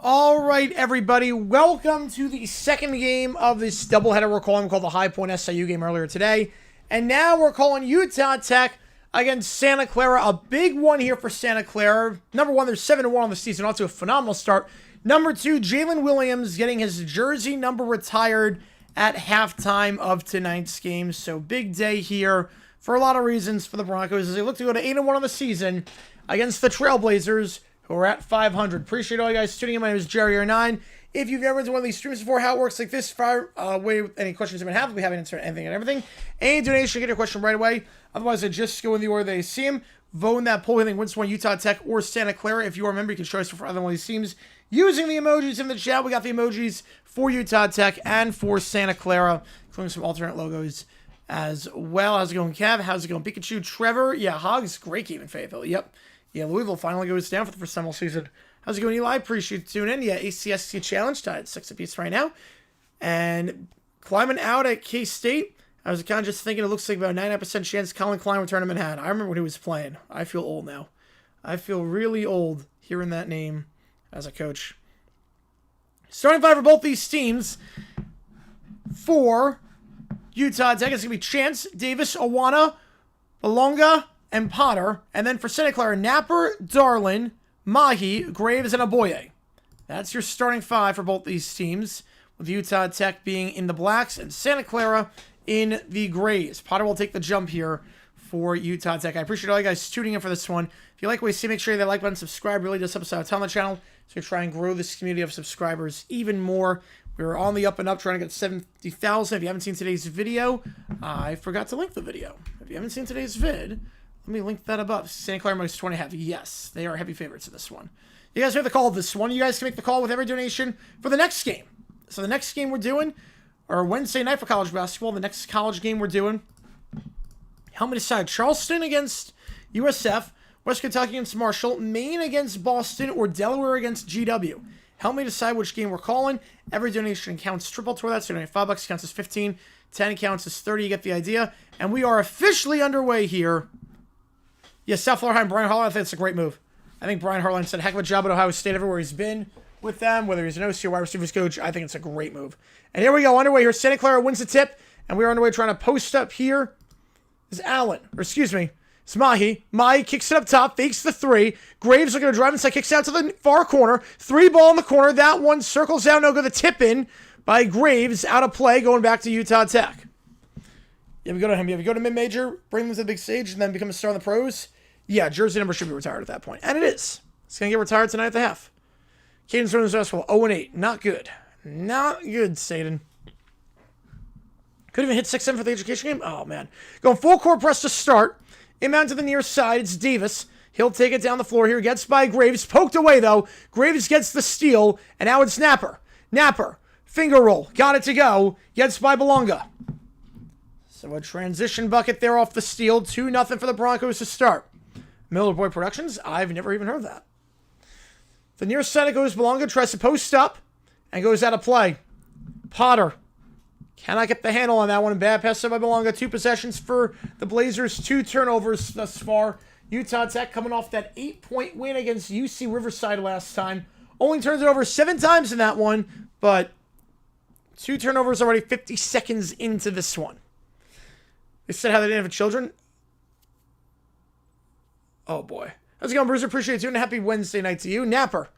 All right, everybody, welcome to the second game of this doubleheader we're calling called the High Point SIU game earlier today. And now we're calling Utah Tech against Santa Clara. A big one here for Santa Clara. Number one, they're 7-1 on the season, off to a phenomenal start. Number two, Jalen Williams getting his jersey number retired at halftime of tonight's game. So big day here for a lot of reasons for the Broncos as they look to go to 8-1 on the season against the Trailblazers, who are at 500. Appreciate all you guys tuning in. My name is Jerry09. If you've never been to one of these streams before, how it works like this, fire away with any questions you might have. We haven't answered anything and everything. Any donation, get your question right away. Otherwise, I just go in the order they see them. Vote in that poll. I think wins one, Utah Tech or Santa Clara. If you are a member, you can choose for either one of these teams using the emojis in the chat. We got the emojis for Utah Tech and for Santa Clara, including some alternate logos as well. How's it going, Kev? How's it going, Pikachu? Trevor? Yeah, Hogs. Great game in Fayetteville. Yep. Yeah, Louisville finally goes down for the first time all season. How's it going, Eli? Appreciate you tuning in. Yeah, ACSC Challenge tied 6 apiece right now. And climbing out at K-State, I was kind of just thinking it looks like about a 99% chance Colin Klein will turn him in hand. I remember when he was playing. I feel old now. I feel really old hearing that name as a coach. Starting five for both these teams. For Utah Tech, it's going to be Chance, Davis, Awana, Balonga, and Potter. And then for Santa Clara, Napper, Darlin, Mahi, Graves, and Aboye. That's your starting five for both these teams, with Utah Tech being in the blacks and Santa Clara in the grays. Potter will take the jump here for Utah Tech. I appreciate all you guys tuning in for this one. If you like what you see, make sure you hit that like button, subscribe. Really does help us out a ton on the channel, so we try and grow this community of subscribers even more. We're on the up and up, trying to get 70,000. If you haven't seen today's video, I forgot to link the video. If you haven't seen today's vid, let me link that above. Santa Clara minus 20.5. Yes, they are heavy favorites in this one. You guys make the call of this one. You guys can make the call with every donation for the next game. So the next game we're doing, or Wednesday night for college basketball, the next college game we're doing, help me decide. Charleston against USF, West Kentucky against Marshall, Maine against Boston, or Delaware against GW. Help me decide which game we're calling. Every donation counts triple toward that. So $5 counts as 15, 10 counts as 30. You get the idea. And we are officially underway here. Yes, South Florida and Brian Harline, I think it's a great move. I think Brian Harline said a heck of a job at Ohio State everywhere he's been with them, whether he's an OC or wide receivers coach. I think it's a great move. And here we go, underway here. Santa Clara wins the tip, and we're underway trying to post up here. Is Allen, or excuse me, it's Mahi. Mahi kicks it up top, fakes the three. Graves looking to drive inside, kicks out to the far corner. Three ball in the corner. That one circles down, no good. The tip in by Graves, out of play, going back to Utah Tech. Yeah, we go to him. Yeah, we go to mid-major, bring them to the big stage, and then become a star in the pros. Yeah, jersey number should be retired at that point. And it is. It's going to get retired tonight at the half. Caden's running successful. 0-8. Not good. Not good, Saden. Could even hit 6-7 for the education game. Oh, man. Going full court press to start. Inbound to the near side. It's Davis. He'll take it down the floor here. Gets by Graves. Poked away, though. Graves gets the steal. And now it's Napper. Napper. Finger roll. Got it to go. Gets by Balonga. So a transition bucket there off the steal. 2-0 for the Broncos to start. Miller Boy Productions? I've never even heard that. The near side it goes. Balonga tries to post up and goes out of play. Potter cannot get the handle on that one. Bad pass up by Balonga. 2 possessions for the Blazers. 2 turnovers thus far. Utah Tech coming off that 8-point win against UC Riverside last time. Only turns it over 7 times in that one, but 2 turnovers already 50 seconds into this one. They said how they didn't have children. Oh, boy. How's it going, Bruiser? Appreciate you, and a happy Wednesday night to you. Napper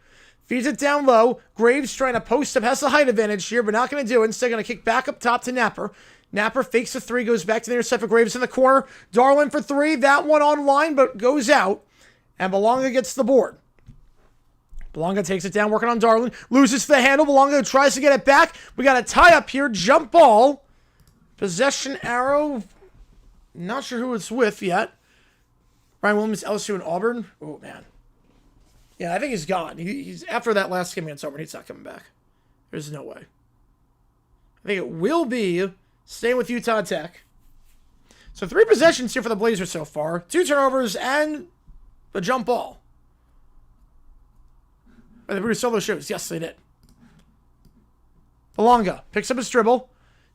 feeds it down low. Graves trying to post up. Has the height advantage here, but not going to do it. Instead, going to kick back up top to Napper. Napper fakes the 3, goes back to the intercept for Graves in the corner. Darlin for 3. That one online, but goes out. And Balonga gets the board. Balonga takes it down, working on Darlin. Loses the handle. Balonga tries to get it back. We got a tie-up here. Jump ball. Possession arrow. Not sure who it's with yet. Ryan Williams, LSU, and Auburn. Oh, man. Yeah, I think he's gone. He's after that last game against Auburn, he's not coming back. There's no way. I think it will be staying with Utah Tech. So 3 possessions here for the Blazers so far. 2 turnovers and the jump ball. Or the Bruce Solo shows. Yes, they did. Balonga picks up his dribble.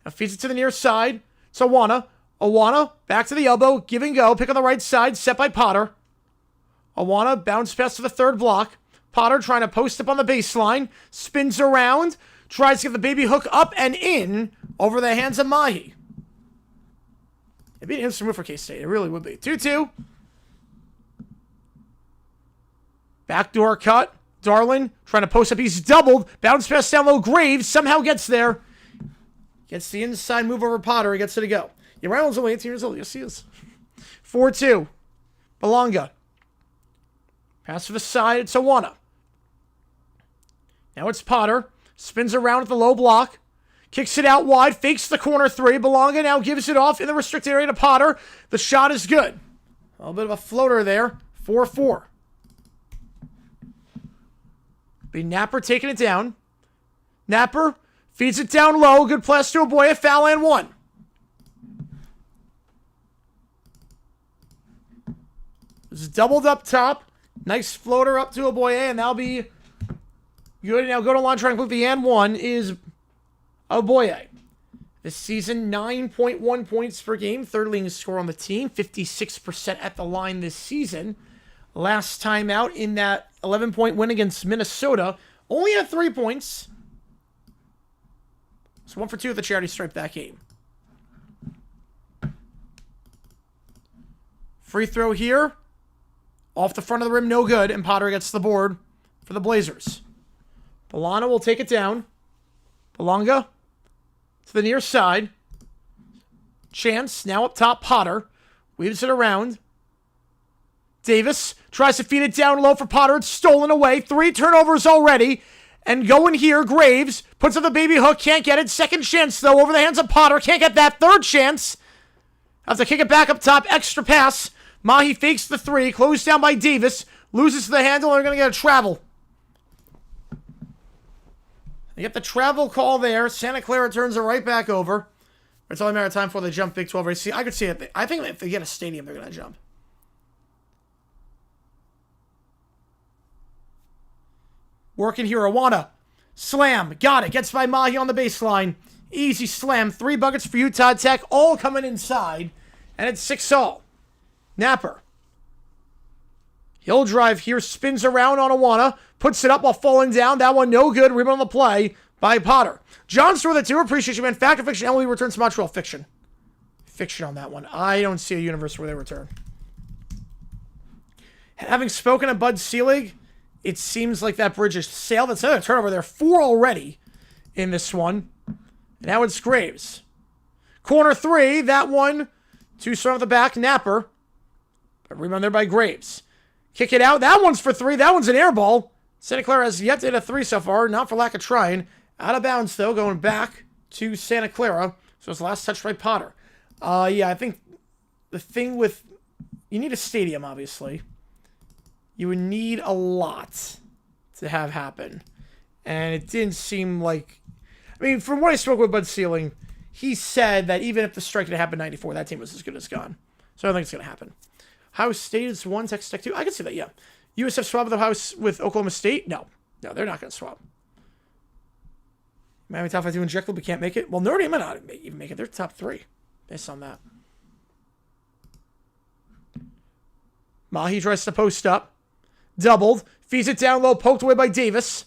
Now feeds it to the near side. It's Awana. Awana, back to the elbow, give and go, pick on the right side, set by Potter. Awana, bounce pass to the third block. Potter trying to post up on the baseline. Spins around. Tries to get the baby hook up and in over the hands of Mahi. It'd be an instant move for K-State. It really would be. 2-2. Backdoor cut. Darlin trying to post up. He's doubled. Bounce pass down low. Graves somehow gets there. Gets the inside move over Potter. He gets it to go. Yeah, Ryland's only 18 years old. Yes, he is. 4-2. Belonga. Pass to the side. It's Awana. Now it's Potter. Spins around at the low block. Kicks it out wide. Fakes the corner three. Belonga now gives it off in the restricted area to Potter. The shot is good. A little bit of a floater there. 4-4. Be Napper taking it down. Napper feeds it down low. Good pass to Oboye. Foul and one. This is doubled up top. Nice floater up to Oboye, and that'll be good. Now go to line trying to put the and one is Oboye. This season, 9.1 points per game. Third leading score on the team. 56% at the line this season. Last time out in that 11-point win against Minnesota, only had 3 points. So 1 for 2 at the charity stripe that game. Free throw here. Off the front of the rim, no good. And Potter gets the board for the Blazers. Bolano will take it down. Belonga to the near side. Chance, now up top, Potter. Weaves it around. Davis tries to feed it down low for Potter. It's stolen away. 3 turnovers already. And going here, Graves puts up the baby hook. Can't get it. Second chance, though, over the hands of Potter. Can't get that. Third chance. Have to kick it back up top. Extra pass. Mahi fakes the 3. Closed down by Davis. Loses to the handle. They're going to get a travel. They get the travel call there. Santa Clara turns it right back over. It's only a matter of time before they jump Big 12. See, I could see it. I think if they get a stadium, they're going to jump. Working here, Awana. Slam. Got it. Gets by Mahi on the baseline. Easy slam. 3 buckets for Utah Tech. All coming inside. And it's 6-all. Napper. He'll drive here. Spins around on Awana. Puts it up while falling down. That one no good. Rebound on the play by Potter. John's for the 2. Appreciate you, man. Fact or fiction? Emily returns to Montreal. Fiction. Fiction on that one. I don't see a universe where they return. Having spoken to Bud Selig, it seems like that bridge is sailed. That's another turnover there. 4 already in this one. Now it's Graves. Corner 3. That one. 2 strong at the back. Napper. But rebound there by Graves. Kick it out. That one's for 3. That one's an air ball. Santa Clara has yet to hit a 3 so far. Not for lack of trying. Out of bounds, though. Going back to Santa Clara. So it's the last touch by Potter. Yeah, I think the thing with... You need a stadium, obviously. You would need a lot to have happen. And it didn't seem like... I mean, from what I spoke with Bud Selig, he said that even if the strike had happened in 94, that team was as good as gone. So I don't think it's going to happen. Ohio State is 1, Texas Tech 2. I can see that, yeah. USF swap with Oklahoma State? No. No, they're not going to swap. Miami top 5 injectable, but can't make it. Well, Notre Dame might not even make it. They're top 3 based on that. Mahi tries to post up. Doubled. Feeds it down low. Poked away by Davis.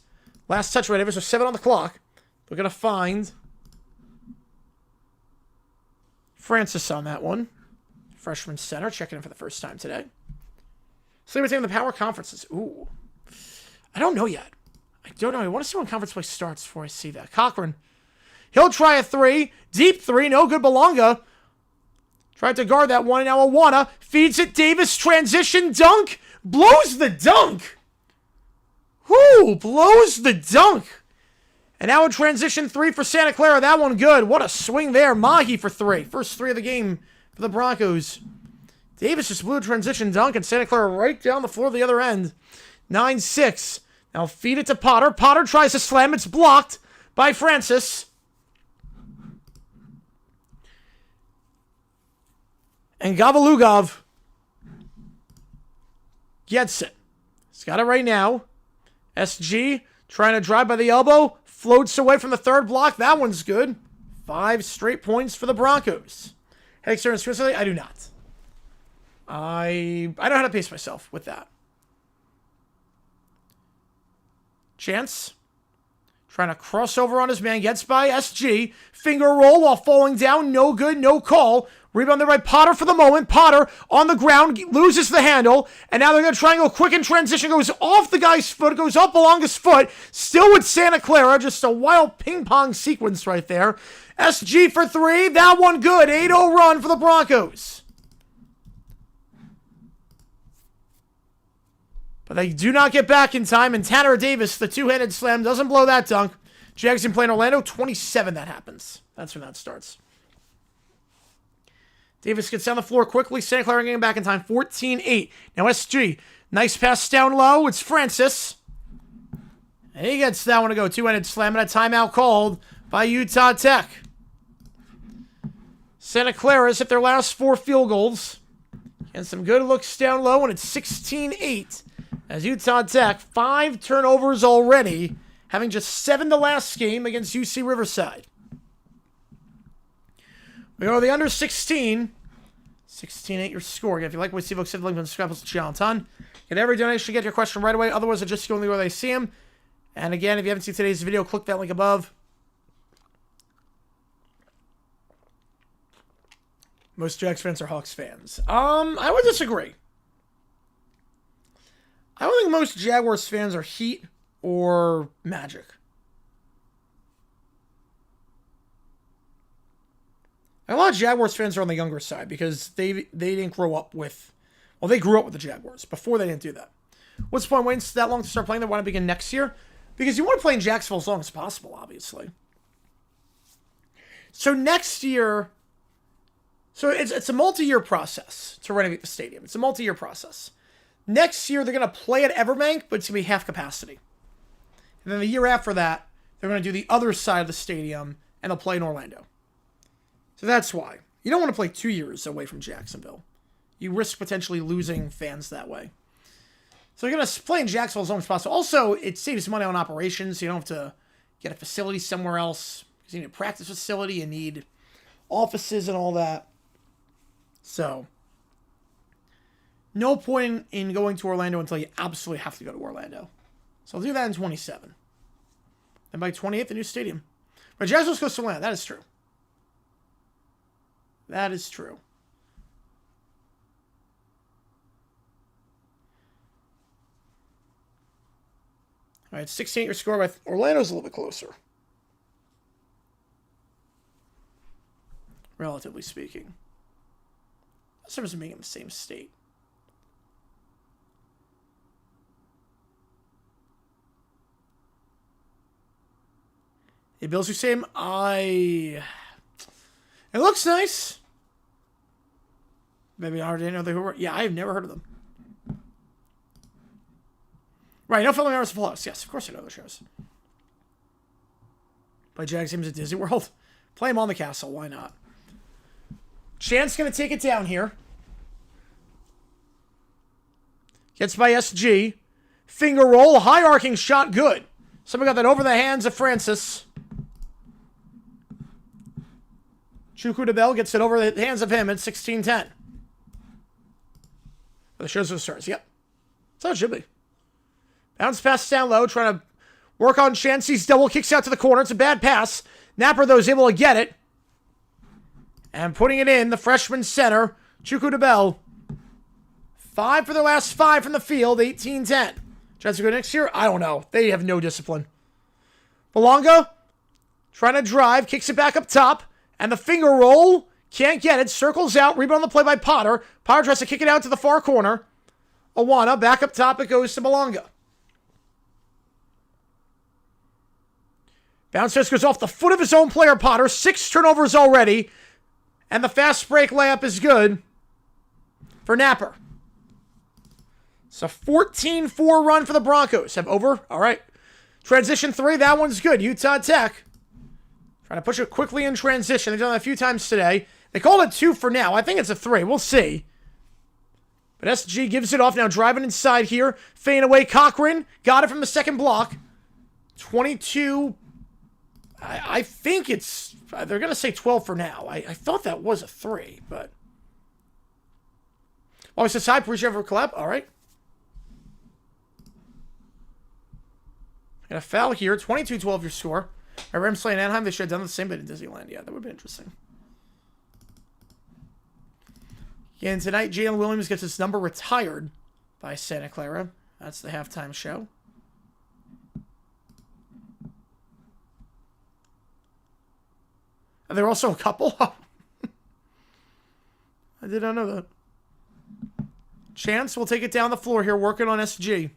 Last touch by Davis with 7 on the clock. We're going to find Francis on that one. Freshman center. Checking in for the first time today. Sleeper team in the power conferences. Ooh. I don't know yet. I don't know. I want to see when conference play starts before I see that. Cochran. He'll try a 3. Deep 3. No good. Belonga. Tried to guard that one. Now Awana feeds it. Davis. Transition dunk. Blows the dunk. Whoo. Blows the dunk. And now a transition 3 for Santa Clara. That one good. What a swing there. Mahi for 3. First 3 of the game for the Broncos. Davis just blew a transition dunk, and Santa Clara right down the floor the other end. 9-6. Now feed it to Potter. Potter tries to slam. It's blocked by Francis. And Gavalugov gets it. He's got it right now. SG trying to drive by the elbow. Floats away from the third block. That one's good. 5 straight points for the Broncos. Head experience, I do not. I know how to pace myself with that. Chance. Trying to cross over on his man. Gets by SG. Finger roll while falling down. No good. No call. Rebound there by Potter for the moment. Potter on the ground. Loses the handle. And now they're going to try and go quick in transition. Goes off the guy's foot. Goes up along his foot. Still with Santa Clara. Just a wild ping pong sequence right there. SG for 3. That one good. 8-0 run for the Broncos. But they do not get back in time, and Tanner Davis, the two-handed slam, doesn't blow that dunk. Jags in play in Orlando, 27 that happens. That's when that starts. Davis gets down the floor quickly. Santa Clara getting back in time, 14-8. Now SG, nice pass down low. It's Francis. And he gets that one to go. Two-handed slam, and a timeout called by Utah Tech. Santa Clara's hit their last 4 field goals. And some good looks down low, and it's 16-8. As Utah Tech, 5 turnovers already, having just 7 the last game against UC Riverside. We go to the under 16. 16-8 your score. If you like what Steve Oak said, link on Scrapples to Channel Ton. Get every donation, get your question right away. Otherwise, I just go only where they see them. And again, if you haven't seen today's video, click that link above. Most Jags fans are Hawks fans. I would disagree. I don't think most Jaguars fans are Heat or Magic. And a lot of Jaguars fans are on the younger side because they didn't grow up with... Well, they grew up with the Jaguars. Before, they didn't do that. What's the point waiting that long to start playing? They want to begin next year? Because you want to play in Jacksonville as long as possible, obviously. So next year... So it's a multi-year process to renovate the stadium. It's a multi-year process. Next year, they're going to play at Everbank, but it's going to be half capacity. And then the year after that, they're going to do the other side of the stadium, and they'll play in Orlando. So that's why. You don't want to play 2 years away from Jacksonville. You risk potentially losing fans that way. So you're going to play in Jacksonville as long as possible. Also, it saves money on operations. So you don't have to get a facility somewhere else. Because you need a practice facility. You need offices and all that. So... no point in going to Orlando until you absolutely have to go to Orlando. So I'll do that in 27. And by 28, the new stadium. But Jacksonville goes to Orlando. That is true. That is true. All right, 16 your score. With Orlando's a little bit closer. Relatively speaking. That's terms of being in the same state. The Bills are same. It looks nice. Maybe I already know they were. Yeah, I've never heard of them. Right, no filming hours of Full House. Yes, of course I know those shows. Play Jags games at Disney World. Play them on the castle. Why not? Chance going to take it down here. Gets by SG. Finger roll. High arcing shot. Good. Somebody got that over the hands of Francis. Chuku DeBell gets it over the hands of him at 16-10. The shows are the stars. Yep. That's how it should be. Bounce pass down low. Trying to work on Chancey's double. Kicks out to the corner. It's a bad pass. Napper, though, is able to get it. And putting it in, the freshman center, Chuku DeBell. 5 for their last 5 from the field. 18-10. Chance to go next year? I don't know. They have no discipline. Belonga trying to drive. Kicks it back up top. And the finger roll. Can't get it. Circles out. Rebound on the play by Potter. Potter tries to kick it out to the far corner. Awana. Back up top. It goes to Belonga. Bounce pass goes off the foot of his own player, Potter. 6 turnovers already. And the fast break layup is good for Napper. It's a 14-4 run for the Broncos. Have over. All right. Transition 3. That one's good. Utah Tech. Trying to push it quickly in transition. They've done that a few times today. They called it 2 for now. I think it's a 3. We'll see. But SG gives it off now. Driving inside here. Fading away. Cochran. Got it from the second block. 22. I think it's... They're going to say 12 for now. I thought that was a 3, but... Oh, it's a side. Appreciate for collab. All right. Got a foul here. 22-12 your score. All right, Rams playing Anaheim. They should have done the same bit in Disneyland. Yeah, that would have been interesting. And tonight, Jalen Williams gets his number retired by Santa Clara. That's the halftime show. And they're also a couple. I did not know that. Chance will take it down the floor here, working on SG.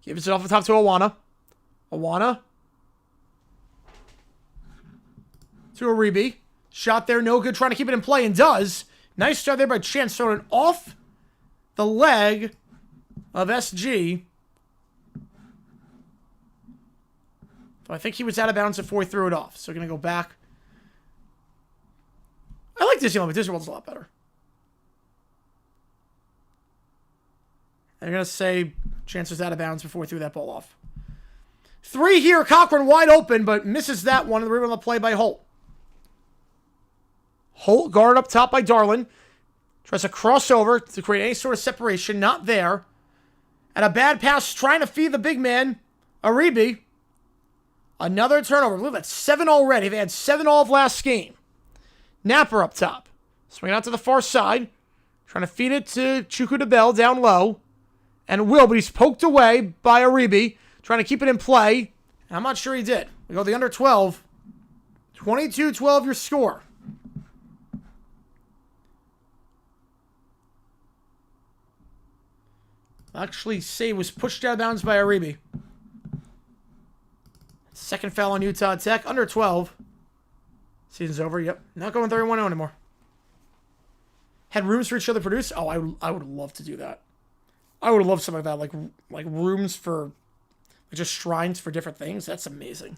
Gives it off the top to Awana. Awana. To Aribi. Shot there, no good. Trying to keep it in play, and does. Nice start there by Chance. Throwing it off the leg of SG. So I think he was out of bounds before he threw it off. So going to go back. I like Disneyland, but Disney World's a lot better. They're going to say Chance was out of bounds before he threw that ball off. 3 here. Cochran wide open, but misses that one. The rebound on the play by Holt. Holt guarded up top by Darlin. Tries to cross over to create any sort of separation. Not there. And a bad pass trying to feed the big man, Aribi. Another turnover. Look, that's 7 already. They had 7 all of last game. Napper up top. Swinging out to the far side. Trying to feed it to Chuku DeBell down low. And will, but he's poked away by Aribi. Trying to keep it in play. And I'm not sure he did. We go the under 12. 22-12 your score. Actually, say was pushed out of bounds by Aribi. Second foul on Utah Tech. Under 12. Season's over. Yep. Not going 31-0 anymore. Had rooms for each other to produce. Oh, I would love to do that. I would love something like that. Like rooms for... just shrines for different things. That's amazing.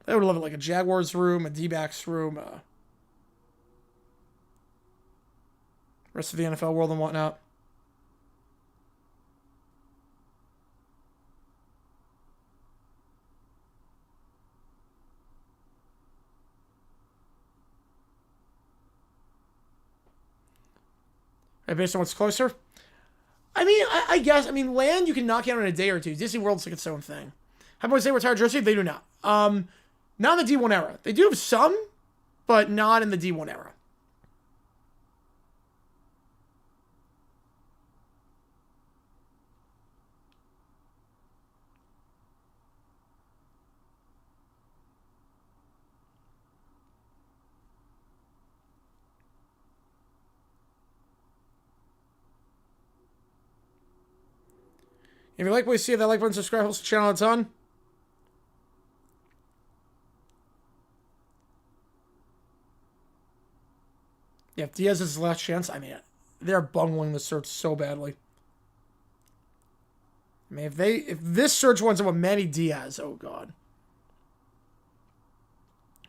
I would love it. Like a Jaguars room, a D-backs room, rest of the NFL world and whatnot. Right, based on what's closer? I mean, I guess, land you can knock out in a day or two. Disney World's like its own thing. How about say retired jersey? They do not. Not in the D1 era. They do have some, but not in the D1 era. If you like what you see, that like button, subscribe, helps the channel a ton. Yeah, if Diaz is his last chance, they're bungling the search so badly. If this search winds up with Manny Diaz, oh god.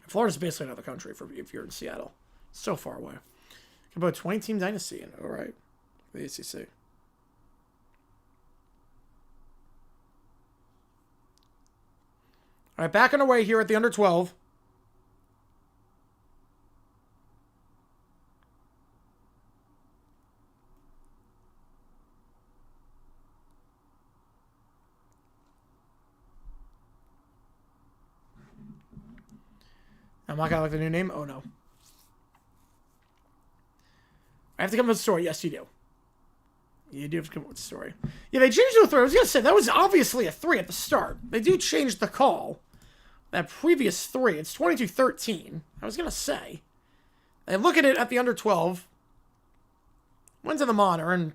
Florida's basically another country if you're in Seattle. It's so far away. About 20-team dynasty, and all right, the ACC. All right, back on the way here at the under 12. I'm not going to like the new name. Oh, no. I have to come up with a story. Yes, you do. You do have to come up with a story. Yeah, they changed it to a 3. I was going to say, that was obviously a 3 at the start. They do change the call. That previous 3, it's 22-13. I was going to say. They look at it at the under 12. Went to the monitor, and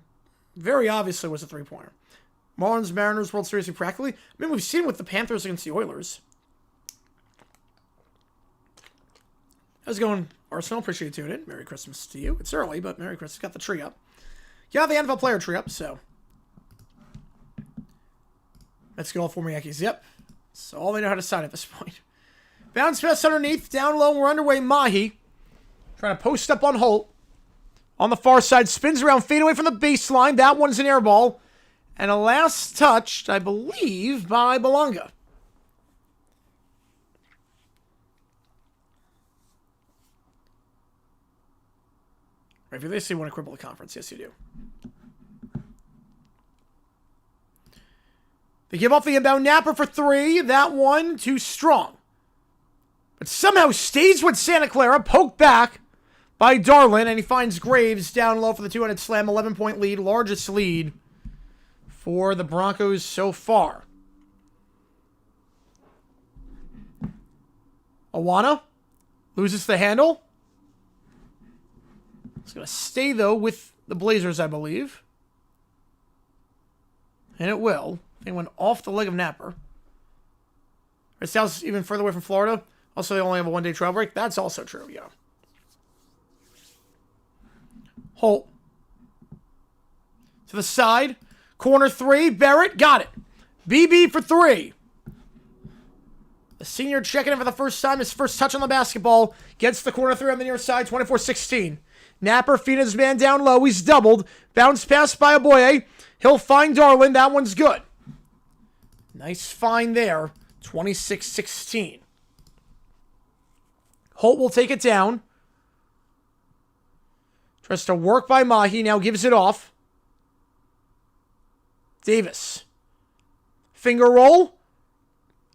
very obviously was a 3-pointer. Marlins, Mariners, World Series, practically. We've seen with the Panthers against the Oilers. How's it going, Arsenal? Appreciate you tuning in. Merry Christmas to you. It's early, but Merry Christmas. Got the tree up. Yeah, the NFL player tree up, so. Let's go all for Yankees. Yep. That's all they know how to sign at this point. Bounce pass underneath. Down low. We're underway. Mahi. Trying to post up on Holt. On the far side. Spins around. Fade away from the baseline. That one's an air ball. And a last touch, I believe, by Belonga. Right, if they say you want to cripple the conference, yes, you do. They give off the inbound napper for 3. That one too strong. But somehow stays with Santa Clara. Poked back by Darlin. And he finds Graves down low for the two-handed slam. 11-point lead. Largest lead for the Broncos so far. Awana loses the handle. It's going to stay, though, with the Blazers, I believe. And it will. They went off the leg of Napper. It sounds even further away from Florida. Also, they only have a one-day travel break. That's also true, yeah. Holt. To the side. Corner 3. Barrett. Got it. BB for 3. The senior checking in for the first time. His first touch on the basketball. Gets the corner 3 on the near side. 24-16. Napper feeding his man down low. He's doubled. Bounce pass by Aboye. He'll find Darlin. That one's good. Nice find there. 26-16. Holt will take it down. Tries to work by Mahi. Now gives it off. Davis. Finger roll.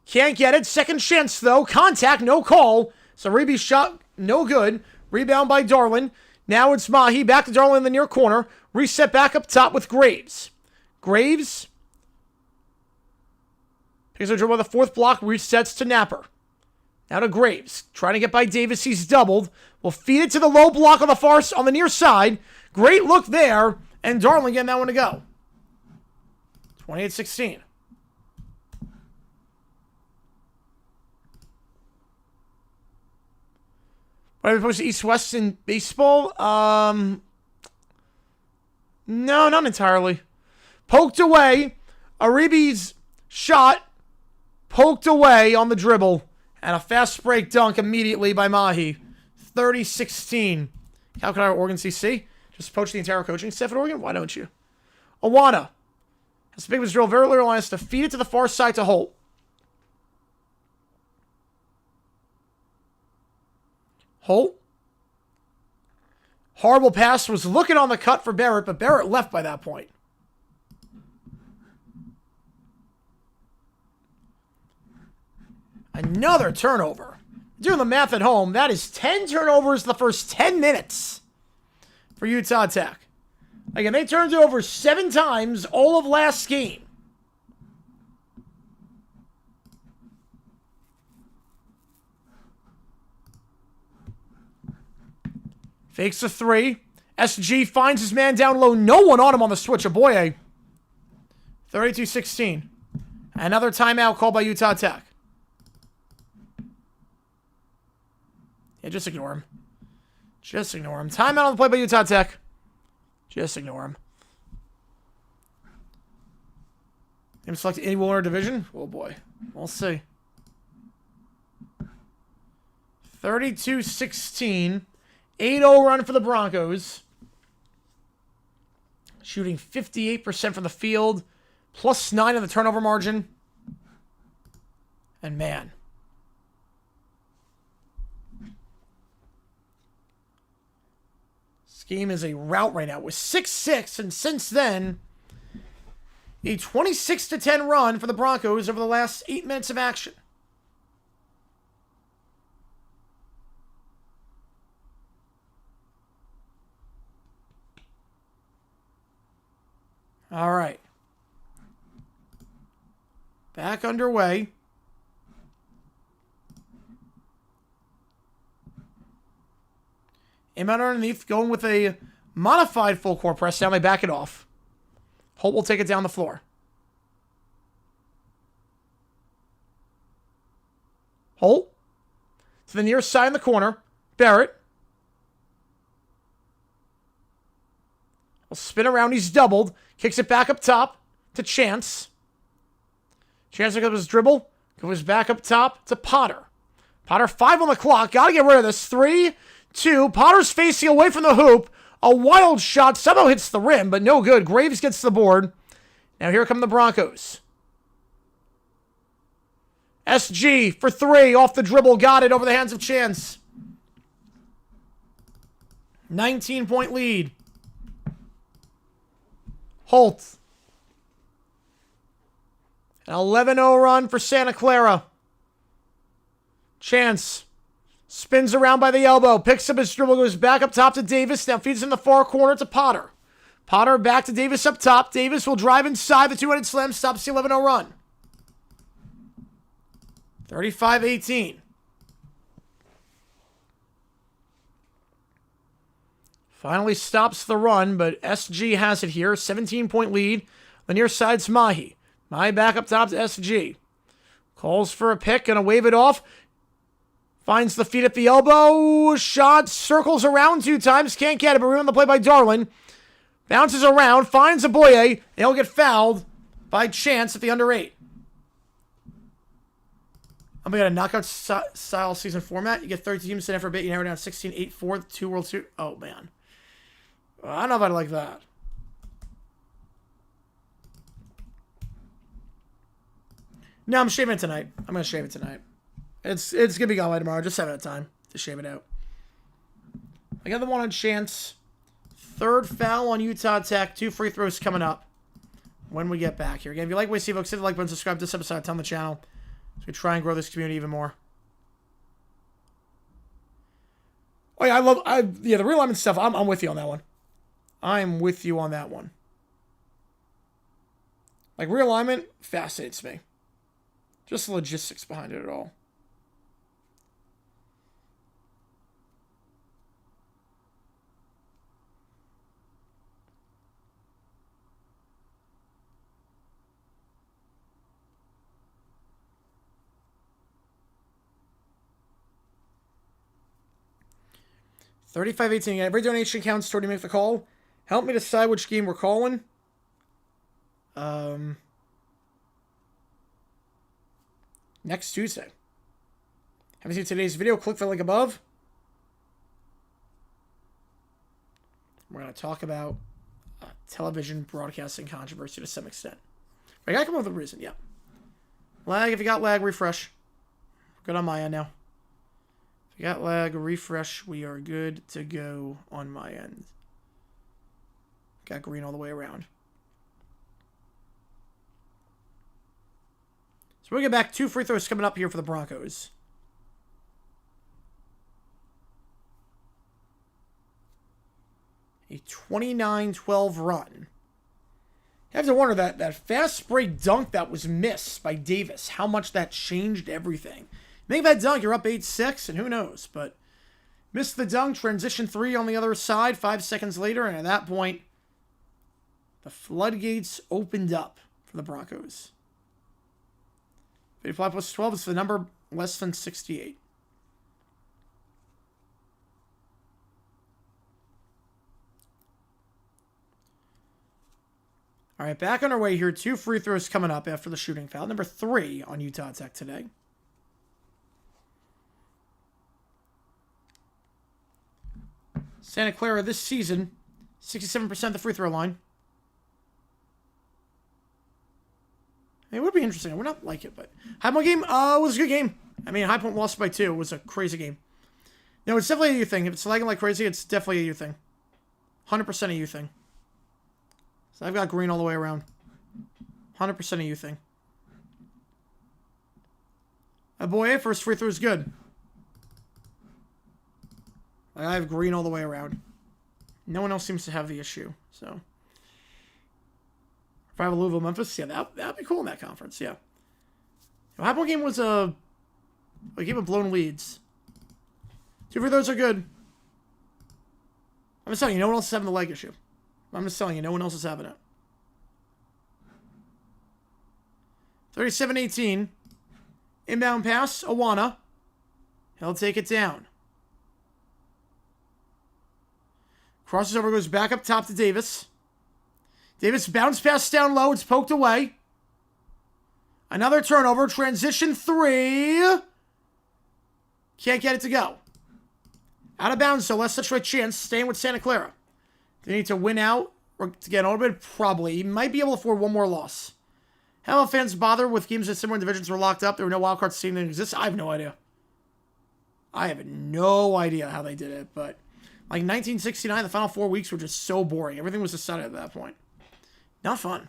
Can't get it. Second chance, though. Contact, no call. So Reeby's shot, no good. Rebound by Darlin. Now it's Mahi. Back to Darlin in the near corner. Reset back up top with Graves. Graves. Takes a dribble on the fourth block. Resets to Napper. Now to Graves. Trying to get by Davis. He's doubled. Will feed it to the low block on the near side. Great look there. And Darlin getting that one to go. 28-16. What are we supposed to East-West in baseball? No, not entirely. Poked away. Aribi's shot. Poked away on the dribble. And a fast break dunk immediately by Mahi. 30-16. Calcutta, Oregon CC. Just poach the entire coaching staff at Oregon? Why don't you? Awana. Has a big drill very early on. Has to feed it to the far side to Holt. Holt. Horrible pass. Was looking on the cut for Barrett, but Barrett left by that point. Another turnover. Doing the math at home, that is 10 turnovers the first 10 minutes for Utah Tech. Again, they turned it over 7 times all of last game. Fakes a 3. SG finds his man down low. No one on him on the switch. Aboye. 32-16. Another timeout called by Utah Tech. Yeah, just ignore him. Just ignore him. Timeout on the play by Utah Tech. Just ignore him. Him select any winner division? Oh boy. We'll see. 32-16. 8-0 run for the Broncos. Shooting 58% from the field. Plus 9 on the turnover margin. And man. This game is a rout right now with 6-6. And since then, a 26-10 run for the Broncos over the last 8 minutes of action. All right. Back underway. Inbound underneath, going with a modified full court press. Now they back it off. Holt will take it down the floor. Holt. To the near side in the corner. Barrett. Will spin around. He's doubled. Kicks it back up top to Chance. Chance picks up his dribble. Goes back up top to Potter. Potter 5 on the clock. Got to get rid of this. 3, 2. Potter's facing away from the hoop. A wild shot. Somehow hits the rim, but no good. Graves gets the board. Now here come the Broncos. SG for 3. Off the dribble. Got it over the hands of Chance. 19-point lead. Holt. An 11-0 run for Santa Clara. Chance. Spins around by the elbow. Picks up his dribble. Goes back up top to Davis. Now feeds in the far corner to Potter. Potter back to Davis up top. Davis will drive inside. The two-handed slam stops the 11-0 run. 35-18. Finally stops the run, but SG has it here. 17-point lead. The near side's Mahi. Mahi back up top to SG. Calls for a pick, gonna wave it off. Finds the feet at the elbow. Shot circles around 2 times. Can't get it, but on the play by Darlin. Bounces around, finds a Boye. They'll get fouled by Chance at the under 8. I'm going to knockout style season format. You get 30 teams in after a bit. You narrow down 16-8-4, 2 World Series. Oh, man. I don't know if I'd like that. No, I'm shaving it tonight. I'm going to shave it tonight. It's going to be gone by tomorrow. Just have it at time to shave it out. I got the one on Chance. 3rd foul on Utah Tech. 2 free throws coming up when we get back here. Again, if you like what you see, folks, hit the like button, subscribe to this episode, on the channel as we try and grow this community even more. Oh, yeah, the realignment stuff, I'm with you on that one. I'm with you on that one. Like, realignment fascinates me. Just the logistics behind it at all. $35.18. Every donation counts toward you make the call. Help me decide which game we're calling. Next Tuesday. Have you seen today's video? Click the link above. We're going to talk about television broadcasting controversy to some extent. I got to come up with a reason. Yeah. Lag. If you got lag, refresh. Good on my end now. If you got lag, refresh. We are good to go on my end. Got green all the way around. So we'll get back. 2 free throws coming up here for the Broncos. A 29-12 run. You have to wonder that fast break dunk that was missed by Davis, how much that changed everything. Make that dunk, you're up 8-6, and who knows. But missed the dunk, transition 3 on the other side 5 seconds later, and at that point, the floodgates opened up for the Broncos. 55 plus 12 is the number less than 68. All right, back on our way here. 2 free throws coming up after the shooting foul. Number 3 on Utah Tech today. Santa Clara this season, 67% the free throw line. It would be interesting. I would not like it, but High Point game was a good game. I mean, High Point lost by 2. It was a crazy game. No, it's definitely a you thing. If it's lagging like crazy, it's definitely a you thing. 100% a you thing. So I've got green all the way around. 100% a you thing. Boy, first free throw is good. I have green all the way around. No one else seems to have the issue, so. If I have a Louisville, Memphis, yeah, that'd be cool in that conference, yeah. The High Point game was a game of blown leads. 2 free throws are good. I'm just telling you, no one else is having the leg issue. I'm just telling you, no one else is having it. 37-18. Inbound pass, Awana. He'll take it down. Crosses over, goes back up top to Davis. Davis bounce pass down low. It's poked away. Another turnover. Transition 3. Can't get it to go. Out of bounds, so less such a chance. Staying with Santa Clara. They need to win out or to get an orbit. Probably. He might be able to afford one more loss. How will fans bother with games that similar divisions were locked up? There were no wildcards team that exists. I have no idea. I have no idea how they did it, but Like 1969, the final 4 weeks were just so boring. Everything was decided at that point. Not fun.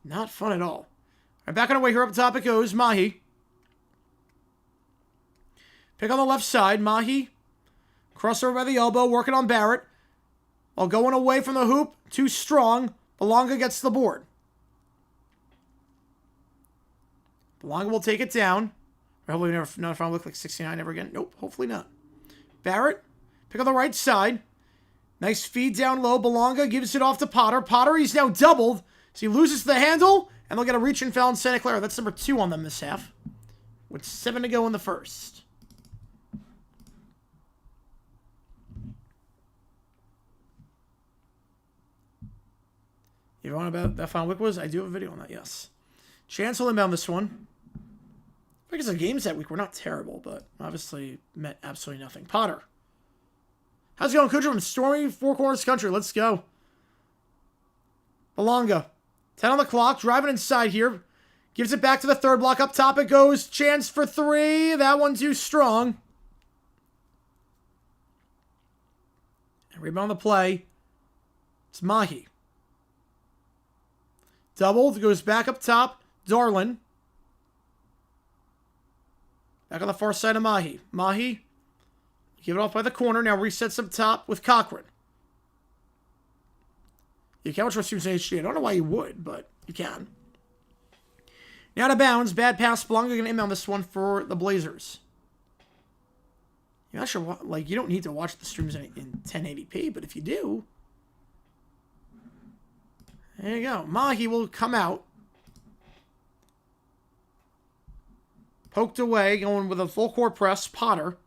Not fun at all. All right, back on our way here. Up top it goes. Mahi. Pick on the left side. Mahi. Crossover by the elbow. Working on Barrett. While going away from the hoop. Too strong. Belonga gets the board. Belonga will take it down. Hopefully not if I look like 69 ever again. Nope, hopefully not. Barrett. Pick on the right side. Nice feed down low. Belonga gives it off to Potter. Potter, he's now doubled. So he loses the handle. And they'll get a reach and foul in Santa Clara. That's number 2 on them this half. With 7 to go in the first. You want about that final wick was? I do have a video on that, yes. Chance will inbound this one. Because the games that week were not terrible, but obviously meant absolutely nothing. Potter. How's it going, Kuja? From stormy Four Corners Country. Let's go. Belonga. 10 on the clock. Driving inside here. Gives it back to the third block. Up top it goes. Chance for 3. That one too strong. And rebound on the play. It's Mahi. Doubled. Goes back up top. Darlin. Back on the far side of Mahi. Mahi. Give it off by the corner. Now resets up top with Cochran. You can watch my students in HD. I don't know why you would, but you can. Now out of bounds. Bad pass. Belonga going to inbound this one for the Blazers. You're not sure what, you don't need to watch the streams in 1080p, but if you do, there you go. Mahi will come out. Poked away, going with a full court press. Potter.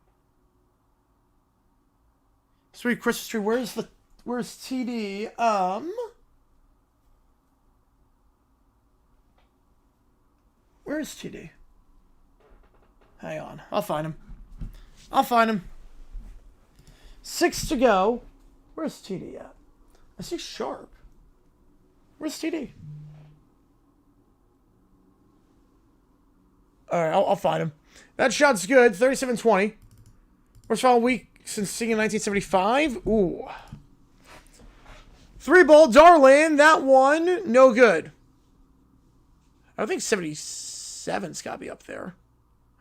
Sweet Christmas tree. Where's TD? Where's TD? Hang on. I'll find him. 6 to go. Where's TD at? I see Sharp. Where's TD? All right, I'll find him. That shot's good. 37-20. First final week since seeing in 1975. Ooh. 3-ball. Darlin. That one, no good. I think 77's got to be up there.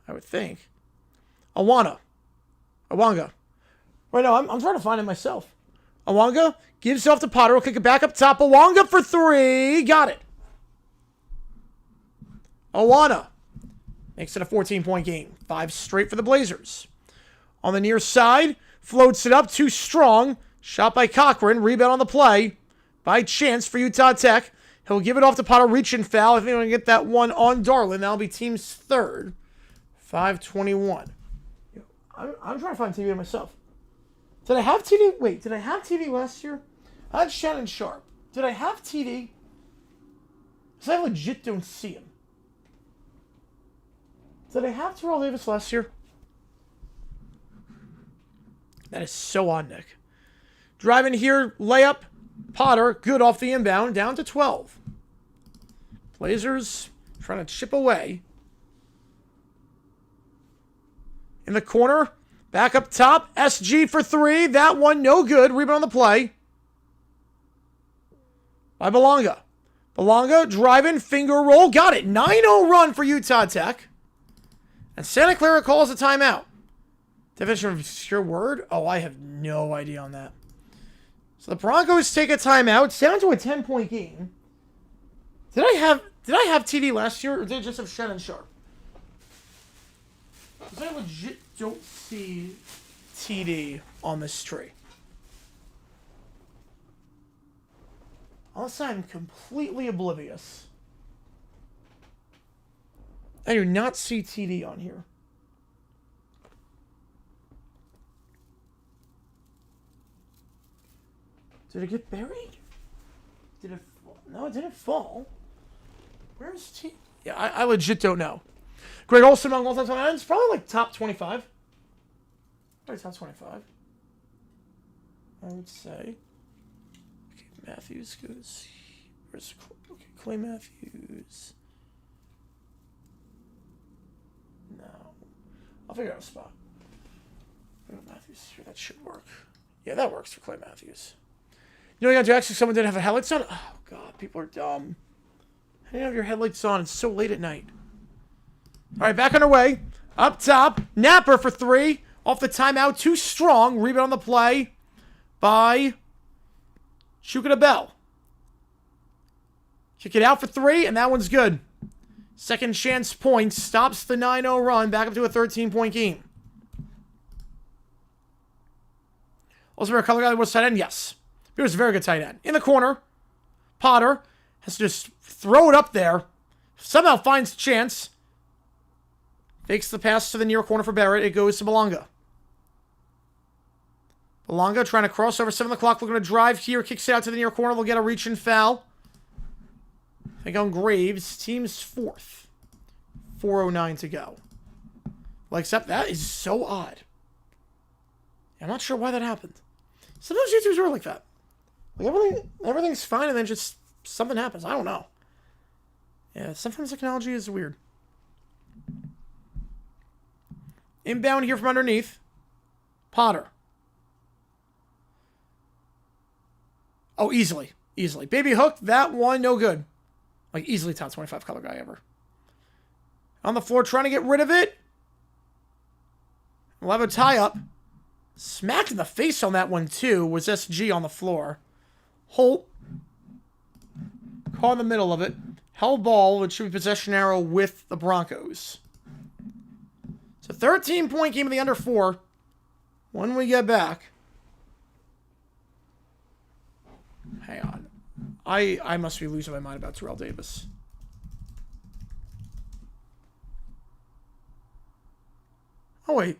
I would think. Awanga. Right now, I'm trying to find it myself. Awanga gives it off to Potter. Will kick it back up top. Awanga for 3. Got it. Awanga makes it a 14-point game. 5 straight for the Blazers. On the near side, floats it up. Too strong. Shot by Cochran. Rebound on the play. By Chance for Utah Tech. He'll give it off to Potter. Reach and foul. I think we're going to get that one on Darlin. That'll be team's third. 5:21. I'm trying to find TV myself. Did I have TD? Wait, did I have TD last year? I had Shannon Sharp. Did I have TD? Because I legit don't see him. Did I have Terrell Davis last year? That is so odd, Nick. Driving here, layup. Potter, good off the inbound, down to 12. Blazers trying to chip away. In the corner, back up top. SG for 3. That one, no good. Rebound on the play. By Belonga. Belonga driving, finger roll. Got it. 9-0 run for Utah Tech. And Santa Clara calls a timeout. Definition of obscure word? Oh, I have no idea on that. So the Broncos take a timeout. It's down to a 10-point game. Did I have TD last year, or did I just have Shannon Sharp? Because I legit don't see TD on this tree. Unless I'm completely oblivious. I do not see TD on here. Did it get buried? Did it fall? No, it didn't fall. Where's TD? Yeah, I legit don't know. Greg Olson among all-time ends, probably like top 25. Probably top 25. I would say. Okay, Matthews goes. Where's Clay Matthews? No. I'll figure out a spot. Matthews here, that should work. Yeah, that works for Clay Matthews. You know, you got to actually someone didn't have a headlights on. Oh God, people are dumb. How do you have your headlights on? It's so late at night. All right, back underway. Up top, Napper for 3 off the timeout. Too strong. Rebound on the play by Bell. Kick it out for 3, and that one's good. Second chance point stops the 9-0 run. Back up to a 13-point game. Also, a color guy that was tight end? Yes. He was a very good tight end. In the corner, Potter has to just throw it up there. Somehow finds a chance. Fakes the pass to the near corner for Barrett. It goes to Belonga. Belonga trying to cross over 7 o'clock. We're going to drive here. Kicks it out to the near corner. They'll get a reach and foul. I think on Graves. Team's 4th. 4:09 to go. Well, except that is so odd. I'm not sure why that happened. Sometimes YouTubers are like that. Like everything's fine and then just something happens. I don't know. Yeah, sometimes technology is weird. Inbound here from underneath. Potter. Oh, easily. Easily. Baby hook. That one, no good. Like, easily top 25 color guy ever. On the floor, trying to get rid of it. We'll have a tie-up. Smacked in the face on that one, too, was SG on the floor. Holt. Caught in the middle of it. Held ball, which should be possession arrow with the Broncos. It's a 13-point game of the under 4. When we get back. Hang on. I must be losing my mind about Terrell Davis. Oh, wait.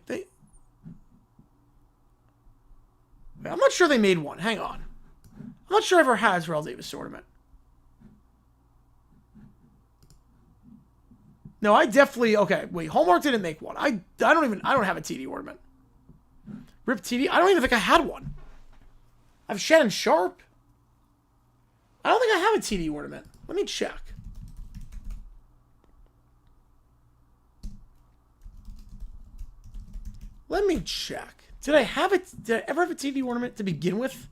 I'm not sure they made one. Hang on. I'm not sure I ever had Terrell Davis ornament. No, I definitely... Okay, wait. Hallmark didn't make one. I don't have a TD ornament. Rip TD? I don't even think I had one. I have Shannon Sharp. I don't think I have a TD ornament. Let me check. Let me check. Did I ever have a TD ornament to begin with?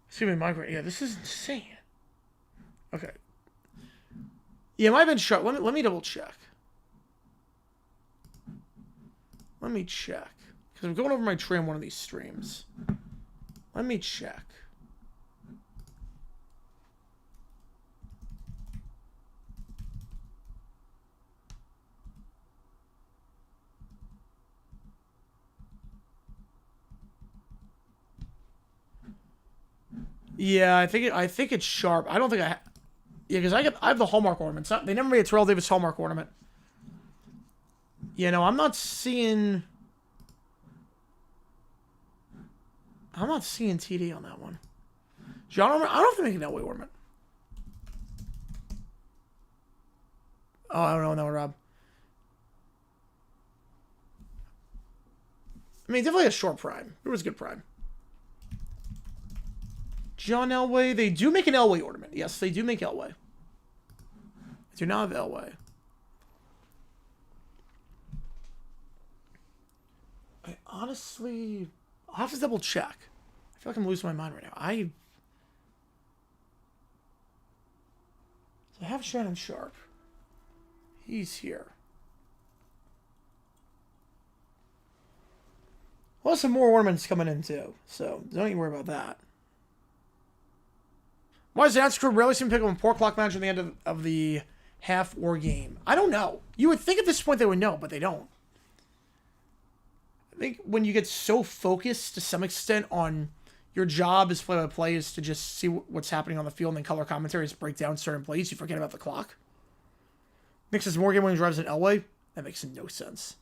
Excuse me, migrate. Yeah, this is insane. Okay. Yeah, it might have been sharp. Let me double check. Let me check. Because I'm going over my tree on one of these streams. Let me check. Yeah, I think it's sharp. I don't think I... Yeah, because I have the Hallmark ornaments. They never made a Terrell Davis Hallmark ornament. Yeah, no, I'm not seeing TD on that one. John ornament? I don't think they make an Elway ornament. Oh, I don't know that one, Rob. I mean, definitely a short prime. It was a good prime. John Elway. They do make an Elway ornament. Yes, they do make Elway. I do not have Elway. I honestly... I'll have to double check. I feel like I'm losing my mind right now. I have Shannon Sharp. He's here. Well, some more ornaments coming in too, so don't even worry about that. Why is the announce crew rarely seem to pick up on poor clock management at the end of the half or game? I don't know. You would think at this point they would know, but they don't. I think when you get so focused to some extent on your job as play-by-play is to just see what's happening on the field and then color commentaries break down certain plays, you forget about the clock. Mixes more game winning drives than Elway. That makes no sense.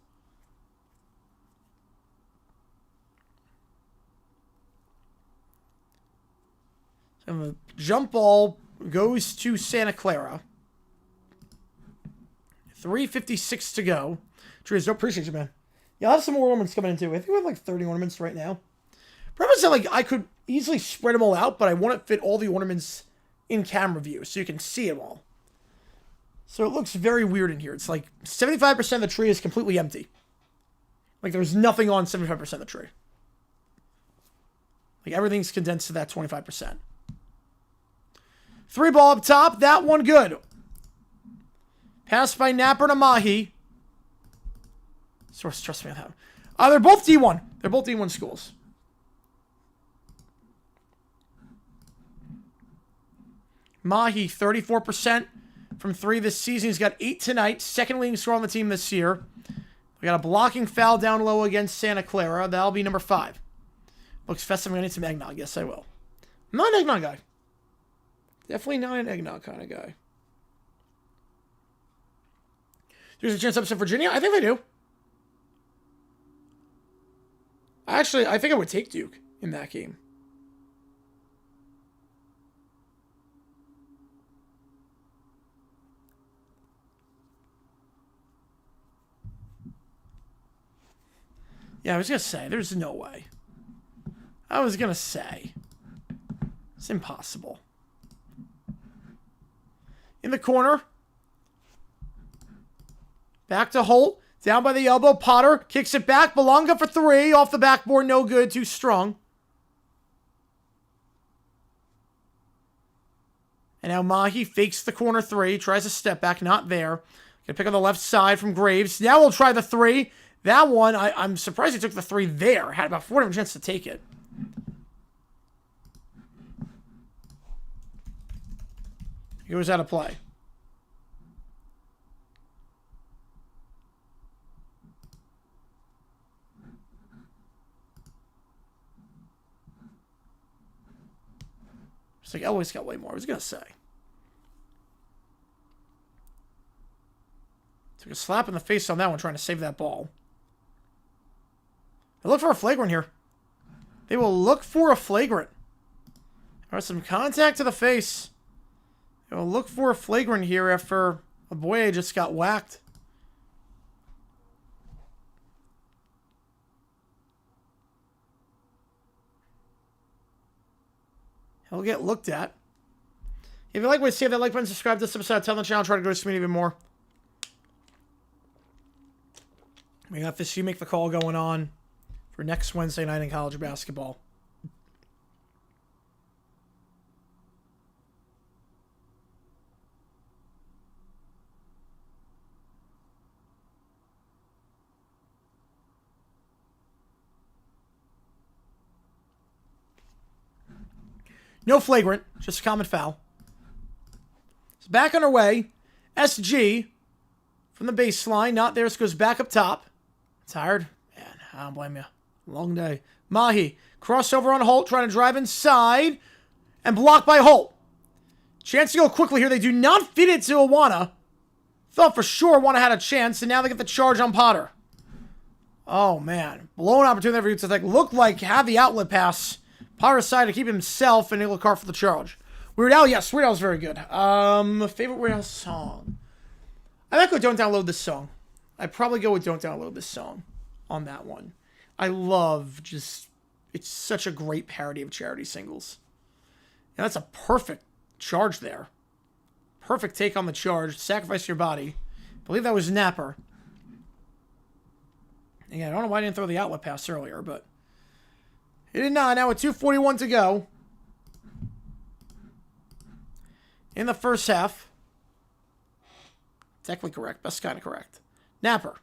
And the jump ball goes to Santa Clara. 3:56 to go. Trees, don't appreciate you, man. Yeah, I'll have some more ornaments coming in too. I think we have like 30 ornaments right now. Problem is that like I could easily spread them all out, but I want to fit all the ornaments in camera view so you can see it all. So it looks very weird in here. It's like 75% of the tree is completely empty. Like there's nothing on 75% of the tree. Like everything's condensed to that 25%. 3 ball up top. That one good. Pass by Napper to Mahi. Source, trust me on that. They're both D1. They're both D1 schools. Mahi, 34% from 3 this season. He's got 8 tonight. Second leading scorer on the team this year. We got a blocking foul down low against Santa Clara. That'll be number 5. Looks festive. I'm going to need some eggnog. Yes, I will. I'm not an eggnog guy. Definitely not an eggnog kind of guy. There's a chance upset Virginia? I think they do. Actually, I think I would take Duke in that game. Yeah, I was going to say, there's no way. I was going to say. It's impossible. In the corner. Back to Holt. Down by the elbow. Potter kicks it back. Belonga for 3. Off the backboard. No good. Too strong. And now Mahi fakes the corner 3. Tries a step back. Not there. Gonna pick on the left side from Graves. Now we'll try the 3. That one, I'm surprised he took the 3 there. Had about 4 different chances to take it. He was out of play. It's like, oh, he's got way more. I was going to say. Took a slap in the face on that one, trying to save that ball. They look for a flagrant here. They will look for a flagrant. There's some contact to the face. They will look for a flagrant here after Aboye just got whacked. He'll get looked at. If you like what you see, hit that like button, subscribe to this episode, tell the channel, try to grow this community even more. We got this You Make the Call going on for next Wednesday night in college basketball. No flagrant, just a common foul. It's back underway. SG from the baseline, not there. This goes back up top. Tired? Man, I don't blame you. Long day. Mahi, crossover on Holt, trying to drive inside. And blocked by Holt. Chance to go quickly here. They do not fit it to Awana. Thought for sure Awana had a chance, and now they get the charge on Potter. Oh, man. Blown opportunity for you to look like have the outlet pass. Potter decided to keep himself, and he'll call for the charge. Weird Al, yes, Weird Al's very good. Favorite Weird Al song? I might go Don't Download This Song. I'd probably go with Don't Download This Song on that one. I love just, it's such a great parody of charity singles. And that's a perfect charge there. Perfect take on the charge. Sacrifice your body. I believe that was Napper. Again, I don't know why I didn't throw the outlet pass earlier, but he did not. Now with 2:41 to go in the first half. Technically correct. Best kind of correct. Napper.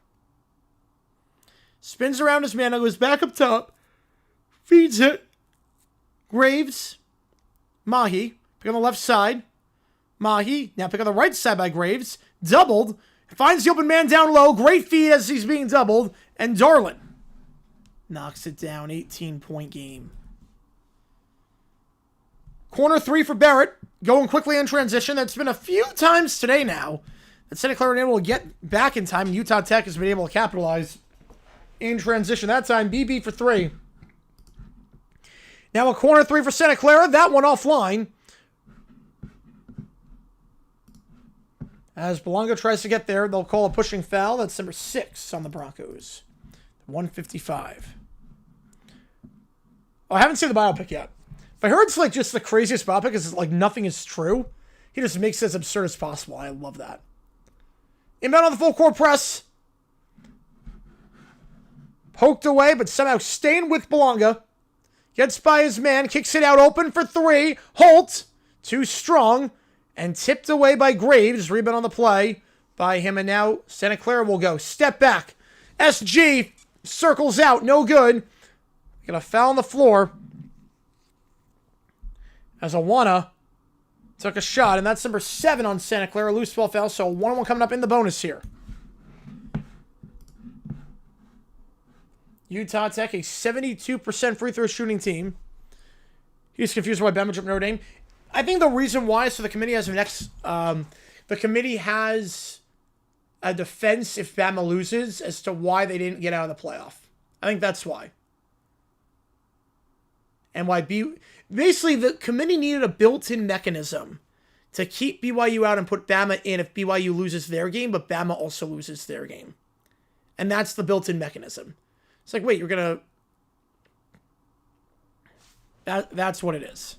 Spins around his man. Now goes back up top. Feeds it. Graves. Mahi. Pick on the left side. Mahi. Now pick on the right side by Graves. Doubled. Finds the open man down low. Great feed as he's being doubled. And Darlin knocks it down. 18-point game. Corner 3 for Barrett. Going quickly in transition. That's been a few times today now that Santa Clara been able to get back in time. Utah Tech has been able to capitalize in transition. That time, BB for 3. Now a corner 3 for Santa Clara. That one offline. As Belonga tries to get there, they'll call a pushing foul. That's number 6 on the Broncos. 155. Oh, I haven't seen the biopic yet. If I heard it's like just the craziest bot pick, because like nothing is true, he just makes it as absurd as possible. I love that. Inbound on the full court press. Poked away, but somehow staying with Belonga. Gets by his man, kicks it out open for three. Holt, too strong, and tipped away by Graves. Rebound on the play by him, and now Santa Clara will go. Step back. SG circles out, no good. Got a foul on the floor. As Awana took a shot, and that's number 7 on Santa Clara. Loose ball foul, so 1-1 coming up in the bonus here. Utah Tech, a 72% free throw shooting team. He's confused why Bama jumped Notre Dame. I think the reason why, so the committee has the committee has a defense if Bama loses as to why they didn't get out of the playoff. I think that's why. And why basically the committee needed a built-in mechanism to keep BYU out and put Bama in if BYU loses their game, but Bama also loses their game. And that's the built-in mechanism. It's like, wait, you're going to... That's what it is.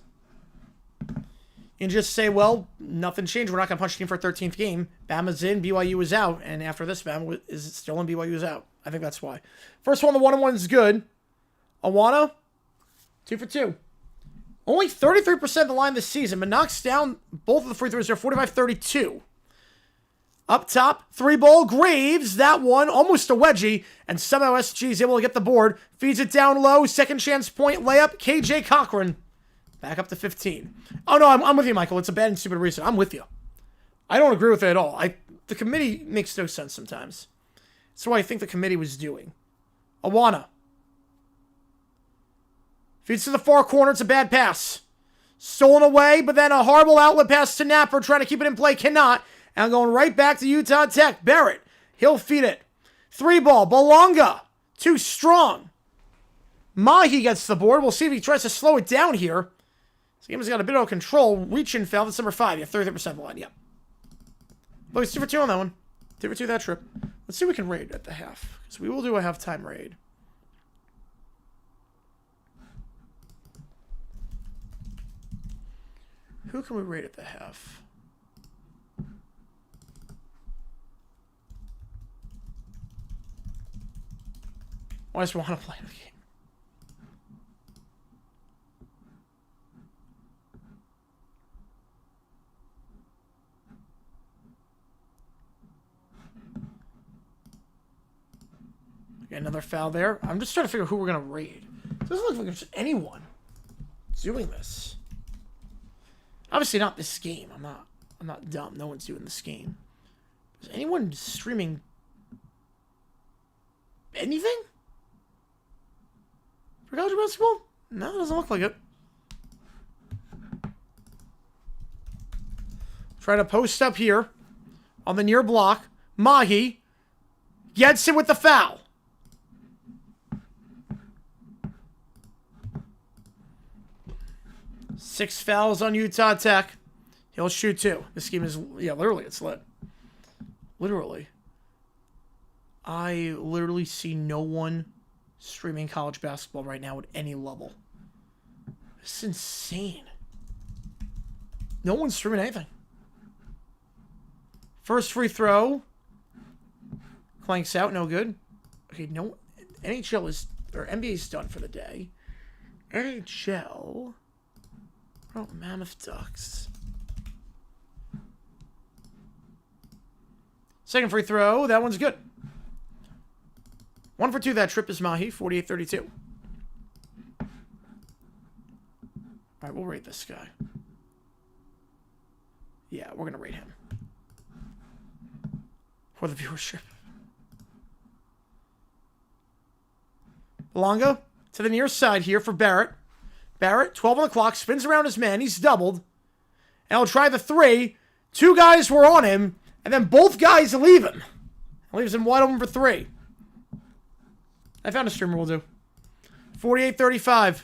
And just say, well, nothing changed. We're not going to punch a team for a 13th game. Bama's in, BYU is out. And after this, Bama is still in, BYU is out. I think that's why. First one, the 1-on-1 is good. Awana, 2 for 2. Only 33% of the line this season, but knocks down both of the free throws there, 45-32. Up top, 3-ball, Graves, that one, almost a wedgie, and somehow SG is able to get the board, feeds it down low, second chance point, layup, KJ Cochran, back up to 15. Oh no, I'm with you, Michael, it's a bad and stupid reason, I'm with you. I don't agree with it at all. The committee makes no sense sometimes. That's what I think the committee was doing. Awana. Feeds to the far corner, it's a bad pass. Stolen away, but then a horrible outlet pass to Napper, trying to keep it in play, cannot. And going right back to Utah Tech. Barrett, he'll feed it. 3-ball, Belonga, too strong. Mahi gets the board. We'll see if he tries to slow it down here. This game has got a bit of control. Reach and foul, that's number 5. Yeah, 33% of the line, yep. Look, it's 2 for 2 on that one. 2 for 2 that trip. Let's see if we can raid at the half. Because we will do a halftime raid. Who can we raid at the half? I just want to play the game. Okay, another foul there. I'm just trying to figure out who we're going to raid. It doesn't look like there's anyone doing this. Obviously not this game. I'm not dumb. No one's doing this game. Is anyone streaming anything? For college basketball? No, it doesn't look like it. Try to post up here on the near block. Mahi gets it with the foul. Six fouls on Utah Tech. He'll shoot 2. This game is, yeah, literally, it's lit. Literally. I literally see no one streaming college basketball right now at any level. This is insane. No one's streaming anything. First free throw. Clanks out, no good. Okay, no. NHL is, or NBA is done for the day. NHL. Oh, Mammoth Ducks. Second free throw. That one's good. 1 for 2 that trip is Mahi. 48-32. All right, we'll rate this guy. Yeah, we're going to rate him. For the viewership. Belonga to the near side here for Barrett. Barrett, 12 on the clock, spins around his man. He's doubled. And he'll try the 3. 2 guys were on him, and then both guys leave him. Leaves him wide open for 3. I found a streamer will do. 48-35.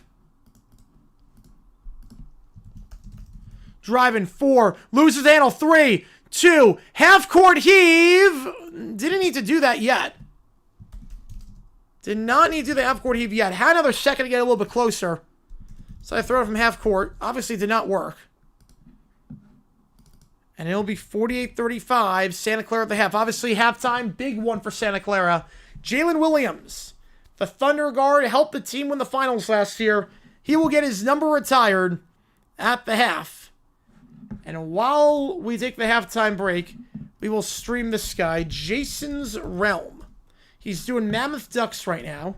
Driving 4. Loses the handle. 3, 2. Half court heave. Didn't need to do that yet. Did not need to do the half court heave yet. Had another second to get a little bit closer. So I throw it from half court. Obviously, it did not work. And it'll be 48-35. Santa Clara at the half. Obviously, halftime, big one for Santa Clara. Jalen Williams, the Thunder guard, helped the team win the finals last year. He will get his number retired at the half. And while we take the halftime break, we will stream this guy, Jason's Realm. He's doing Mammoth Ducks right now.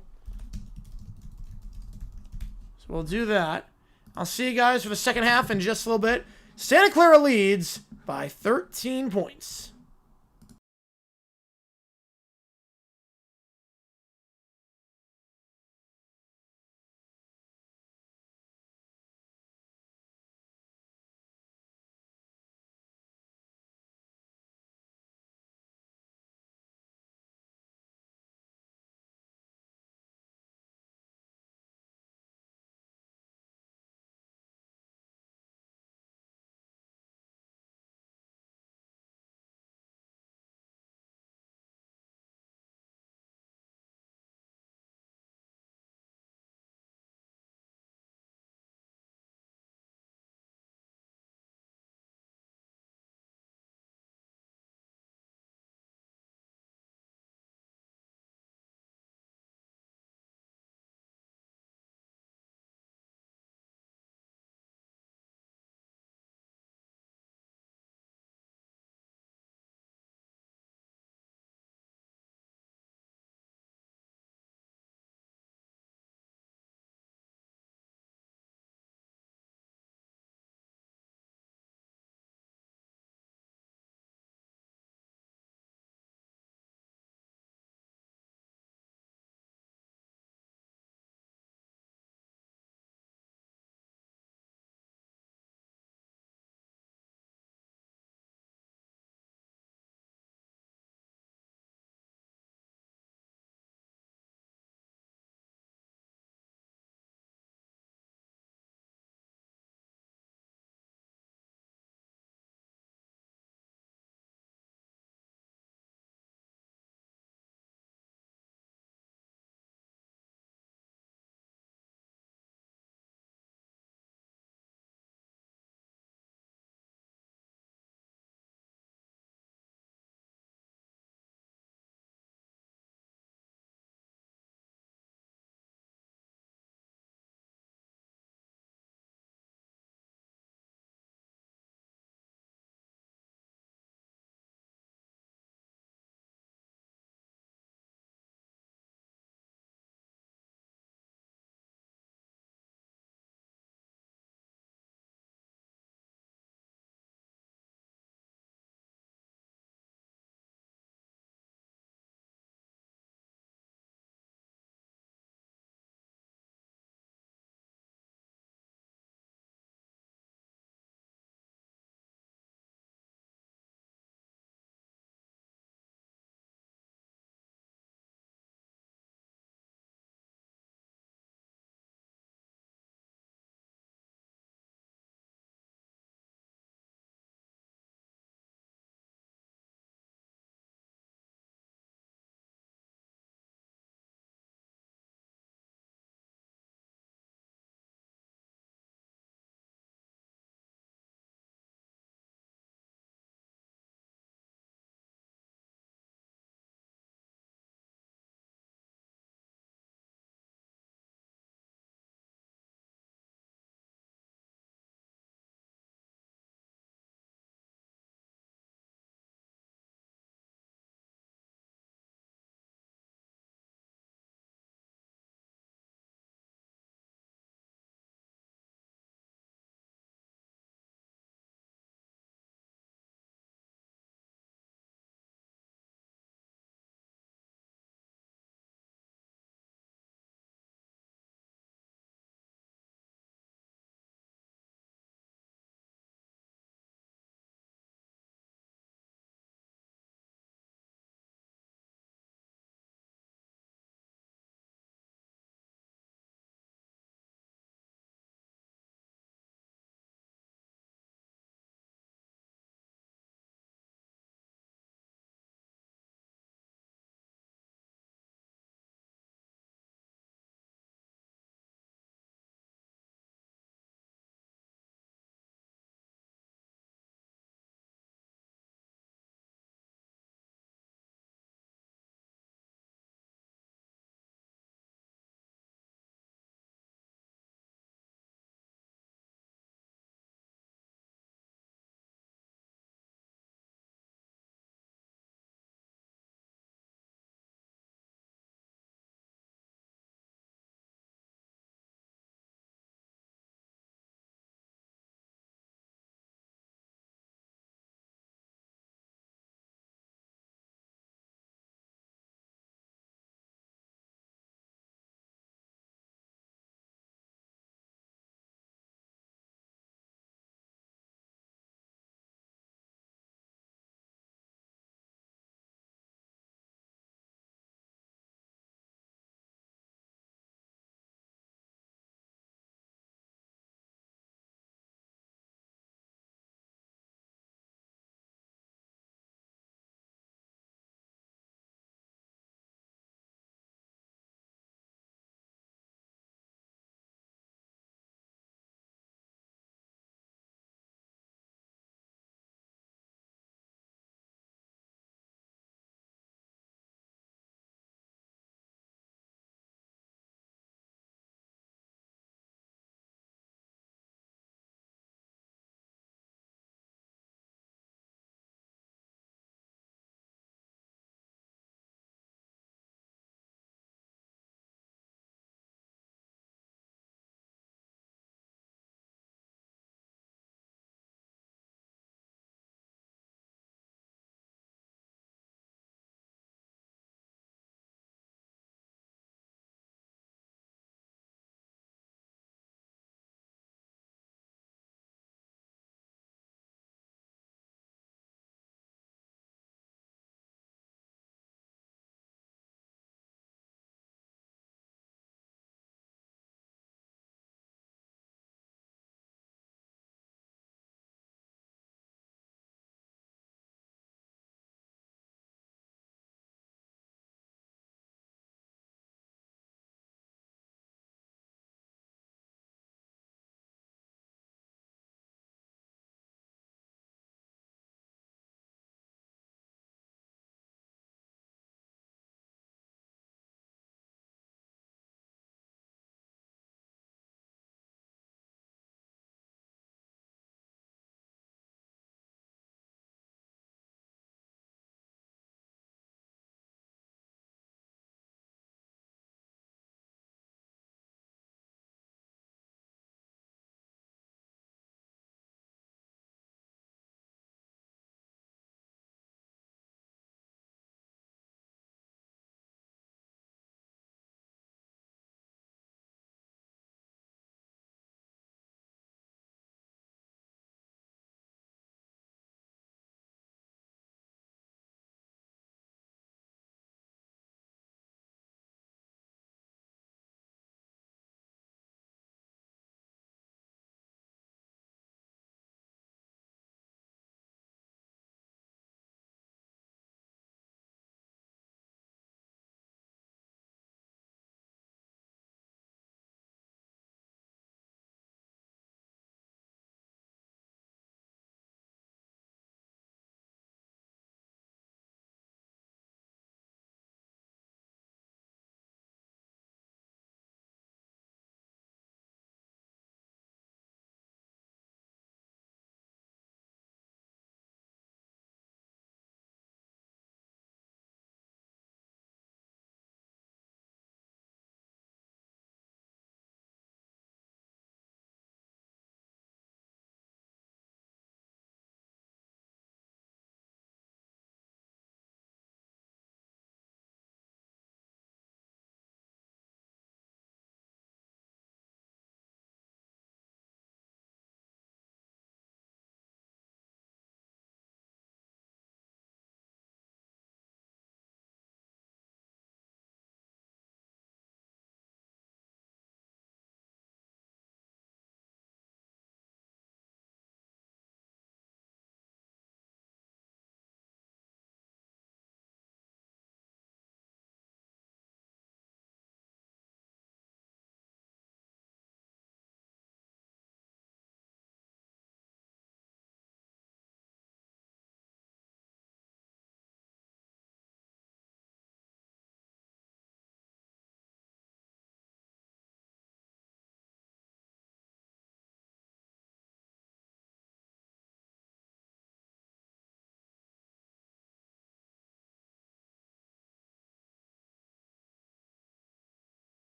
So we'll do that. I'll see you guys for the second half in just a little bit. Santa Clara leads by 13 points.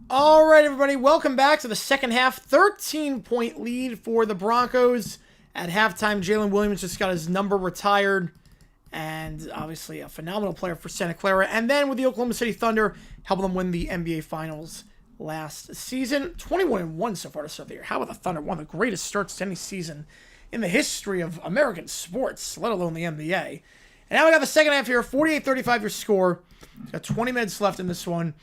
All right, everybody, welcome back to the second half. 13-point lead for the Broncos. At halftime, Jalen Williams just got his number retired. And obviously a phenomenal player for Santa Clara. And then with the Oklahoma City Thunder, helping them win the NBA Finals last season. 21-1 so far to start the year. How about the Thunder? One of the greatest starts to any season in the history of American sports, let alone the NBA. And now we got the second half here. 48-35 your score. Got 20 minutes left in this one.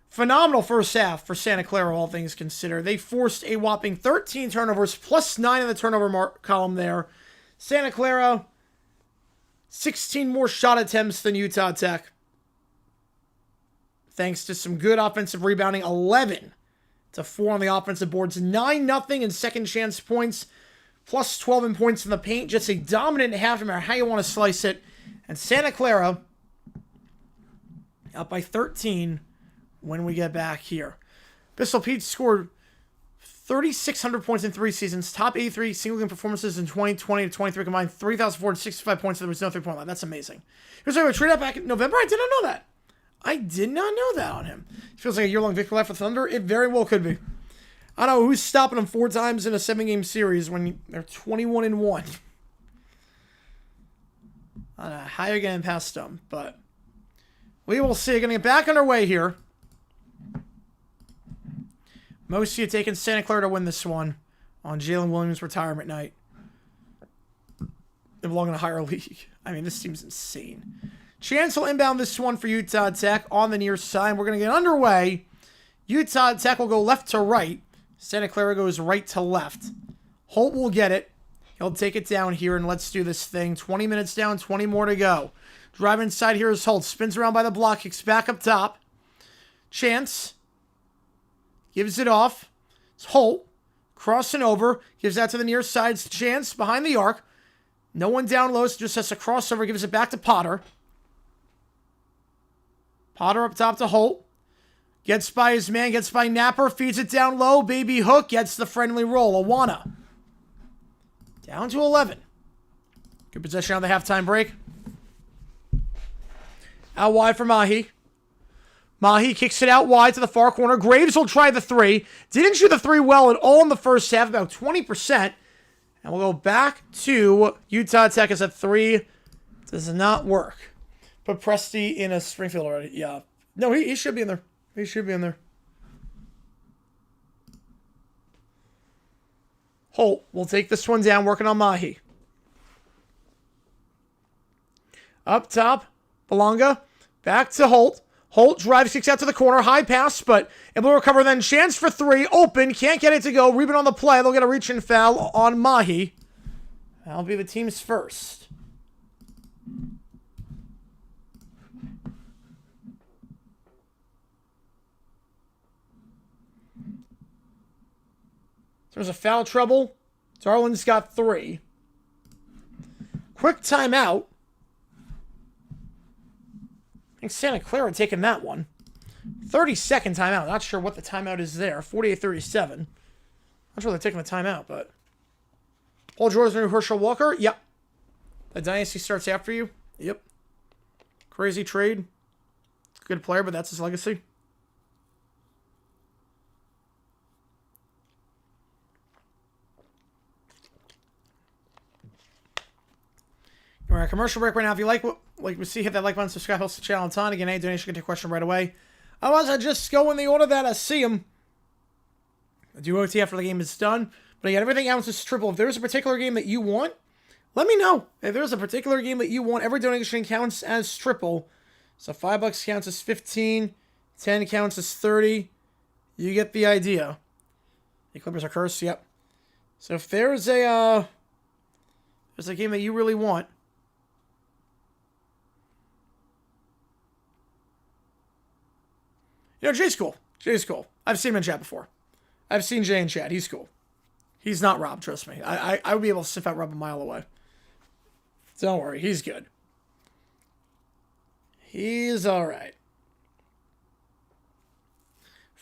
Phenomenal first half for Santa Clara, all things considered. They forced a whopping 13 turnovers, plus 9 in the turnover column there. Santa Clara, 16 more shot attempts than Utah Tech. Thanks to some good offensive rebounding, 11-4 on the offensive boards. 9-0 in second chance points, plus 12 in points in the paint. Just a dominant half, no matter how you want to slice it. And Santa Clara up by 13 when we get back here. Pistol Pete scored 3,600 points in 3 seasons. Top 83 single-game performances in 2020 to 23 combined. 3,465 points. There was no three-point line. That's amazing. He was able to trade out back in November. I did not know that. I did not know that on him. It feels like a year-long victory left for Thunder. It very well could be. I don't know who's stopping them 4 times in a 7-game series when they're 21-1. I don't know how you're getting past them, but we will see. Going to get back underway here. Most of you taking Santa Clara to win this one on Jalen Williams' retirement night. They belong in a higher league. I mean, this seems insane. Chance will inbound this one for Utah Tech on the near side. We're going to get underway. Utah Tech will go left to right. Santa Clara goes right to left. Holt will get it. He'll take it down here, and let's do this thing. 20 minutes down, 20 more to go. Drive inside here is Holt. Spins around by the block, kicks back up top. Chance gives it off. It's Holt. Crossing over. Gives that to the near side. Chance behind the arc. No one down low, so just has to cross over. Gives it back to Potter. Potter up top to Holt. Gets by his man. Gets by Napper. Feeds it down low. Baby hook. Gets the friendly roll. Awana. Down to 11. Good possession on the halftime break. Out wide for Mahi. Mahi kicks it out wide to the far corner. Graves will try the three. Didn't shoot the three well at all in the first half, about 20%. And we'll go back to Utah Tech as a three. Does not work. Put Presti in a Springfield already. Yeah. No, he should be in there. He should be in there. Holt will take this one down, working on Mahi. Up top, Belonga. Back to Holt. Holt drives, kicks out to the corner. High pass, but able to recover then. Chance for three. Open. Can't get it to go. Rebound on the play. They'll get a reach and foul on Mahi. That'll be the team's first. There's a foul trouble. Darwin's got 3. Quick timeout. I think Santa Clara taking that one. 30-second timeout. Not sure what the timeout is there. 48-37. Not sure they're taking the timeout, but... Paul George and Herschel Walker? Yep. The dynasty starts after you? Yep. Crazy trade. Good player, but that's his legacy. We're at a commercial break right now. If you like what we see, hit that like button, subscribe, host the channel, and ton. Again, any donation can take a question right away. Otherwise, I just go in the order that I see them. I do OT after the game is done. But again, everything else is triple. If there's a particular game that you want, let me know. If there's a particular game that you want, every donation counts as triple. So $5 counts as 15, 10 counts as 30. You get the idea. The Clippers are cursed, yep. So if there's a game that you really want, you know, Jay's cool. Jay's cool. I've seen him in chat before. I've seen Jay in chat. He's cool. He's not Rob, trust me. I would be able to sniff out Rob a mile away. Don't worry, he's good. He's alright.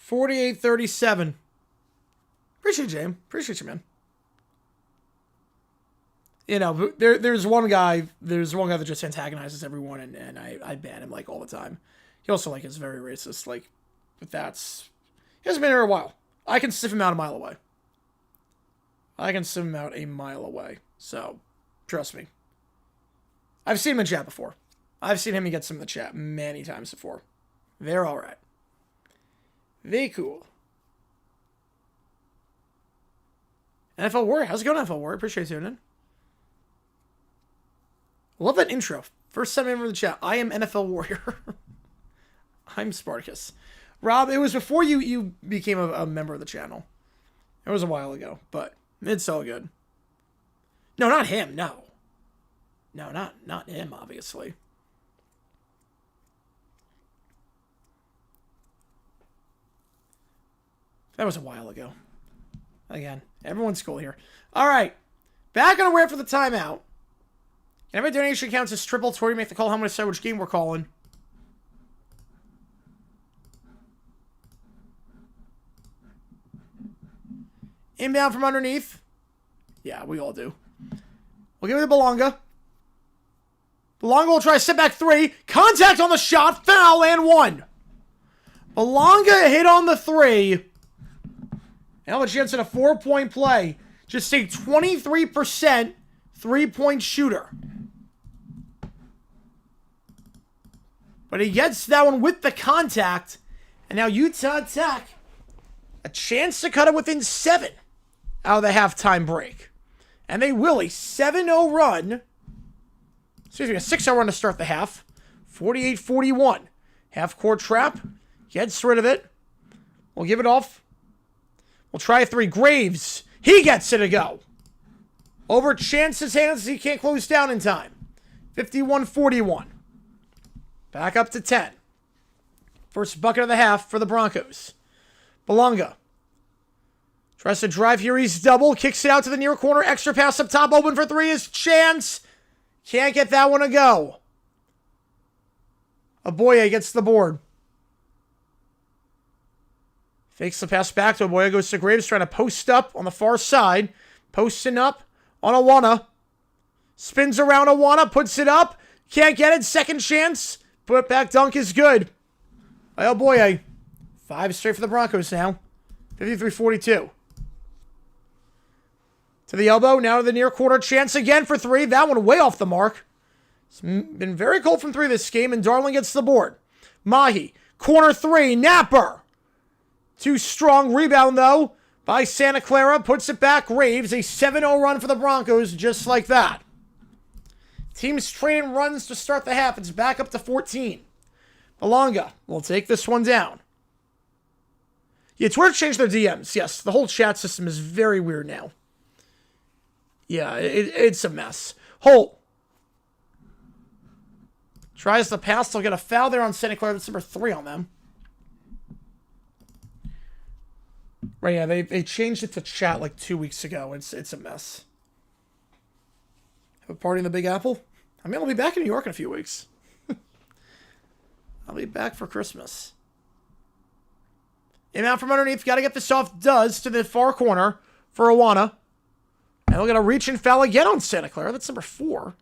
48-37. Appreciate you, James. Appreciate you, man. You know, there's one guy that just antagonizes everyone, and I ban him, like, all the time. He also, like, is very racist, like, but he hasn't been here a while. I can sniff him out a mile away. I can sniff him out a mile away. So, trust me. I've seen him in chat before. I've seen him get some in the chat many times before. They're alright. They cool. NFL Warrior. How's it going, NFL Warrior? Appreciate you tuning in. Love that intro. First time ever in the chat. I am NFL Warrior. I'm Spartacus. Rob, it was before you became a member of the channel. It was a while ago, but it's all good. No, not him, no. No, not him, obviously. That was a while ago. Again, everyone's cool here. All right. Back on our way for the timeout. Every donation counts as triple. Tori, make the call. How many decide which game we're calling? Inbound from underneath. Yeah, we all do. We'll give it to Belonga. Belonga will try a step back 3. Contact on the shot. Foul and 1. Belonga hit on the 3. Now Jensen, a 4-point play. Just a 23% 3-point shooter. But he gets that one with the contact. And now Utah Tech, a chance to cut it within 7 out of the halftime break. And they will. A 7-0 run Excuse me, a 6-0 run to start the half. 48-41. Half-court trap. Gets rid of it. We'll give it off. We'll try a 3. Graves. He gets it to go. Over Chance's hands. He can't close down in time. 51-41. Back up to 10. First bucket of the half for the Broncos. Belonga. Tries to drive here. He's double. Kicks it out to the near corner. Extra pass up top. Open for 3 is Chance. Can't get that one to go. Aboye gets the board. Fakes the pass back to Aboye. Goes to Graves. Trying to post up on the far side. Posting up on Awana. Spins around Awana. Puts it up. Can't get it. Second chance. Put back dunk is good. Aboye. 5 straight for the Broncos now. 53-42. To the elbow. Now to the near corner. Chance again for 3. That one way off the mark. It's been very cold from 3 this game. And Darling gets the board. Mahi. Corner 3. Napper. Too strong. Rebound though by Santa Clara. Puts it back. Graves. A 7-0 run for the Broncos. Just like that. Teams trading runs to start the half. It's back up to 14. Belonga will take this one down. Yeah, Twitter changed their DMs. Yes, the whole chat system is very weird now. Yeah, it's a mess. Holt tries the pass. They'll get a foul there on Santa Clara. That's number 3 on them. Right, yeah, they changed it to chat like 2 weeks ago. It's a mess. Have a party in the Big Apple? I mean, I'll be back in New York in a few weeks. I'll be back for Christmas. In out from underneath. Got to get this off. Does to the far corner for Awana. And we'll get a reach and foul again on Santa Clara. That's number 4.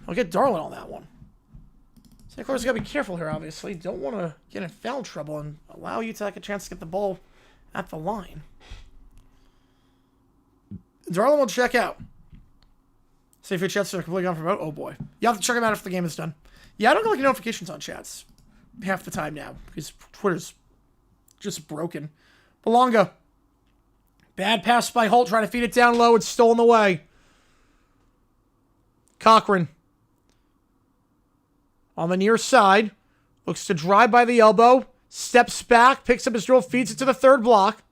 I'll get Darlin on that one. Santa Clara's got to be careful here, obviously. Don't want to get in foul trouble and allow you to take a chance to get the ball at the line. Darlin will check out. See if your chats are completely gone from remote. Oh boy. You have to check them out after the game is done. Yeah, I don't get like notifications on chats half the time now because Twitter's just broken. Belonga. Bad pass by Holt, trying to feed it down low. It's stolen away. Cochran. On the near side. Looks to drive by the elbow. Steps back. Picks up his drill. Feeds it to the third block.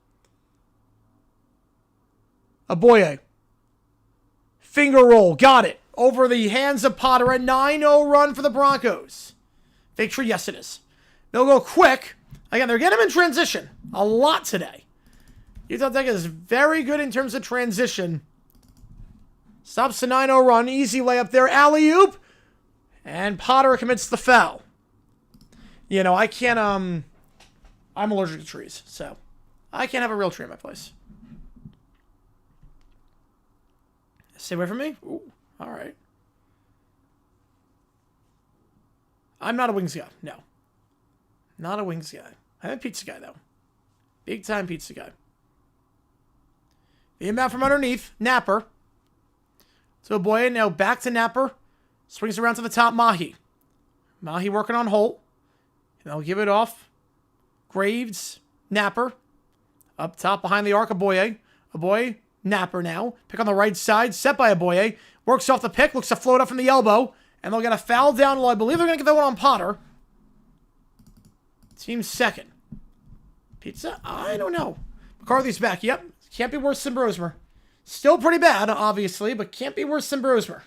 Aboye. Finger roll. Got it. Over the hands of Potter. A 9-0 run for the Broncos. Fake tree. Yes, it is. They'll go quick. Again, they're getting him in transition. A lot today. Utah Tech is very good in terms of transition. Stops the 9-0 run. Easy layup there. Alley-oop. And Potter commits the foul. You know, I can't, I'm allergic to trees, so I can't have a real tree in my place. Stay away from me? Ooh, all right. I'm not a wings guy. No. Not a wings guy. I'm a pizza guy, though. Big time pizza guy. The inbound from underneath. Napper. So Boya now back to Napper. Swings around to the top. Mahi. Mahi working on Holt. And they'll give it off. Graves. Napper. Up top behind the arc. Aboye. Aboye. Napper now. Pick on the right side. Set by Aboye. Works off the pick. Looks to float up from the elbow. And they'll get a foul down low. I believe they're going to get that one on Potter. Team second. Pizza? I don't know. McCarthy's back. Yep. Can't be worse than Brosmer. Still pretty bad, obviously, but can't be worse than Brosmer.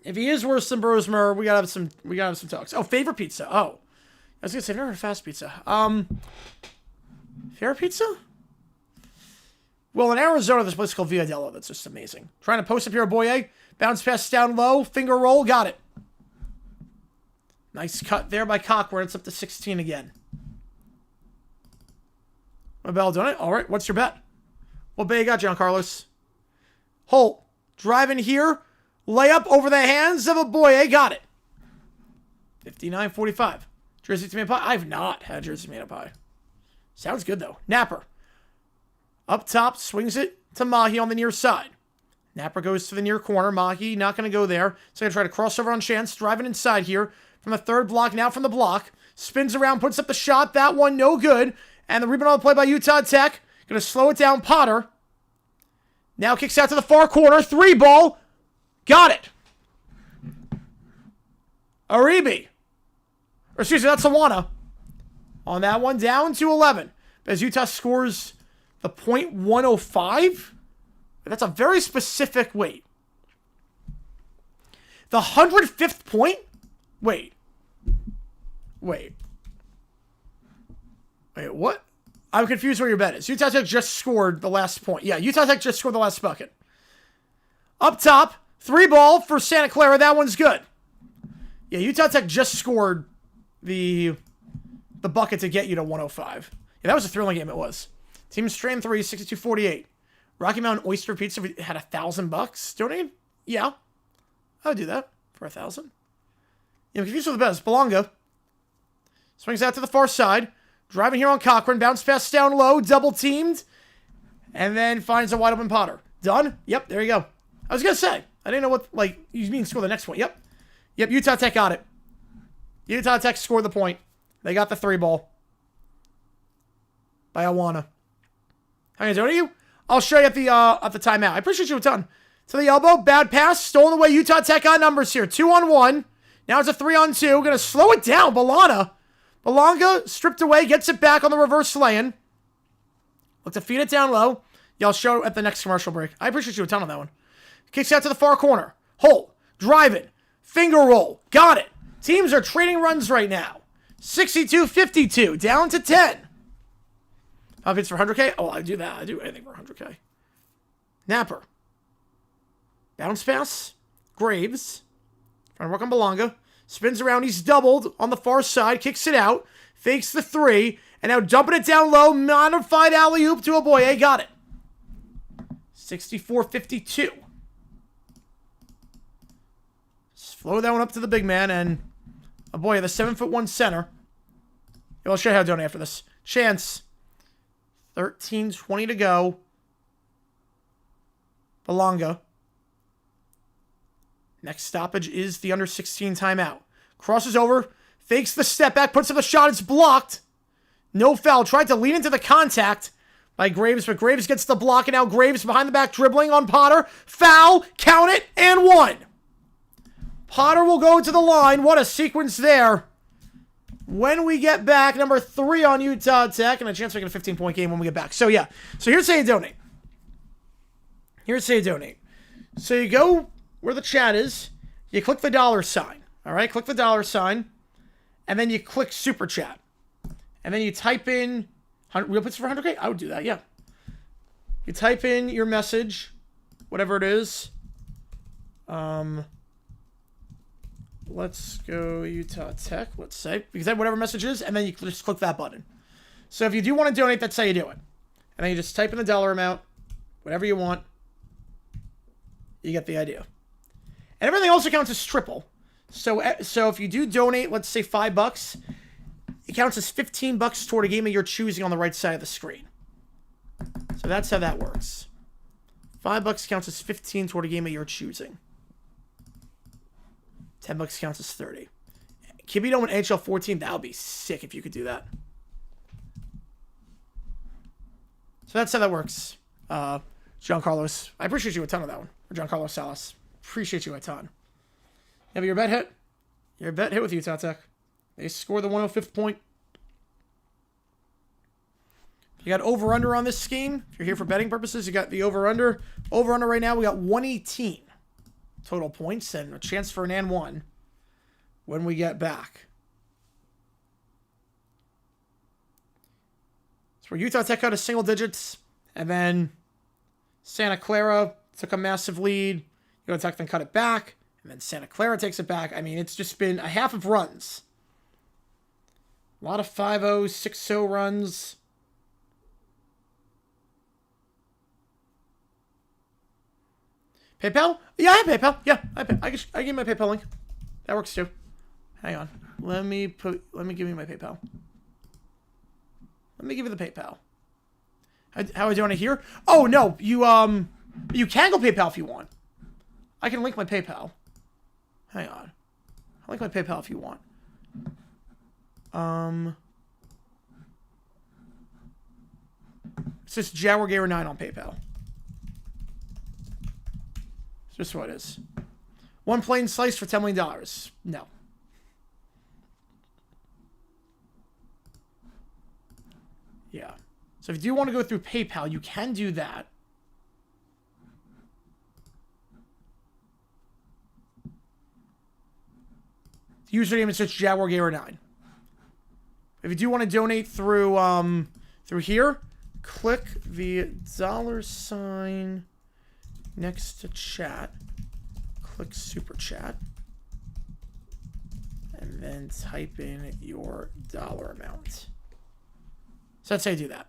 If he is worse than Brosmer, we gotta have some talks. Oh, favorite pizza. Oh. I was gonna say I've never had fast pizza. Favorite pizza? Well, in Arizona, there's a place called Viadello that's just amazing. Trying to post up here, Boye. Bounce pass down low. Finger roll. Got it. Nice cut there by Cochran. It's up to 16 again. Mabel done it. All right, what's your bet? What bet you got, John Carlos? Holt. Driving here. Layup over the hands of a boy. Got it. 59-45. Jersey tomato pie. I've not had jersey tomato pie. Sounds good, though. Napper. Up top. Swings it to Mahi on the near side. Napper goes to the near corner. Mahi not going to go there. So going to try to cross over on Chance. Driving inside here. From the third block. Now from the block. Spins around. Puts up the shot. That one no good. And the rebound on the play by Utah Tech. Going to slow it down. Potter. Now kicks out to the far corner. 3 ball. Got it. Aribi. Or excuse me, that's Awana. On that one, down to 11. As Utah scores the .105. That's a very specific weight. The 105th point? Wait, what? I'm confused where your bet is. Utah Tech just scored the last point. Yeah, Utah Tech just scored the last bucket. Up top, 3-ball for Santa Clara. That one's good. Yeah, Utah Tech just scored the bucket to get you to 105. Yeah, that was a thrilling game. It was. Team Stream 3, 62-48. Rocky Mountain Oyster Pizza had $1,000 donated. Yeah, I would do that for 1,000. Yeah, I'm confused with the best. Belonga swings out to the far side. Driving here on Cochran. Bounce pass down low. Double teamed. And then finds a wide open Potter. Done? Yep, there you go. I was going to say. I didn't know what, like, you mean score the next one. Yep. Yep, Utah Tech got it. Utah Tech scored the point. They got the 3-ball. By Awana. How are you doing? I'll show you at the timeout. I appreciate you a ton. To the elbow. Bad pass. Stolen away. Utah Tech got numbers here. 2-on-1. Now it's a 3-on-2. Going to slow it down. Belonga stripped away, gets it back on the reverse lay-in. Look to feed it down low. Yeah, I'll show at the next commercial break. I appreciate you a ton on that one. Kicks out to the far corner. Hole. Drive it. Finger roll. Got it. Teams are trading runs right now. 62-52. Down to 10. How bids for 100K? Oh, I do that. I do anything for 100K. Napper. Bounce pass. Graves. Trying to work on Belonga. Spins around. He's doubled on the far side. Kicks it out. Fakes the 3. And now dumping it down low. Modified alley-oop to Aboye. Got it. 64-52. Slow that one up to the big man. And Aboye, the 7'1" center. Yeah, I'll show you how to donate after this. Chance. 13:20 to go. Belonga. Next stoppage is the under 16 timeout. Crosses over, fakes the step back, puts up the shot, it's blocked. No foul. Tried to lean into the contact by Graves, but Graves gets the block, and now Graves behind the back dribbling on Potter. Foul, count it, and 1. Potter will go to the line. What a sequence there. When we get back, number 3 on Utah Tech, and a chance to make it a 15-point game when we get back. So, yeah. So, here's how you donate. So, you go where the chat is. You click the $sign. All right? Click the $sign. And then you click Super Chat. And then you type in real pizza for 100K. I would do that, yeah. You type in your message, whatever it is. Let's go Utah Tech, let's say. Because that whatever message is, and then you just click that button. So if you do want to donate, that's how you do it. And then you just type in the dollar amount, whatever you want. You get the idea. And everything also counts as triple. So if you do donate, let's say $5, it counts as $15 toward a game of your choosing on the right side of the screen. So that's how that works. $5 counts as 15 toward a game of your choosing. $10 counts as 30. Kibby Dome and NHL 14, that would be sick if you could do that. So that's how that works. John Carlos, I appreciate you a ton on that one. Or John Carlos Salas. Appreciate you a ton. Yeah, but your bet hit. Your bet hit with Utah Tech. They scored the 105th point. You got over-under on this game. If you're here for betting purposes, you got the over-under. Over-under right now, we got 118 total points and a chance for an and 1 when we get back. So where Utah Tech got a single digits, and then Santa Clara took a massive lead. Utah Tech then cut it back, and then Santa Clara takes it back. I mean, it's just been a half of runs. A lot of 5-0, 6-0 runs. PayPal? Yeah, I have PayPal. Yeah, I give you my PayPal link. That works too. Hang on. Let me give you my PayPal. Let me give you the PayPal. How are we doing it here? Oh no, you can go PayPal if you want. I can link my PayPal. Hang on. I'll link my PayPal if you want. It's just Jaguar Gamer 9 on PayPal. It's just what it is. One plain slice for $10 million. No. Yeah. So if you do want to go through PayPal, you can do that. The username is just JaguarGamer9. If you do want to donate through through here, click the $sign next to chat. Click Super Chat. And then type in your dollar amount. So that's how you do that.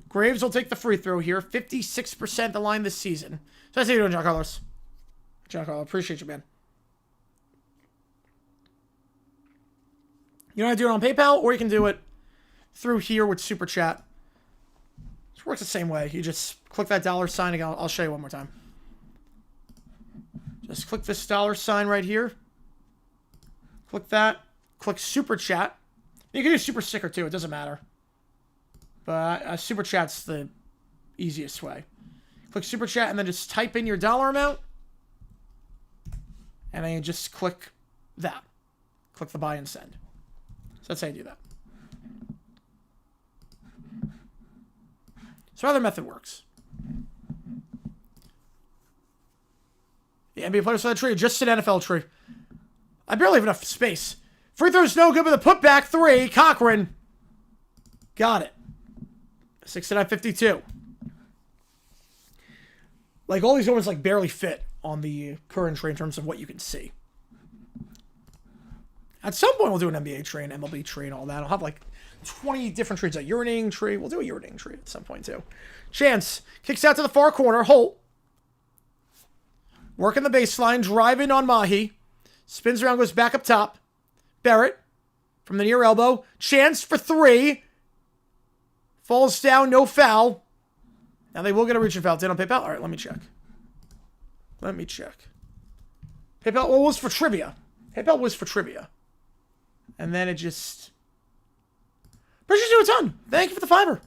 Graves will take the free throw here. 56% the line this season. So that's how you doing, John Carlos. John Carlos, appreciate you, man. You know how to do it on PayPal, or you can do it through here with Super Chat. It works the same way. You just click that $sign again. I'll show you one more time. Just click this $sign right here. Click that. Click Super Chat. You can do Super Sticker too. It doesn't matter. But Super Chat's the easiest way. Click Super Chat and then just type in your dollar amount. And then you just click that. Click the buy and send. So that's how you do that. So other method works. The NBA players for that tree, just an NFL tree. I barely have enough space. Free throw's no good, but the putback 3. Cochran. Got it. 69.52. Like, all these ones, like, barely fit on the current tree in terms of what you can see. At some point, we'll do an NBA tree, an MLB tree, and all that. I'll have, like, 20 different trees. A urinating tree. We'll do a urinating tree at some point, too. Chance. Kicks out to the far corner. Holt. Working the baseline. Driving on Mahi. Spins around, goes back up top. Barrett. From the near elbow. Chance for 3. Falls down, no foul. Now they will get a reach and foul. Did on PayPal? All right, let me check. Let me check. PayPal was for trivia. PayPal was for trivia. And then it just... Appreciate you a ton. Thank you for the fiber.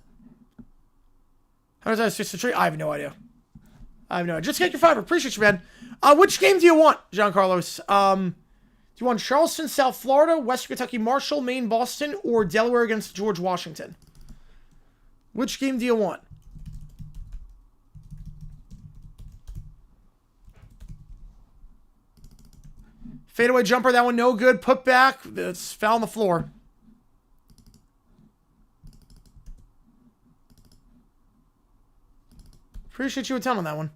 How does that switch the tree? I have no idea. I have no idea. Just get your fiber. Appreciate you, man. Which game do you want, John Carlos? Do you want Charleston, South Florida, Western Kentucky, Marshall, Maine, Boston, or Delaware against George Washington? Which game do you want? Fadeaway jumper, that one no good. Put back. That's foul on the floor. Appreciate you a ton on that one.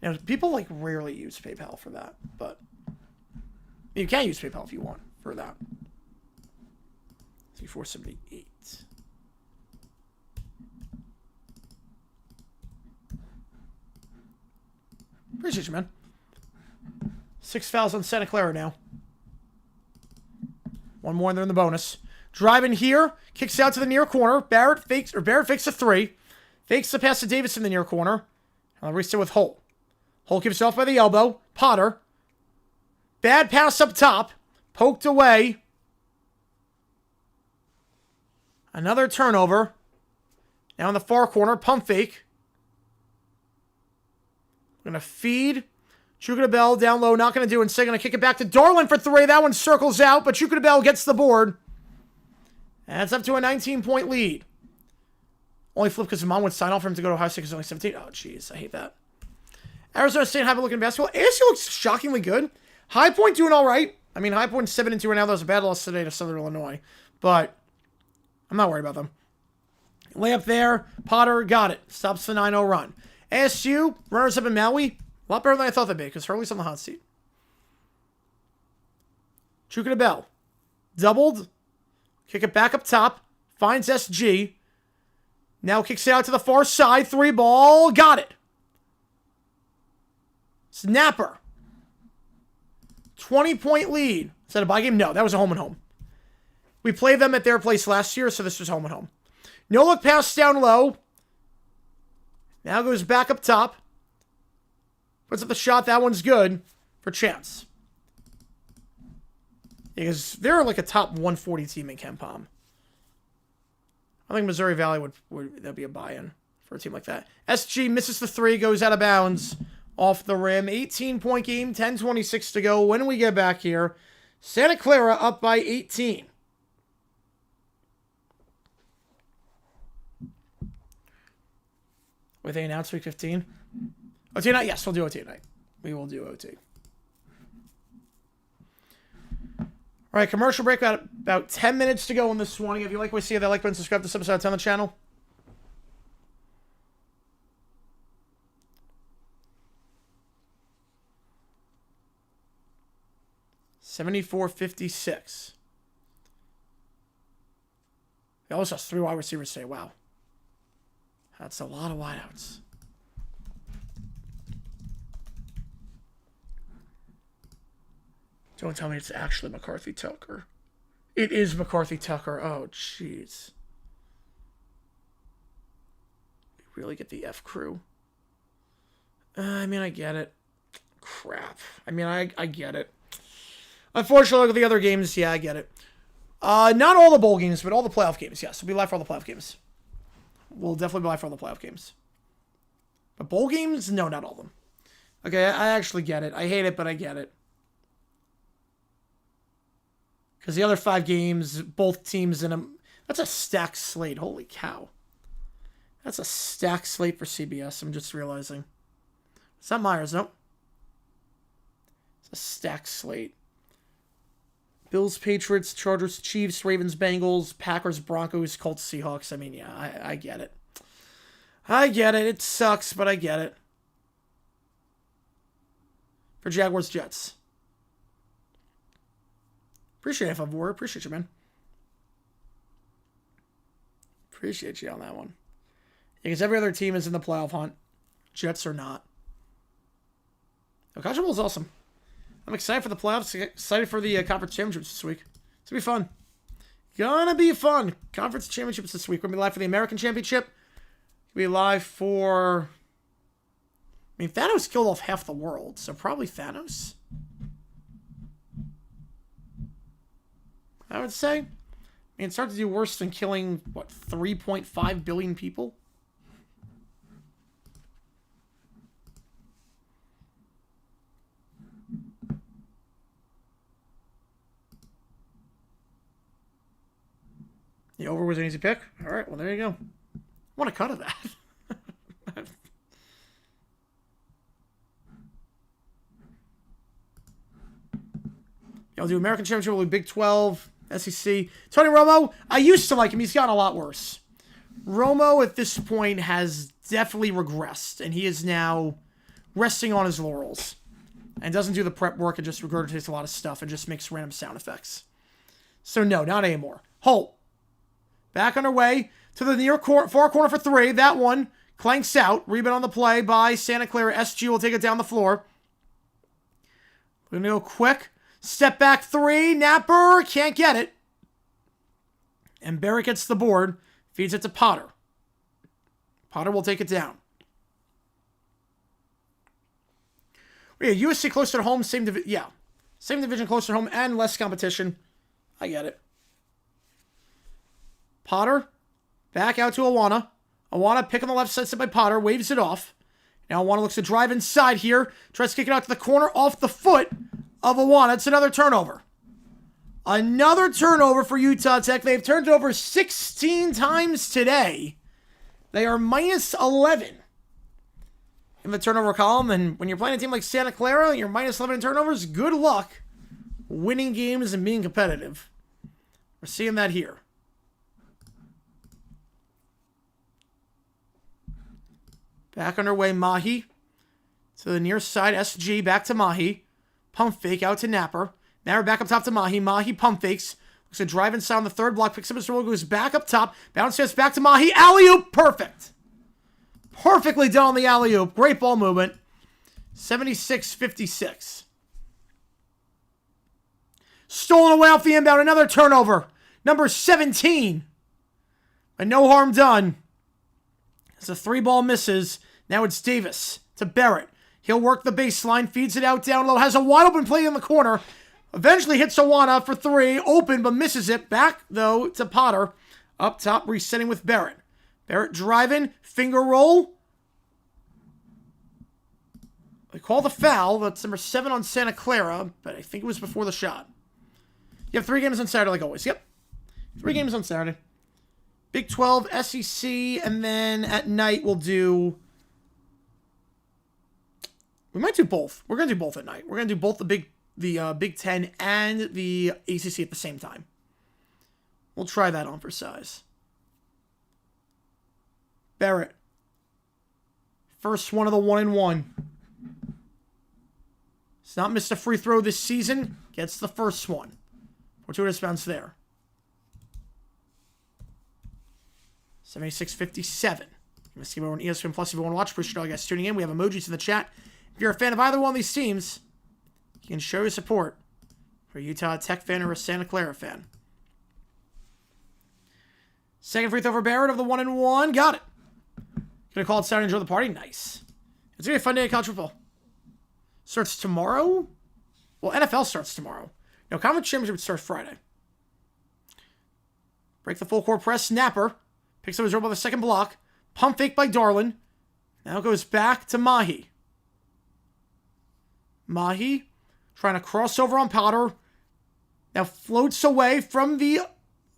You know, people like rarely use PayPal for that, but you can use PayPal if you want for that. 478. Appreciate you, man. 6 fouls on Santa Clara now. One more and they're in the bonus. Driving here. Kicks out to the near corner. Barrett fakes a 3. Fakes the pass to Davis in the near corner. I'll restart with Holt. Holt gives it off by the elbow. Potter. Bad pass up top. Poked away. Another turnover. Now in the far corner. Pump fake. Going to feed. Chukadabel down low. Not going to do it. Instead, going to kick it back to Darlin for 3. That one circles out, but Chukadabel gets the board. And it's up to a 19-point lead. Only flip because Mom would sign off for him to go to Ohio State because only 17. Oh, jeez. I hate that. Arizona State High Point looking basketball. ASU looks shockingly good. High Point doing all right. I mean, High Point 7-2 right now. That was a bad loss today to Southern Illinois. But I'm not worried about them. Layup there. Potter got it. Stops the 9-0 run. ASU, runners up in Maui. A lot better than I thought they'd be because Hurley's on the hot seat. Chukadabel. Doubled. Kick it back up top. Finds SG. Now kicks it out to the far side. 3 ball. Got it. Snapper. 20-point lead. Is that a bye game? No, that was a home and home. We played them at their place last year, so this was home and home. No look pass down low. Now goes back up top. Puts up the shot. That one's good for Chance. Because they're like a top 140 team in KenPom. I think Missouri Valley would that'd be a buy-in for a team like that. SG misses the 3, goes out of bounds off the rim. 18-point game, 10:26 to go. When we get back here, Santa Clara up by 18. Wait, they announced week 15? OT night? Yes, we'll do OT night. We will do OT. All right, commercial break. About 10 minutes to go on this one. If you like what you see, that like button, subscribe to this episode on the channel. $74.56. They also has 3 wide receivers today. Wow. That's a lot of wideouts. Don't tell me it's actually McCarthy Tucker. It is McCarthy Tucker. Oh, jeez. We really get the F crew. I mean, I get it. Crap. I mean, I get it. Unfortunately, look at the other games. Yeah, I get it. Not all the bowl games, but all the playoff games. Yes, we'll be live for all the playoff games. We'll definitely be live for all the playoff games. But bowl games? No, not all of them. Okay, I actually get it. I hate it, but I get it. Because the other 5 games, both teams in them. That's a stacked slate. Holy cow. That's a stacked slate for CBS. I'm just realizing. It's not Myers, no. It's a stacked slate. Bills, Patriots, Chargers, Chiefs, Ravens, Bengals, Packers, Broncos, Colts, Seahawks. I mean, yeah, I get it. I get it. It sucks, but I get it. For Jaguars, Jets. Appreciate it, Favor. Appreciate you, man. Appreciate you on that one. Because every other team is in the playoff hunt. Jets are not. The College Bowl is awesome. I'm excited for the playoffs. Excited for the conference championships this week. It's going to be fun. Gonna be fun. Conference championships this week. We're going to be live for the American Championship. We'll be live for... I mean, Thanos killed off half the world, so probably Thanos. I would say. I mean, it's hard to do worse than killing, what, 3.5 billion people? The over was an easy pick. All right, well, there you go. I want a cut of that. I'll do American Championship, we'll do Big 12, SEC. Tony Romo, I used to like him. He's gotten a lot worse. Romo, at this point, has definitely regressed, and he is now resting on his laurels and doesn't do the prep work and just regurgitates a lot of stuff and just makes random sound effects. So, no, not anymore. Holt. Back on her way to the near far corner for 3. That one clanks out. Rebound on the play by Santa Clara. SG will take it down the floor. We're going to go quick. Step back 3. Napper can't get it. And Barrett gets the board. Feeds it to Potter. Potter will take it down. Yeah, USC closer to home. Same division. Yeah. Same division, closer to home, and less competition. I get it. Potter, back out to Awana. Awana pick on the left side, set by Potter, waves it off. Now Awana looks to drive inside here, tries to kick it out to the corner off the foot of Awana. It's another turnover. Another turnover for Utah Tech. They've turned over 16 times today. They are minus 11 in the turnover column. And when you're playing a team like Santa Clara, you're minus 11 in turnovers. Good luck winning games and being competitive. We're seeing that here. Back underway, Mahi. To the near side, SG, back to Mahi. Pump fake out to Napper. Napper back up top to Mahi. Mahi pump fakes. Looks to drive inside on the third block. Picks up his roll, goes back up top. Bounce pass back to Mahi. Alley-oop, perfect. Perfectly done on the alley-oop. Great ball movement. 76-56. Stolen away off the inbound. Another turnover. Number 17. But no harm done. As the 3-ball misses, now it's Davis to Barrett. He'll work the baseline, feeds it out down low, has a wide open play in the corner. Eventually hits Awana for 3, open but misses it. Back, though, to Potter. Up top, resetting with Barrett. Barrett driving. Finger roll. They call the foul. That's number 7 on Santa Clara, but I think it was before the shot. You have 3 games on Saturday, like always. Yep. 3 games on Saturday. Big 12, SEC, and then at night we'll do... We might do both. We're going to do both at night. We're going to do both the Big 10 and the ACC at the same time. We'll try that on for size. Barrett. First one of the 1-1. He's not missed a free throw this season. Gets the first one. Fortuitous bounce there. 76-57. You see more on ESPN Plus if you want to watch. Appreciate all you guys tuning in. We have emojis in the chat. If you're a fan of either one of these teams, you can show your support for a Utah Tech fan or a Santa Clara fan. Second free throw for Barrett of the 1-1. Got it. Gonna call it Saturday and enjoy the party. Nice. It's gonna be a fun day of college football. Starts tomorrow? Well, NFL starts tomorrow. No, Conference Championship starts Friday. Break the full court press. Snapper. Picks up his dribble by the second block. Pump fake by Darlin. Now goes back to Mahi. Mahi trying to cross over on Potter. Now floats away from the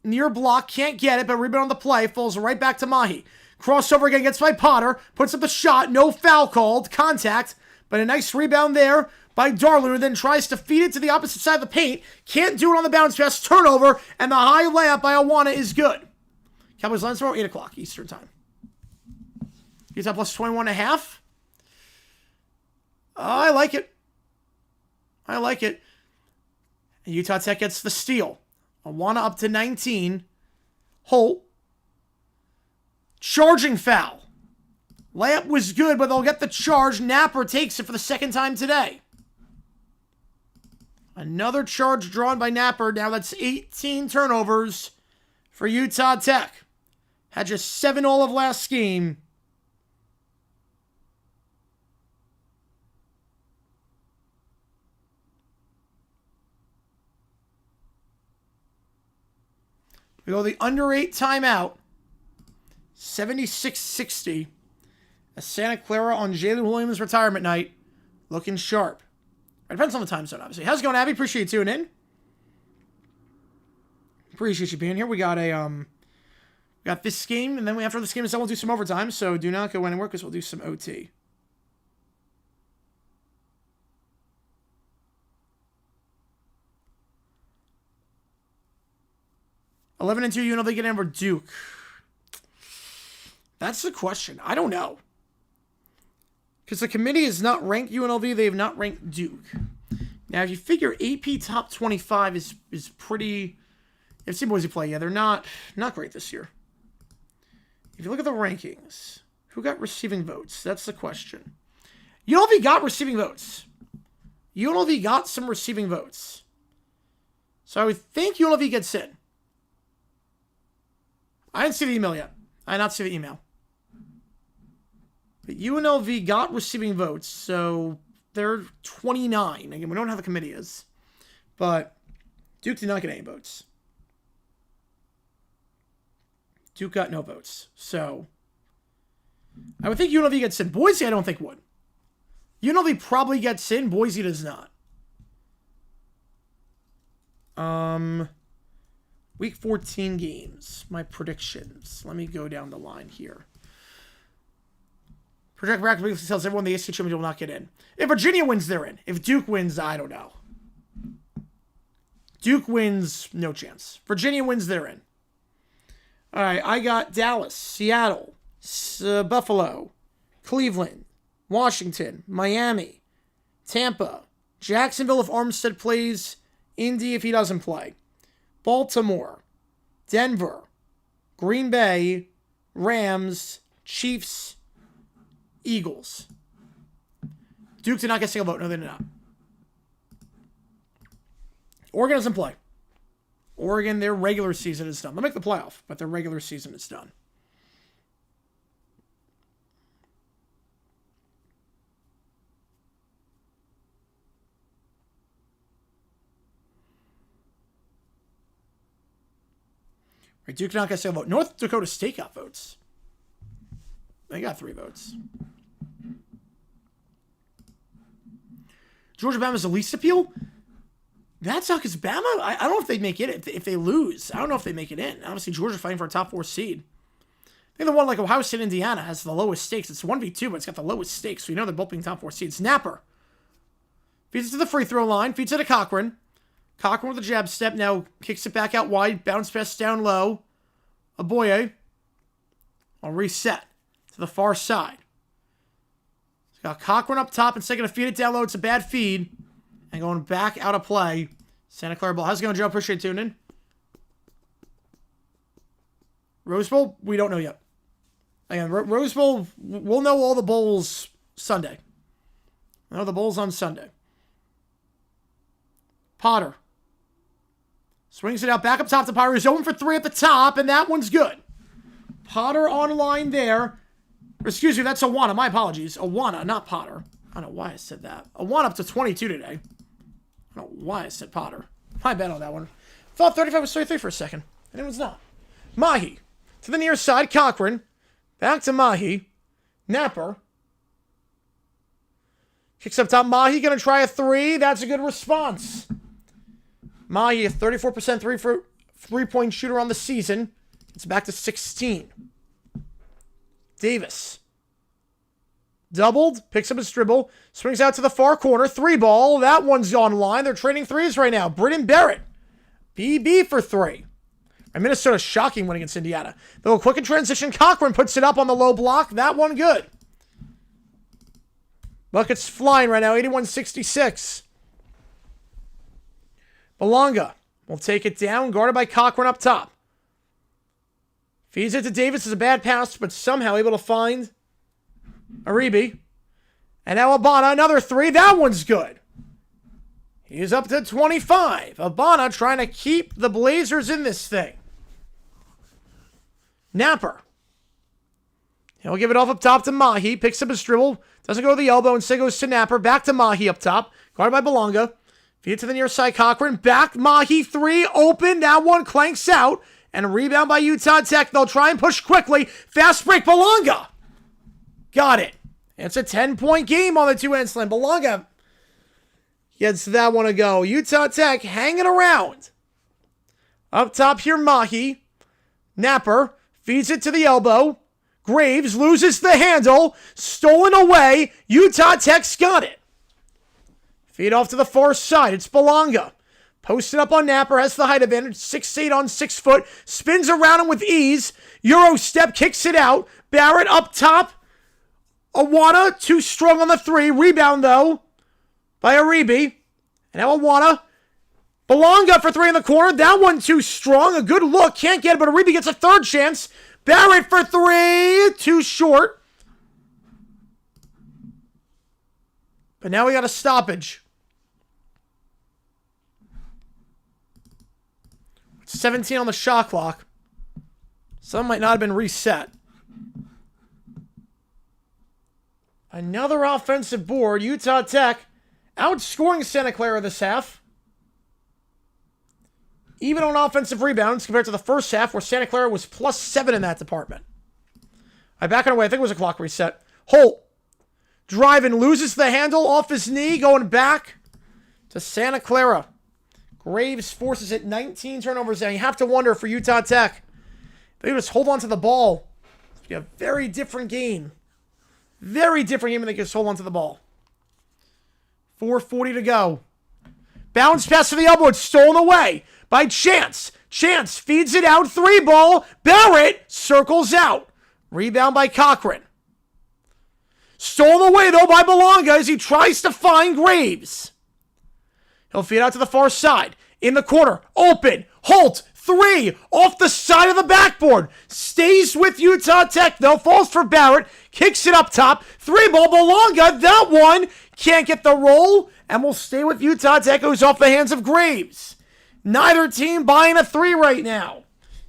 near block. Can't get it, but rebound on the play. Falls right back to Mahi. Crossover again, gets by Potter. Puts up the shot. No foul called. Contact. But a nice rebound there by Darlin, who then tries to feed it to the opposite side of the paint. Can't do it on the bounce pass. Turnover. And the high layup by Awana is good. Cowboys line tomorrow, 8 o'clock Eastern time. Utah plus 21.5. I like it. I like it. And Utah Tech gets the steal. Awana up to 19. Holt. Charging foul. Layup was good, but they'll get the charge. Napper takes it for the second time today. Another charge drawn by Napper. Now that's 18 turnovers for Utah Tech. Had just 7 all of last game. We go the under 8 timeout. 76-60. A Santa Clara on Jalen Williams' retirement night. Looking sharp. It depends on the time zone, obviously. How's it going, Abby? Appreciate you tuning in. Appreciate you being here. We got this game, and then after this game, we'll do some overtime. So do not go anywhere because we'll do some OT. $11-2 UNLV get in for Duke. That's the question. I don't know. Because the committee has not ranked UNLV. They have not ranked Duke. Now, if you figure AP top 25 is pretty... I've seen Boise play. Yeah, they're not great this year. If you look at the rankings, who got receiving votes? That's the question. UNLV got receiving votes. UNLV got some receiving votes. So I would think UNLV gets in. I didn't see the email yet. I did not see the email. But UNLV got receiving votes, so they're 29. Again, we don't know how the committee is. But Duke did not get any votes. Duke got no votes. So I would think UNLV gets in. Boise, I don't think would. UNLV probably gets in. Boise does not. Week 14 games. My predictions. Let me go down the line here. Project practically tells everyone the ACC championship will not get in. If Virginia wins, they're in. If Duke wins, I don't know. Duke wins, no chance. Virginia wins, they're in. All right, I got Dallas, Seattle, Buffalo, Cleveland, Washington, Miami, Tampa, Jacksonville if Armstead plays, Indy if he doesn't play, Baltimore, Denver, Green Bay, Rams, Chiefs, Eagles. Duke did not get a single vote. No, they did not. Oregon doesn't play. Oregon, their regular season is done. They'll make the playoff, but their regular season is done. Right, Duke not going to say vote. North Dakota State got votes. They got 3 votes. Georgia Bama's the least appeal? That's not because Bama, I don't know if they'd make it if they lose. I don't know if they make it in. Obviously, Georgia fighting for a top 4 seed. I think the one like Ohio State, Indiana has the lowest stakes. It's 1v2, but it's got the lowest stakes. So you know they're both being top 4 seeds. Napper feeds it to the free throw line. Feeds it to Cochran. Cochran with a jab step. Now kicks it back out wide. Bounce pass down low. Aboye. I'll reset to the far side. He's got Cochran up top. Instead going to feed it down low. It's a bad feed. And going back out of play. Santa Clara ball. How's it going, Joe? Appreciate tuning in. Rose Bowl? We don't know yet. Again, Rose Bowl, we'll know all the bowls Sunday. No, the bowl's on Sunday. Potter. Swings it out back up top to Potter. He's open for 3 at the top, and that one's good. Potter on line there. Excuse me, that's Awana. My apologies. Awana, not Potter. I don't know why I said that. Awana up to 22 today. I don't know why I said Potter. My bad on that one. Thought 35 was 33 for a second. And it was not. Mahi. To the near side. Cochran. Back to Mahi. Napper. Kicks up top. Mahi going to try a 3. That's a good response. Mahi, a 34% three-point shooter on the season. It's back to 16. Davis. Doubled. Picks up his dribble. Swings out to the far corner. 3 ball. That one's online. They're trading 3s right now. Britton Barrett. BB for 3. And Minnesota shocking win against Indiana. Though quick in transition. Cochran puts it up on the low block. That one good. Buckets flying right now. 81-66. Belonga will take it down. Guarded by Cochran up top. Feeds it to Davis. It's a bad pass, but somehow able to find Aribi. And now Abana, another 3. That one's good. He's up to 25. Abana trying to keep the Blazers in this thing. Napper. He'll give it off up top to Mahi. Picks up his dribble. Doesn't go to the elbow. Instead goes to Napper. Back to Mahi up top. Guarded by Belonga. Feed it to the near side. Cochran. Back. Mahi. 3. Open. That one clanks out. And a rebound by Utah Tech. They'll try and push quickly. Fast break. Belonga. Got it. It's a 10-point game on the two-hand slam. Belonga gets that one to go. Utah Tech hanging around. Up top here, Mahi. Napper feeds it to the elbow. Graves loses the handle. Stolen away. Utah Tech's got it. Feed off to the far side. It's Belonga. Posted up on Napper. Has the height advantage. 6'8" on 6 foot. Spins around him with ease. Euro step. Kicks it out. Barrett up top. Awana, too strong on the 3. Rebound, though, by Aribi. And now Awana. Belonga for 3 in the corner. That one too strong. A good look. Can't get it, but Aribi gets a 3rd chance. Barrett for 3. Too short. But now we got a stoppage. 17 on the shot clock. Some might not have been reset. Another offensive board. Utah Tech outscoring Santa Clara this half. Even on offensive rebounds compared to the first half where Santa Clara was +7 in that department. All right, back on the way. I think it was a clock reset. Holt driving, loses the handle off his knee, going back to Santa Clara. Graves forces it. 19 turnovers down. You have to wonder for Utah Tech. They just hold on to the ball. It's a very different game. Very different game when they just hold on to the ball. 4:40 to go. Bounce pass to the elbow. It's stolen away by Chance. Chance feeds it out. 3 ball. Barrett circles out. Rebound by Cochran. Stolen away, though, by Belonga as he tries to find Graves. He'll feed out to the far side. In the corner. Open. Holt. 3. Off the side of the backboard. Stays with Utah Tech, though. Falls for Barrett. Kicks it up top. 3 ball. Belonga. That one can't get the roll. And will stay with Utah Tech. Goes off the hands of Graves. Neither team buying a 3 right now.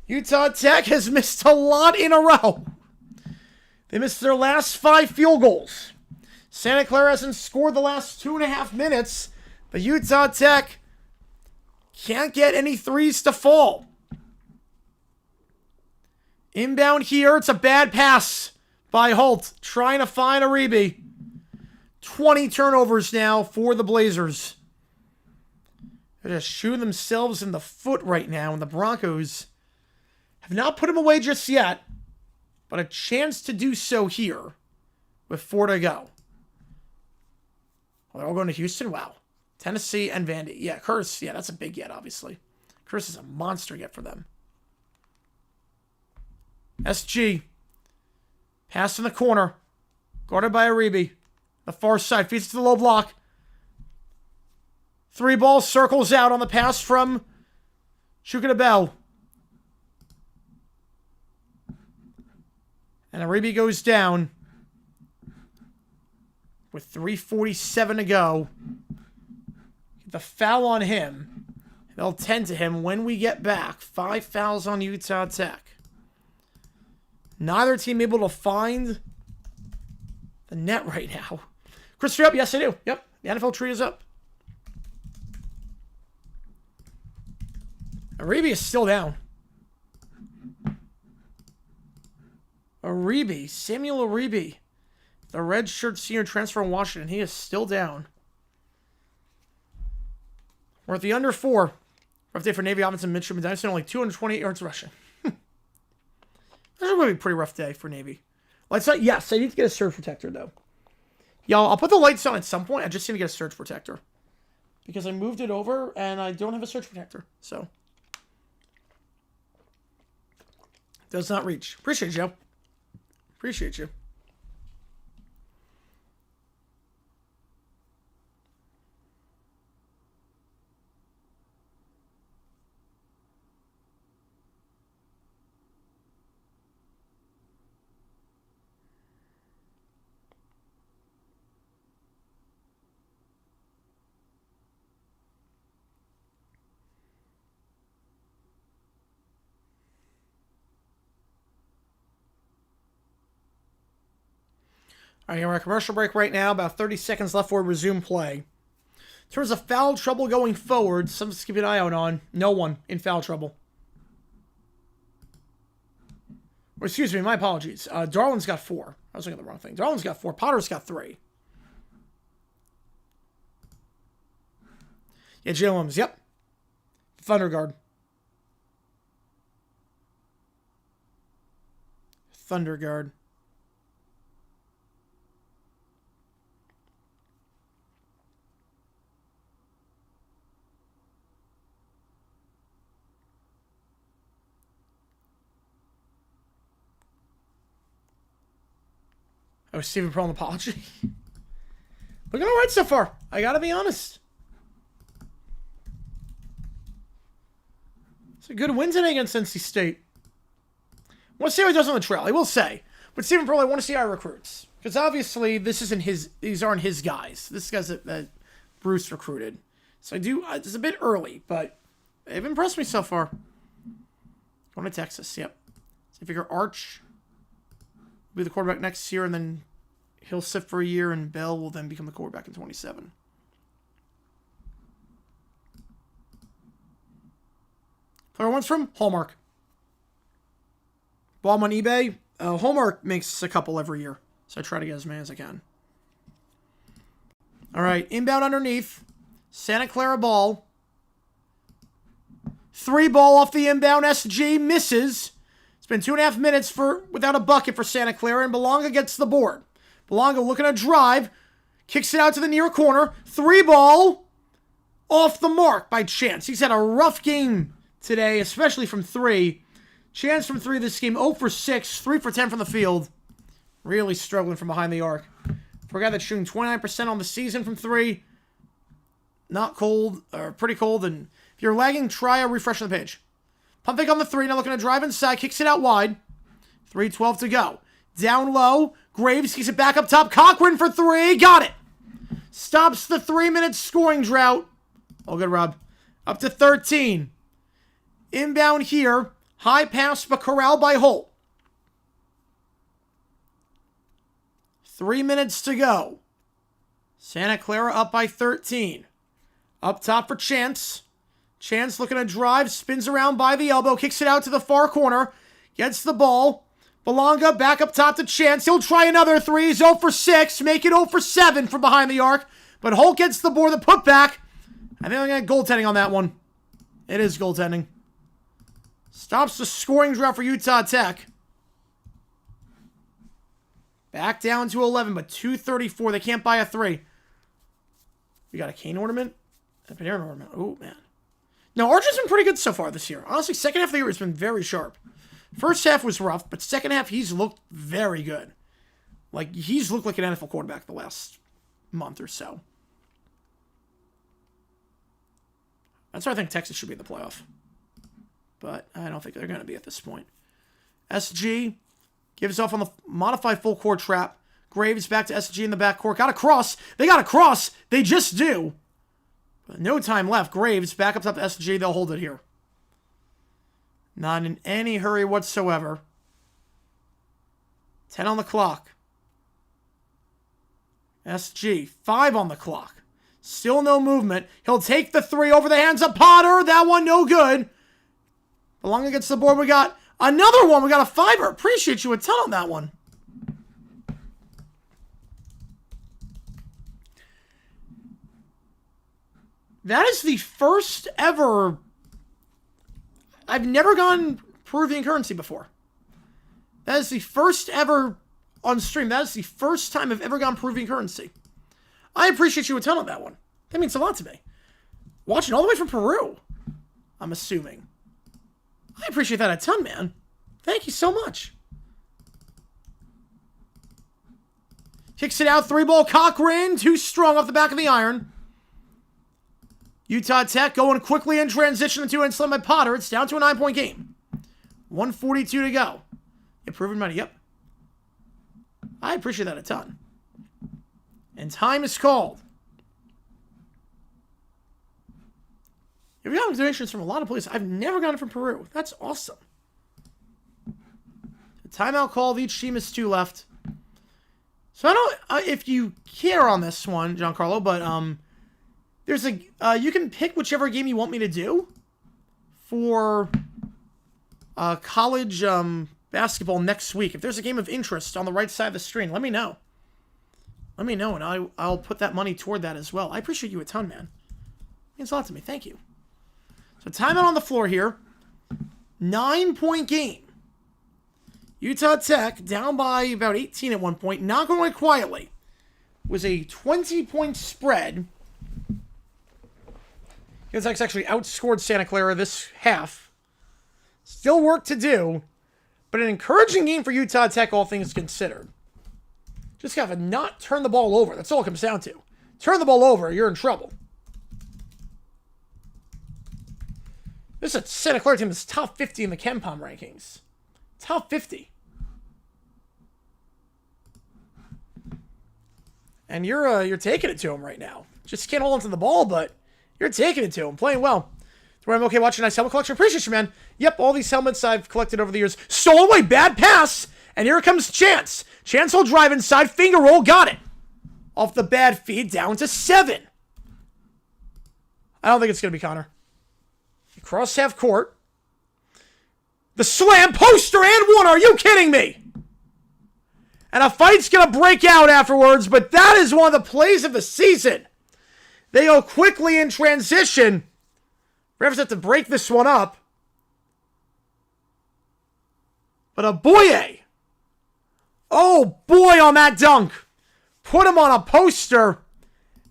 Utah Tech has missed a lot in a row. They missed their last 5 field goals. Santa Clara hasn't scored the last 2.5 minutes. But Utah Tech can't get any 3s to fall. Inbound here. It's a bad pass by Holt. Trying to find Aribi. 20 turnovers now for the Blazers. They're just shooting themselves in the foot right now, and the Broncos have not put him away just yet, but a chance to do so here with 4 to go. Well, they're all going to Houston? Wow. Tennessee and Vandy. Yeah, Curse. Yeah, that's a big get, obviously. Curse is a monster get for them. SG. Pass in the corner. Guarded by Aribi. The far side. Feeds it to the low block. 3 ball circles out on the pass from Chukwudabel. And Aribi goes down with 3:47 to go. Get the foul on him. They'll tend to him when we get back. 5 fouls on Utah Tech. Neither team able to find the net right now. Chris, you up? Yes, I do. Yep. The NFL tree is up. Aribi is still down. Samuel Aribi, the redshirt senior transfer in Washington, he is still down. We're at the under 4. Rough day for Navy offense and midshipman Dynasty, only 228 yards rushing. This is going to be a pretty rough day for Navy. Lights on. Yes, I need to get a surge protector, though. Y'all, I'll put the lights on at some point. I just need to get a surge protector. Because I moved it over, and I don't have a surge protector. So. Does not reach. Appreciate you, Joe. Appreciate you. All right, we're at commercial break right now. About 30 seconds left for resume play. In terms of foul trouble going forward, something to keep an eye out on. No one in foul trouble. Or excuse me, my apologies. Darwin's got 4. I was looking at the wrong thing. Darwin's got 4. Potter's got 3. Yeah, Jalen Williams. Yep. Thunder guard. Thunder guard. Oh, Stephen Pearl, an apology. Looking all right so far. I gotta be honest. It's a good win today against NC State. I want to see how he does on the trail. I will say. But Stephen Pearl, I want to see how he recruits. Because obviously, these aren't his guys. This guy's that Bruce recruited. So I do, it's a bit early, but they've impressed me so far. Going to Texas, yep. So I figure Arch will be the quarterback next year, and then he'll sit for a year, and Bell will then become the quarterback in 27. Player one's from Hallmark. Bought him on eBay. Hallmark makes a couple every year, so I try to get as many as I can. All right, inbound underneath. Santa Clara ball. 3 ball off the inbound. SG misses. It's been 2.5 minutes without a bucket for Santa Clara, and Belonga gets the board. Belonga looking to drive. Kicks it out to the near corner. 3 ball off the mark by Chance. He's had a rough game today, especially from 3. Chance from 3 this game. 0 for 6. 3 for 10 from the field. Really struggling from behind the arc. For a guy that's shooting 29% on the season from 3. Not cold, or pretty cold. And if you're lagging, try a refresh on the page. Pump fake on the 3. Now looking to drive inside. Kicks it out wide. 3:12 to go. Down low. Graves keeps it back up top. Cochran for 3. Got it. Stops the 3-minute scoring drought. Oh, good, Rob. Up to 13. Inbound here. High pass, but corralled by Holt. 3 minutes to go. Santa Clara up by 13. Up top for Chance. Chance looking to drive. Spins around by the elbow. Kicks it out to the far corner. Gets the ball. Belonga back up top to Chance. He'll try another three. He's 0 for 6. Make it 0 for 7 from behind the arc. But Holt gets the board, the putback. I think I'm going to get goaltending on that one. It is goaltending. Stops the scoring drought for Utah Tech. Back down to 11, but 234. They can't buy a 3. We got a Kane ornament. A Panarin ornament. Oh, man. Now, Archer's been pretty good so far this year. Honestly, second half of the year has been very sharp. First half was rough, but second half he's looked very good. Like, he's looked like an NFL quarterback the last month or so. That's why I think Texas should be in the playoff. But I don't think they're going to be at this point. SG gives off on the modified full court trap. Graves back to SG in the backcourt. Got a cross. They got a cross. They just do. But no time left. Graves back up to SG. They'll hold it here. Not in any hurry whatsoever. 10 on the clock. SG. 5 on the clock. Still no movement. He'll take the 3 over the hands of Potter. That one no good. Belonga gets the board. We got another one. We got a 5er. Appreciate you a ton on that one. That is the first ever... I've never gone Peruvian currency before. That is the first ever on stream. That is the first time I've ever gone Peruvian currency. I appreciate you a ton on that one. That means a lot to me. Watching all the way from Peru, I'm assuming. I appreciate that a ton, man. Thank you so much. Kicks it out. 3-ball Cochran. Too strong off the back of the iron. Utah Tech going quickly in transition into and slam by Potter. It's down to a 9-point game. 1:42 to go. Improving money. Yep. I appreciate that a ton. And time is called. We've gotten donations from a lot of places. I've never gotten it from Peru. That's awesome. The timeout called. Each team has 2 left. So I don't if you care on this one, Giancarlo, but there's a you can pick whichever game you want me to do for college basketball next week. If there's a game of interest on the right side of the screen, let me know. Let me know, and I'll put that money toward that as well. I appreciate you a ton, man. It means a lot to me. Thank you. So timeout on the floor here. 9-point game. Utah Tech down by about 18 at one point. Not going away quietly. It was a 20-point spread. Utah Tech's actually outscored Santa Clara this half. Still work to do, but an encouraging game for Utah Tech, all things considered. Just gotta not turn the ball over. That's all it comes down to. Turn the ball over, you're in trouble. This is a Santa Clara team that's top 50 in the KenPom rankings. Top 50. And you're taking it to him right now. Just can't hold on to the ball, but you're taking it to him. Playing well. Where I'm okay watching a nice helmet collection. Appreciate you, man. Yep, all these helmets I've collected over the years. Stolen away. Bad pass. And here comes Chance. Chance will drive inside. Finger roll. Got it. Off the bad feed. Down to 7. I don't think it's going to be Connor. Cross half court. The slam. Poster and 1. Are you kidding me? And a fight's going to break out afterwards. But that is one of the plays of the season. They go quickly in transition. Refs have to break this one up. But Aboye. Oh, boy, on that dunk. Put him on a poster.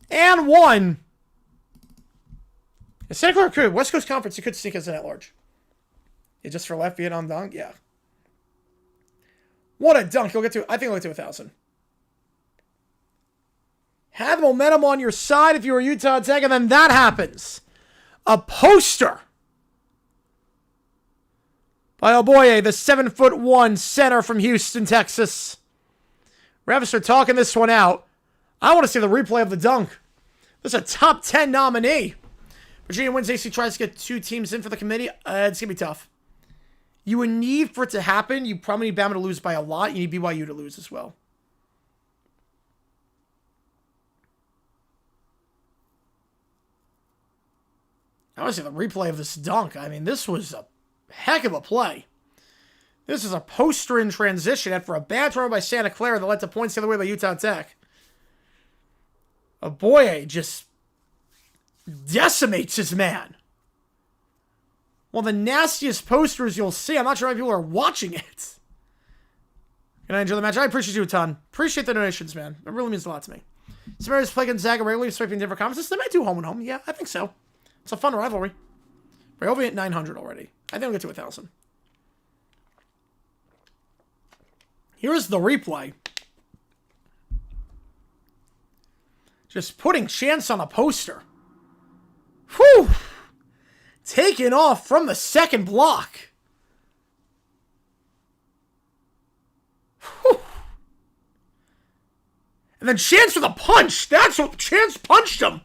And 1. Santa Clara could. West Coast Conference, you could sneak us in at large. Yeah, just for left Vietnam dunk? Yeah. What a dunk. You'll get to, I think he'll get to 1,000. Have momentum on your side if you were Utah Tech, and then that happens. A poster by Aboye, the 7'1" center from Houston, Texas. Refs are talking this one out. I want to see the replay of the dunk. This is a top 10 nominee. Virginia wins AC, tries to get 2 teams in for the committee. It's going to be tough. You would need for it to happen. You probably need Bama to lose by a lot. You need BYU to lose as well. I want to see the replay of this dunk. I mean, this was a heck of a play. This is a poster in transition after a bad throw by Santa Clara that led to points the other way by Utah Tech. Aboye just decimates his man. One of the nastiest posters you'll see. I'm not sure how many people are watching it. Can I enjoy the match? I appreciate you a ton. Appreciate the donations, man. It really means a lot to me. Samaritan's play Gonzaga regularly, swiping different conferences. They might do home and home. Yeah, I think so. It's a fun rivalry. We're over at 900 already. I think we'll get to 1,000. Here's the replay. Just putting Chance on a poster. Whew! Taken off from the second block. Whew. And then Chance with a punch. That's what Chance punched him.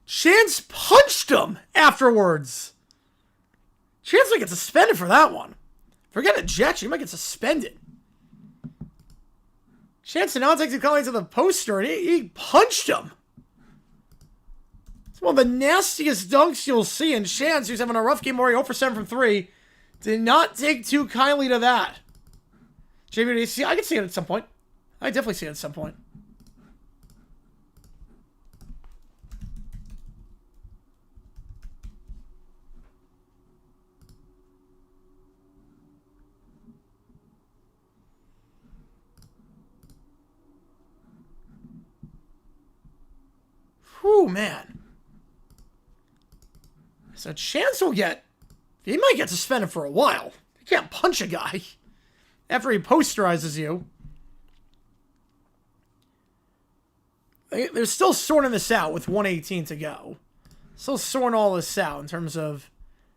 Chance punched him afterwards. Chance might get suspended for that one. Forget ejection. He might get suspended. Chance now takes the colleague to the poster and he punched him. It's one of the nastiest dunks you'll see. And Chance, who's having a rough game, already 0 for 7 from 3, did not take too kindly to that. JB, I can see it at some point. I definitely see it at some point. Whew, man. So Chance will get... He might get suspended for a while. You can't punch a guy after he posterizes you. They're still sorting this out with 118 to go. Still sorting all this out in terms of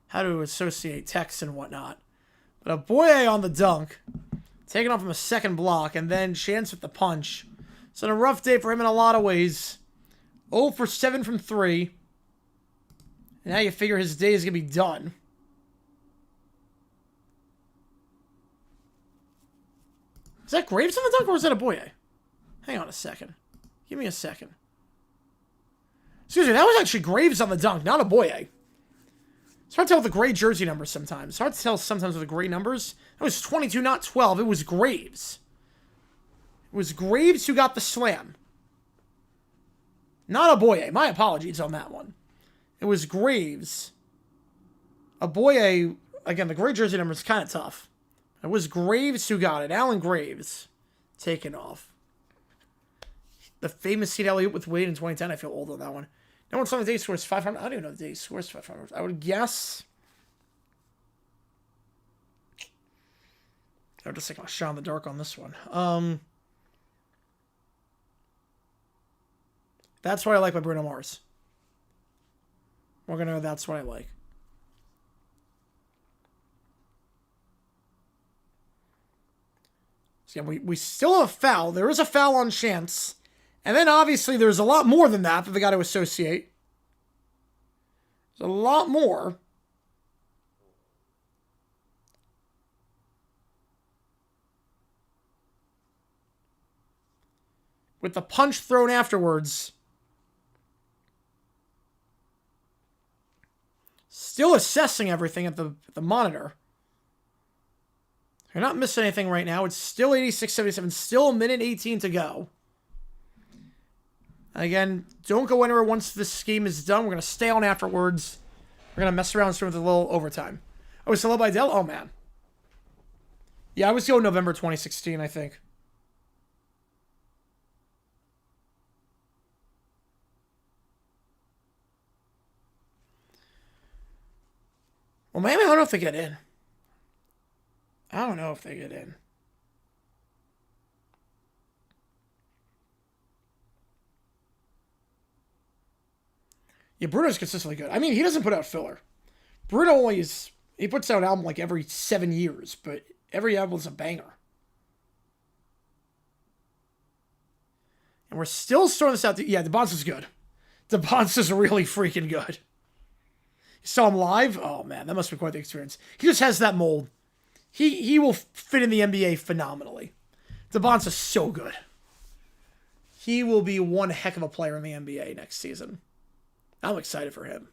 how to associate text and whatnot. But Aboye on the dunk. Taking off from a second block. And then Chance with the punch. It's been a rough day for him in a lot of ways. 0 for 7 from 3. And now you figure his day is going to be done. Is that Graves on the dunk or is that Aboye? Hang on a second. Give me a second. Excuse me, that was actually Graves on the dunk, not Aboye. It's hard to tell with the gray jersey numbers sometimes. It's hard to tell sometimes with the gray numbers. It was 22, not 12. It was Graves. It was Graves who got the slam. Not Aboye. My apologies on that one. It was Graves. Aboye, again, the gray jersey number is kind of tough. It was Graves who got it. Alan Graves. Taken off. The famous Seed Elliott with Wade in 2010. I feel old on that one. No one's on the day scores 500. I don't even know the day scores 500. I would guess. I'll just take a shot in the dark on this one. That's what I like by Bruno Mars. We're going to know that's what I like. So yeah, we still have a foul. There is a foul on Chance. And then obviously there's a lot more than that they got to associate. There's a lot more. With the punch thrown afterwards. Still assessing everything at the monitor. You're not missing anything right now. It's still 86-77. Still a minute 18 to go. Again, don't go anywhere once this game is done. We're going to stay on afterwards. We're going to mess around with a little overtime. Oh, it's still by Dell? Oh, man. Yeah, I was going November 2016, I think. Well, maybe I don't know if they get in. I don't know if they get in. Yeah, Bruno's consistently good. I mean, he doesn't put out filler. Bruno always... He puts out an album like every 7 years, but every album's a banger. And we're still sorting this out. Yeah, DeBonce's good. DeBonce's really freaking good. You saw him live? Oh, man, that must be quite the experience. He just has that mold. He will fit in the NBA phenomenally. DeBonce's so good. He will be one heck of a player in the NBA next season. I'm excited for him.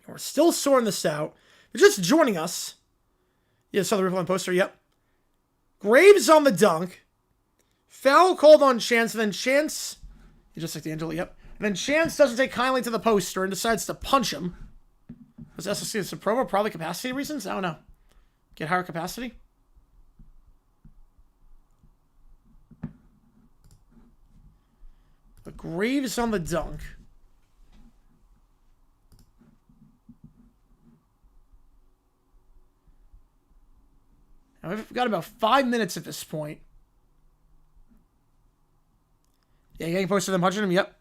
We're still sorting this out. You're just joining us. Yeah, saw the replay on poster, yep. Graves on the dunk. Foul called on Chance, and then Chance... just like the Angela, yep. And then Chance doesn't take kindly to the poster and decides to punch him. Was SSC the promo? Probably capacity reasons? I don't know. Get higher capacity? But Graves on the dunk. Now we've got about 5 minutes at this point. Yeah, getting close to them punching him, yep.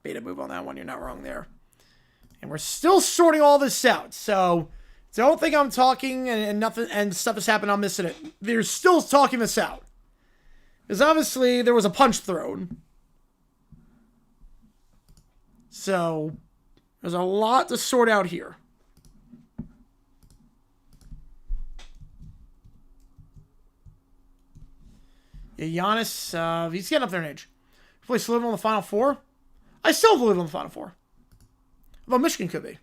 Beta move on that one, you're not wrong there. And we're still sorting all this out, so don't think I'm talking and nothing and stuff has happened, I'm missing it. They're still talking this out. Because obviously there was a punch thrown. So there's a lot to sort out here. Yeah, Giannis, he's getting up there in age. Plays Louisville in the Final Four. I still have Louisville in the Final Four. Although Michigan could be.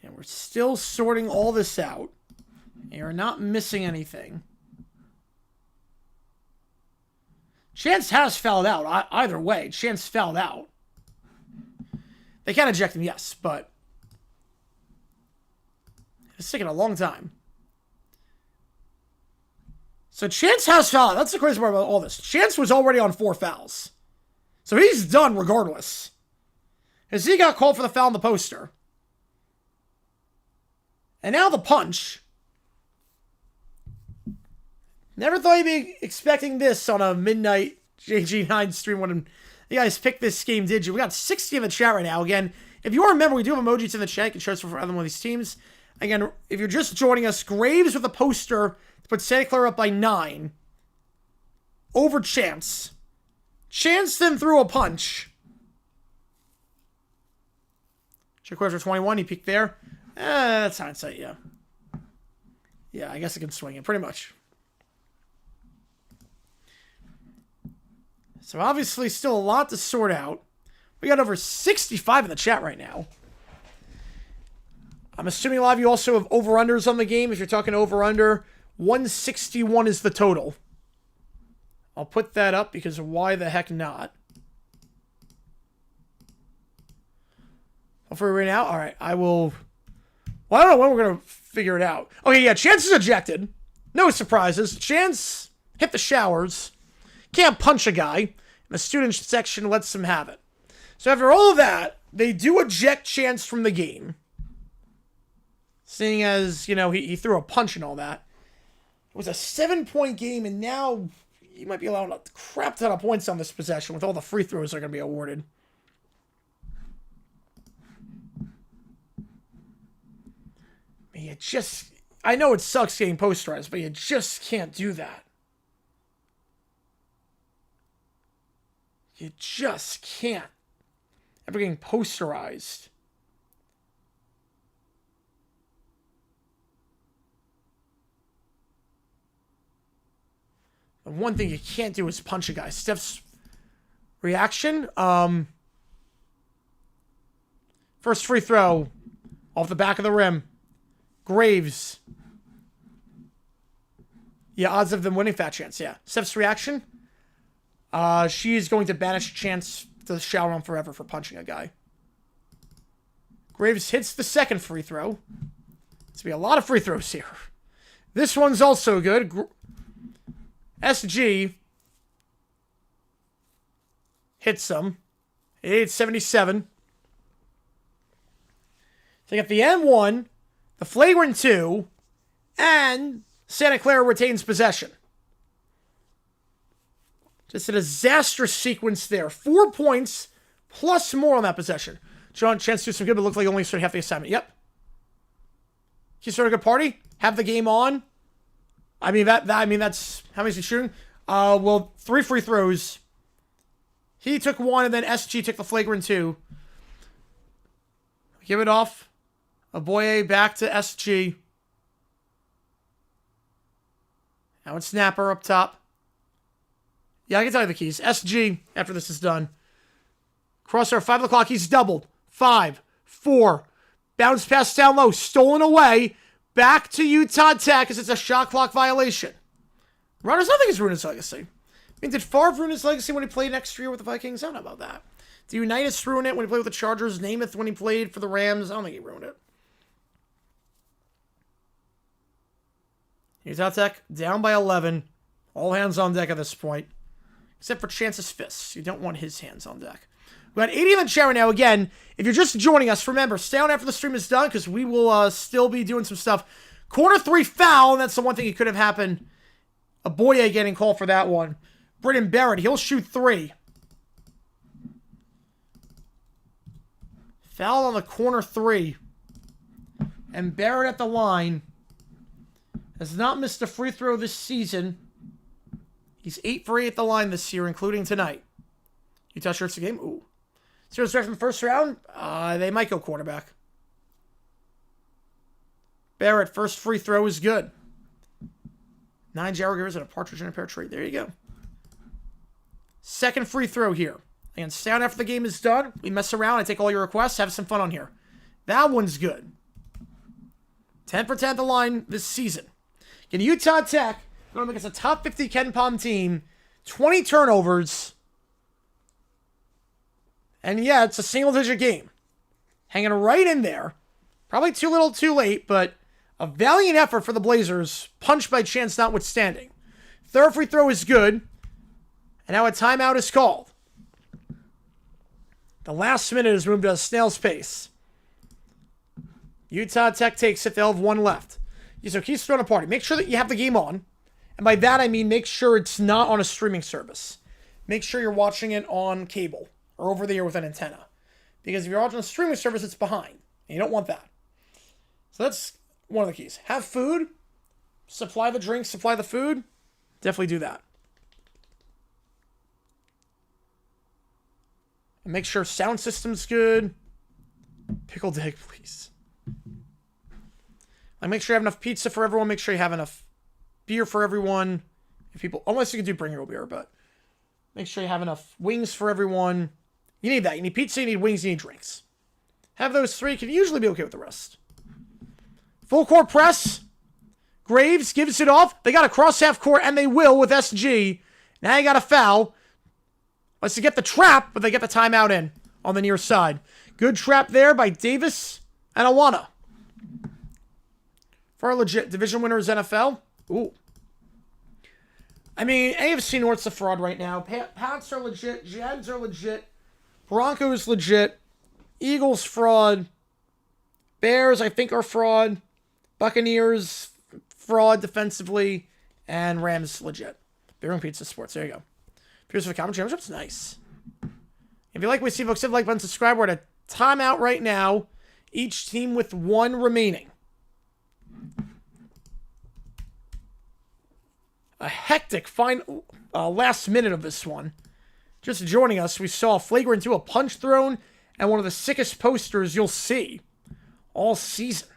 And we're still sorting all this out. You're not missing anything. Chance has fouled out. Either way, Chance fouled out. They can eject him, yes, but it's taking a long time. So Chance has fouled out. That's the crazy part about all this. Chance was already on 4 fouls. So he's done regardless. Because he got called for the foul on the poster. And now the punch. Never thought you'd be expecting this on a midnight JG9 stream when you guys picked this game, did you? We got 60 in the chat right now. Again, if you remember, we do have emojis in the chat. You can show us for either one of these teams. Again, if you're just joining us, Graves with a poster to put Santa Clara up by 9 over Chance. Chance then threw a punch. Check for 21. He peeked there. That's hindsight, yeah. Yeah, I guess I can swing it, pretty much. So obviously still a lot to sort out. We got over 65 in the chat right now. I'm assuming a lot of you also have over-unders on the game. If you're talking over-under, 161 is the total. I'll put that up because why the heck not? Hopefully we're in out. All right, I will... Well, I don't know when we're going to figure it out. Okay, yeah, Chance is ejected. No surprises. Chance hit the showers. Can't punch a guy. And the student section lets him have it. So after all of that, they do eject Chance from the game. Seeing as, you know, he threw a punch and all that. It was a 7-point game, and now you might be allowed a crap ton of points on this possession with all the free throws that are going to be awarded. You just... I know it sucks getting posterized, but you just can't do that. You just can't. Ever getting posterized. The one thing you can't do is punch a guy. Steph's reaction. First free throw. Off the back of the rim. Graves. Yeah, odds of them winning, fat chance, yeah. Steph's reaction. She's going to banish Chance to the shower room forever for punching a guy. Graves hits the second free throw. There's going to be a lot of free throws here. This one's also good. SG hits some. 877. So you got the M1, the flagrant 2, and Santa Clara retains possession. Just a disastrous sequence there. 4 points plus more on that possession. John, chance to do some good, but looked like only started half the assignment. Yep. He started a good party. Have the game on. I mean, that's... How many is he shooting? Well, 3 free throws. He took 1, and then SG took the flagrant 2. Give it off. Aboye back to SG. Now it's Snapper up top. Yeah, I can tell you the keys. SG, after this is done. Crosshair, 5 o'clock. He's doubled. 5, 4. Bounce pass down low. Stolen away. Back to Utah Tech because it's a shot clock violation. Runners, I think it's ruined his legacy. I mean, did Favre ruin his legacy when he played next year with the Vikings? I don't know about that. Did Unitas ruin it when he played with the Chargers? Namath when he played for the Rams? I don't think he ruined it. Utah Tech down by 11. All hands on deck at this point. Except for Chance's fists. You don't want his hands on deck. We got 80 in the chat right now. Again, if you're just joining us, remember, stay on after the stream is done because we will still be doing some stuff. Quarter 3 foul, and that's the one thing that could have happened. Aboye getting called for that one. Britton Barrett, he'll shoot 3. Foul on the corner 3. And Barrett at the line has not missed a free throw this season. He's 8 for 8 at the line this year, including tonight. Utah shirts the game. Ooh. 0 strike from the first round. They might go quarterback. Barrett, first free throw is good. 9 Jaguars and a partridge in a pear tree. There you go. Second free throw here. And sound after the game is done. We mess around. I take all your requests. Have some fun on here. That one's good. 10 for 10 at the line this season. In Utah Tech, going to make us a top 50 Ken Palm team. 20 turnovers. And yeah, it's a single-digit game. Hanging right in there. Probably too little, too late, but a valiant effort for the Blazers. Punch by chance notwithstanding. Third free throw is good. And now a timeout is called. The last minute is moved at a snail's pace. Utah Tech takes it. They'll have 1 left. So keep throwing a party. Make sure that you have the game on. And by that, I mean make sure it's not on a streaming service. Make sure you're watching it on cable. Or over the air with an antenna. Because if you're watching a streaming service, it's behind. And you don't want that. So that's one of the keys. Have food. Supply the drinks. Supply the food. Definitely do that. And make sure sound system's good. Pickled egg, please. Like, make sure you have enough pizza for everyone. Make sure you have enough beer for everyone. If people, unless you can do bring your own beer, but make sure you have enough wings for everyone. You need that. You need pizza, you need wings, you need drinks. Have those 3. Can usually be okay with the rest. Full court press. Graves gives it off. They got to cross half court, and they will with SG. Now you got a foul. Let's get the trap, but they get the timeout in on the near side. Good trap there by Davis and Awana. For our legit division winners NFL. Ooh. I mean, AFC North's a fraud right now. Pats are legit. Jags are legit. Broncos legit. Eagles fraud. Bears, I think, are fraud. Buccaneers, fraud defensively. And Rams legit. Beer and Pizza Sports. There you go. Here's for the Common Championships. Nice. If you like what you see, folks, hit the like button, subscribe. We're at a timeout right now. Each team with 1 remaining. A hectic final last minute of this one. Just joining us, we saw a flagrant 2, a punch thrown, and one of the sickest posters you'll see all season.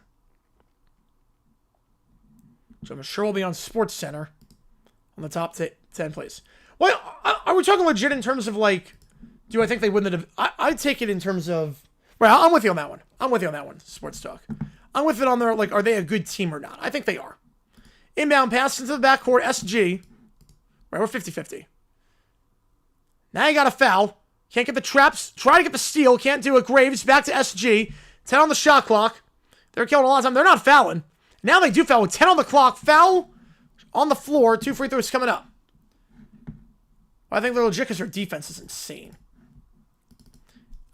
So I'm sure we'll be on SportsCenter on the top 10 plays. Well, are we talking legit in terms of, like, do I think they win the... I take it in terms of... Well, I'm with you on that one. Sports talk. I'm with it on their, like, are they a good team or not? I think they are. Inbound pass into the backcourt, SG. Right, we're 50-50. Now you got a foul. Can't get the traps. Try to get the steal. Can't do it. Graves back to SG. 10 on the shot clock. They're killing a lot of time. They're not fouling. Now they do foul with 10 on the clock. Foul on the floor. 2 free throws coming up. I think they're legit because their defense is insane.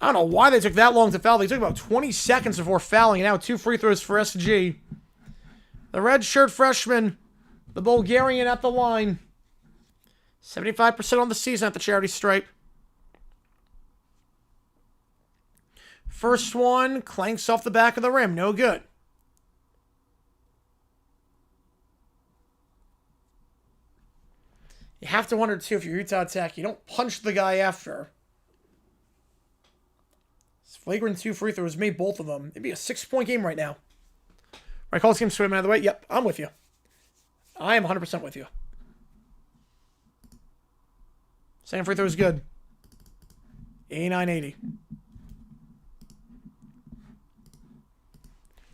I don't know why they took that long to foul. They took about 20 seconds before fouling. And now 2 free throws for SG. The red shirt freshman, the Bulgarian at the line. 75% on the season at the charity stripe. First one clanks off the back of the rim. No good. You have to wonder, too, if you're Utah Tech, you don't punch the guy after. This flagrant 2 free throws made both of them. It'd be a 6-point game right now. Right, call this game swim out of the way. Yep, I'm with you. I am 100% with you. Second free throw is good. 89-80.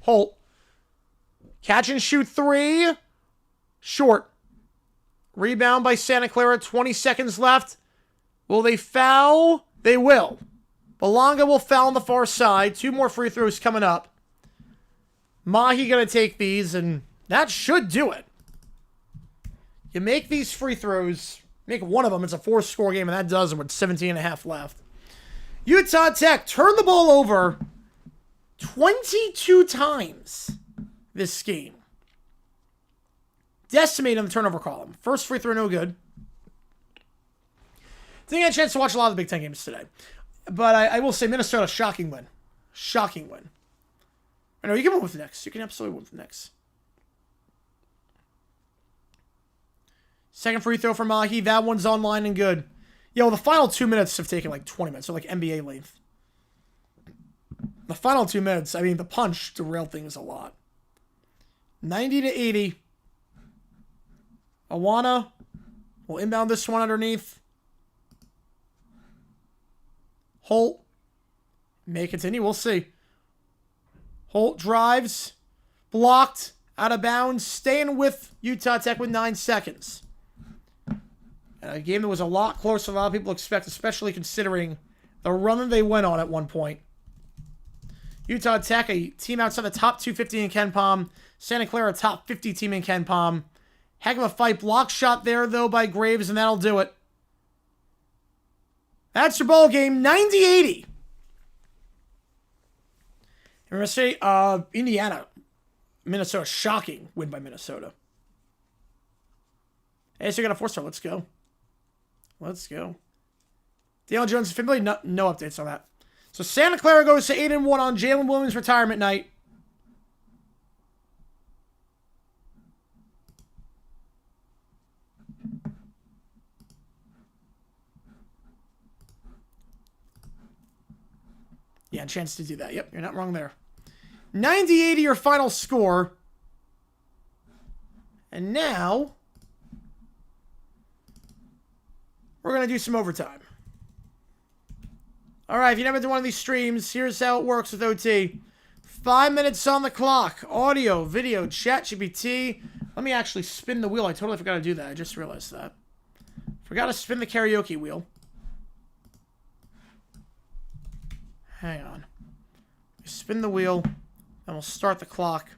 Holt. Catch and shoot three. Short. Rebound by Santa Clara. 20 seconds left. Will they foul? They will. Belonga will foul on the far side. 2 more free throws coming up. Mahi going to take these, and that should do it. You make these free throws, make one of them, it's a 4-score game, and that does it with 17.5 left. Utah Tech turned the ball over 22 times this game. Decimated on the turnover column. First free throw, no good. Didn't get a chance to watch a lot of the Big Ten games today. But I will say Minnesota, shocking win. Shocking win. I know you can win with the Knicks. You can absolutely win with the Knicks. Second free throw for Mahi. That one's online and good. Yeah, well, the final 2 minutes have taken like 20 minutes. So like NBA length. The final 2 minutes, I mean, the punch derailed things a lot. 90-80. Awana will inbound this one underneath. Holt may continue. We'll see. Holt drives. Blocked. Out of bounds. Staying with Utah Tech with 9 seconds. And a game that was a lot closer than a lot of people expect, especially considering the run that they went on at one point. Utah Tech, a team outside the top 250 in KenPom. Santa Clara, a top 50 team in KenPom. Heck of a fight. Block shot there, though, by Graves, and that'll do it. That's your ball game. 90-80. And we're going to say Indiana. Minnesota. Shocking win by Minnesota. Hey, so we got a 4-star. Let's go. Let's go. Daniel Jones, Finley, no updates on that. So Santa Clara goes to 8-1 on Jalen Williams' retirement night. Yeah, a chance to do that. Yep, you're not wrong there. 90-80 your final score. And now we're going to do some overtime. All right, if you've never done one of these streams, here's how it works with OT. 5 minutes on the clock. Audio, video, chat, GPT. Let me actually spin the wheel. I totally forgot to do that. I just realized that. Forgot to spin the karaoke wheel. Hang on. Spin the wheel, and we'll start the clock.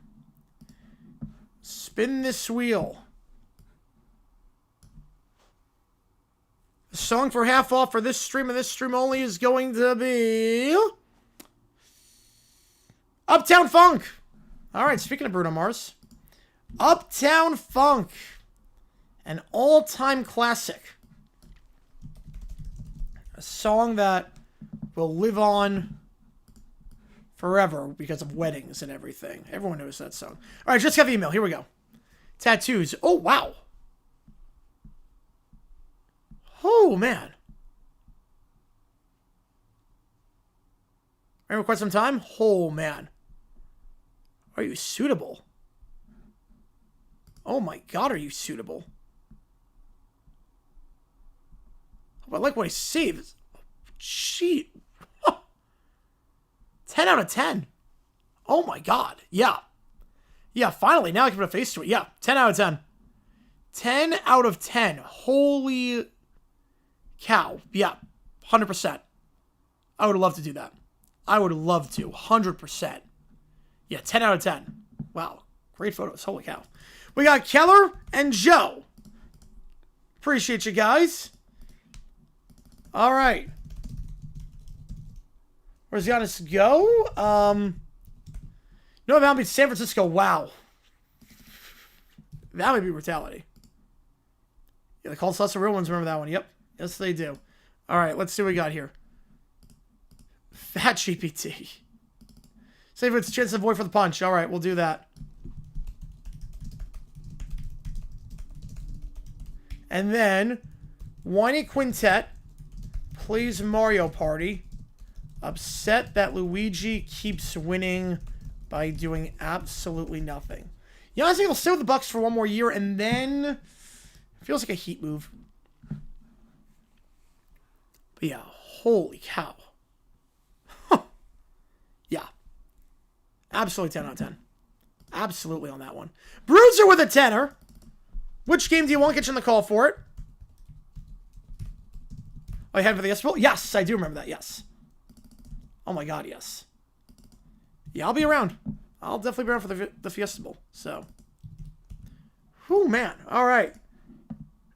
Spin this wheel. The song for half off for this stream and this stream only is going to be Uptown Funk. All right, speaking of Bruno Mars. Uptown Funk. An all-time classic. A song that will live on forever because of weddings and everything. Everyone knows that song. All right, just got the email. Here we go. Tattoos. Oh, wow. Oh, man. Remember quite some time? Oh, man. Are you suitable? Oh, my God, are you suitable? Oh, I like what he saves. Gee. 10 out of 10. Oh, my God. Yeah. Yeah, finally. Now I can put a face to it. Yeah, 10 out of 10. 10 out of 10. Holy cow. Yeah, 100%. I would love to do that. I would love to. 100%. Yeah, 10 out of 10. Wow. Great photos. Holy cow. We got Keller and Joe. Appreciate you guys. All right. Where's Giannis go? No, that would be San Francisco. Wow. That would be brutality. Yeah, they called us the real ones. Remember that one? Yep. Yes, they do. All right, let's see what we got here. Fat GPT. Save its chance to avoid for the punch. All right, we'll do that. And then, Whiny Quintet plays Mario Party. Upset that Luigi keeps winning by doing absolutely nothing. You know, I think he'll stay with the Bucks for one more year, and then it feels like a Heat move. But yeah, holy cow. Huh. Yeah. Absolutely 10 out of 10. Absolutely on that one. Bruiser with a tenner. Which game do you want? Get you in the call for it. Oh, you had for the Fiesta Bowl? Yes, I do remember that. Yes. Oh my God, yes. Yeah, I'll be around. I'll definitely be around for the Fiesta Bowl. So. Whew, man. All right.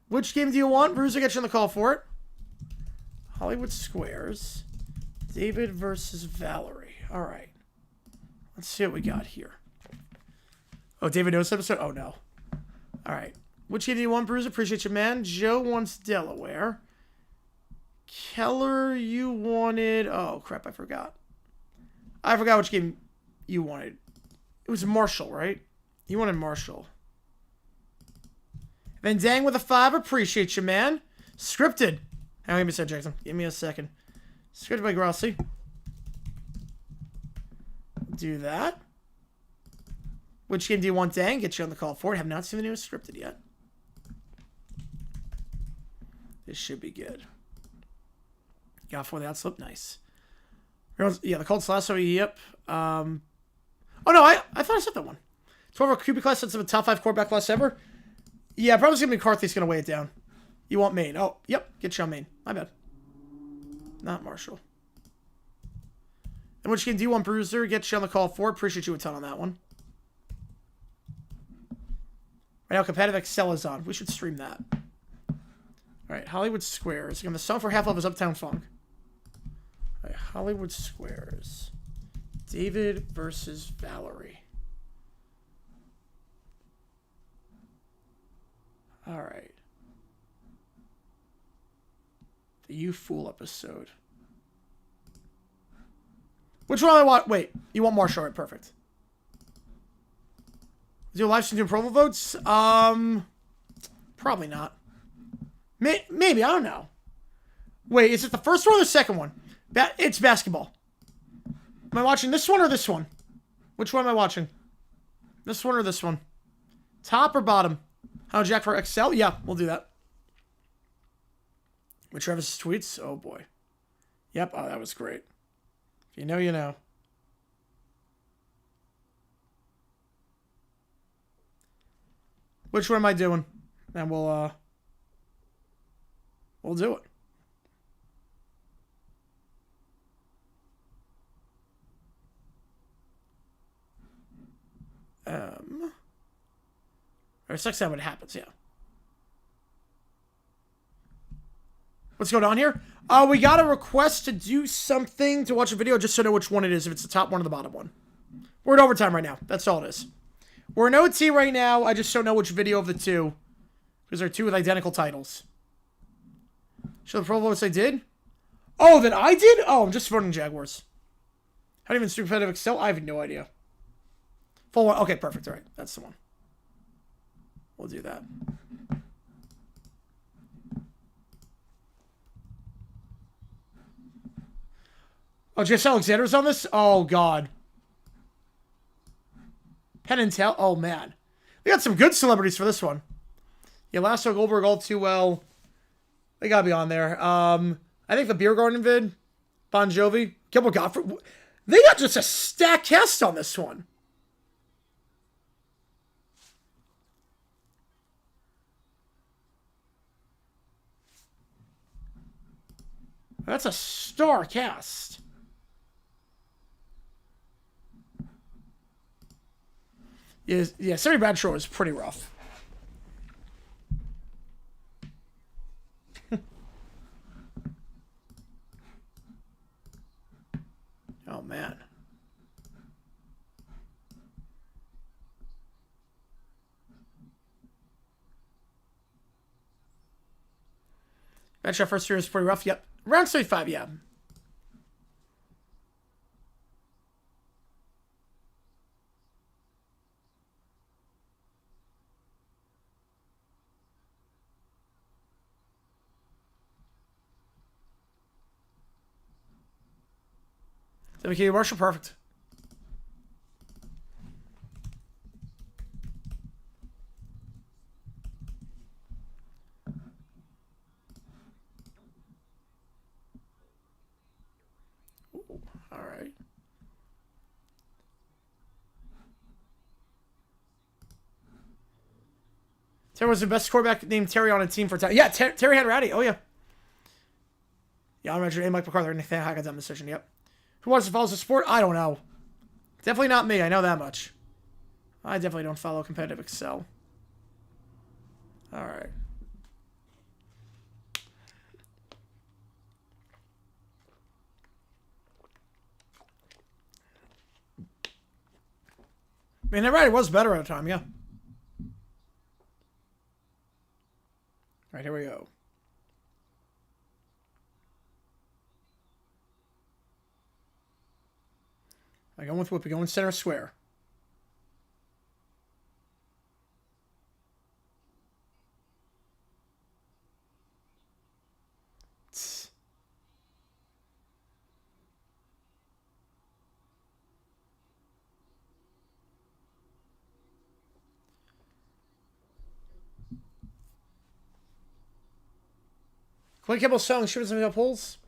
Which game do you want? Bruiser, get you in the call for it. Hollywood Squares. David versus Valerie. All right. Let's see what we got here. Oh, David knows this episode? Oh, no. All right. Which game do you want, Bruiser? Appreciate you, man. Joe wants Delaware. Keller, you wanted... Oh, crap, I forgot. I forgot which game you wanted. It was Marshall, right? You wanted Marshall. Van Dang with a 5. Appreciate you, man. Scripted. Hang on, give me a second, Jackson. Give me a second. Scripted by Grossi. Do that. Which game do you want, Dang? Get you on the call for it. Have not seen the newest scripted yet. This should be good. Got for that slip. Nice. Yeah, the Cold Slasso. Yep. Oh, no. I thought I said that one. 12 QB class sets up a top 5 quarterback class ever. Yeah, probably going to be McCarthy's going to weigh it down. You want Maine. Oh, yep. Get you on Maine. My bad. Not Marshall. And which game do you want, Bruiser? Get you on the call for. Appreciate you a ton on that one. Right now, competitive Excel is on. We should stream that. All right, Hollywood Squares. Again, the song for half of is Uptown Funk. All right, Hollywood Squares. David versus Valerie. All right. The You Fool episode. Which one I want? Wait, you want Marshall? Right, perfect. Do a live stream doing promo votes? Probably not. Maybe, I don't know. Wait, is it the first one or the second one? It's basketball. Am I watching this one or this one? Which one am I watching? This one or this one? Top or bottom? How Jack for Excel? Yeah, we'll do that. With Travis' tweets? Oh, boy. Yep, oh, that was great. If you know, you know. Which one am I doing? And we'll do it. Or next time when it happens, yeah. What's going on here? We got a request to do something to watch a video just so I know which one it is, if it's the top one or the bottom one. We're in overtime right now. That's all it is. We're in OT right now. I just don't know which video of the two. Because there are two with identical titles. Show the pro votes I did? Oh, that I did? Oh, I'm just voting Jaguars. How do you even stream competitive Excel? I have no idea. Full one. Okay, perfect. All right. That's the one. We'll do that. Oh, Jess Alexander's on this? Oh, God. Penn and Teller. Oh, man. We got some good celebrities for this one. Yeah, Lasso, Goldberg, all too well. They gotta be on there. I think the Beer Garden vid. Bon Jovi. Gilbert Gottfried. They got just a stacked cast on this one. That's a star cast. Yeah, Sammy Bradshaw is pretty rough. Oh, man. Bradshaw first year is pretty rough. Yep. Round 35, yeah. WK Marshall, perfect. There was the best quarterback named Terry on a team for time. Yeah, Terry had Ratty. Oh, yeah. Yeah, I'm Richard A. Mike McCarthy. Anything I got that decision. Yep. Who wants to follow the sport? I don't know. Definitely not me. I know that much. I definitely don't follow competitive Excel. All right. I mean, right, it was better at the time, yeah. All right, here we go. I go with Whoopi, going center square. Clay Campbell selling shooters and up holes.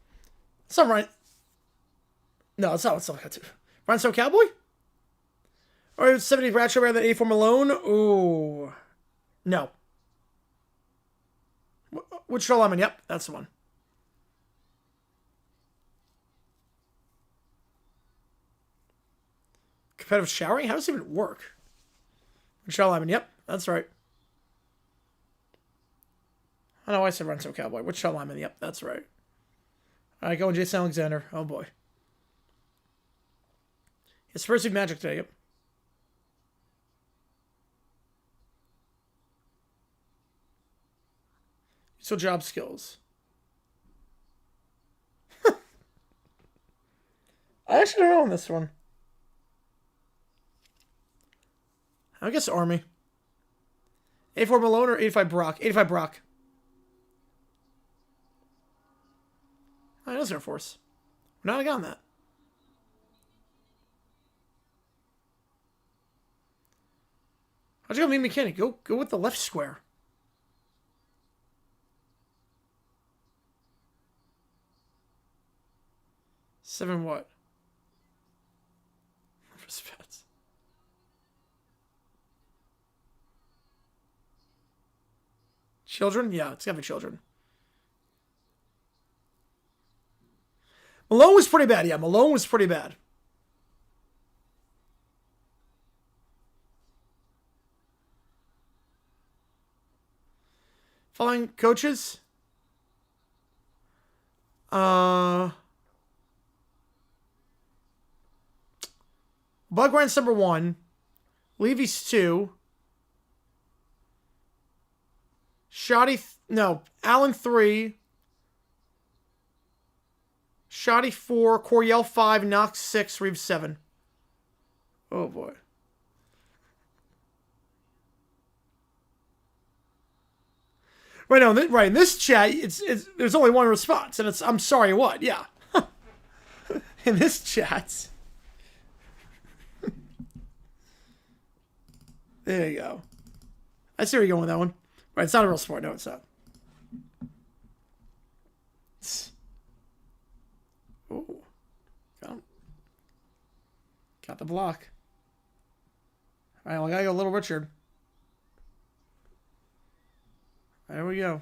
It's not right. No, it's not what's got to. Rhinestone Cowboy? Or 70 Bradshaw rather than 84 Malone? Ooh. No. Which show lemon? Yep, that's the one. Competitive showering? How does it even work? Michelle Lyman, yep, that's right. I know I said Renzo Cowboy. Which Michelle Lyman, yep, that's right. All right, going Jason Alexander. Oh, boy. It's first Magic today, yep. So job skills. I actually don't know on this one. I guess Army. 84 Malone or 85 Brock? 85 Brock. Oh, it is Air Force. We're not on that. How'd you go meet mechanic? Go with the left square. Seven what? Respect. Children? Yeah, it's gotta be children. Malone was pretty bad. Yeah, Malone was pretty bad. Following coaches. Buggrind's number 1. Levy's 2. Shoddy, no, Allen 3. Shoddy 4. Coryell 5. Knox 6. Reeves 7. Oh boy. Right now, right in this chat, it's there's only one response, and it's I'm sorry, what? Yeah. In this chat. There you go. I see where you're going with that one. Right, it's not a real sport. No, it's not. Ooh. Got him. Got the block. All right, well, I gotta go Little Richard. There we go.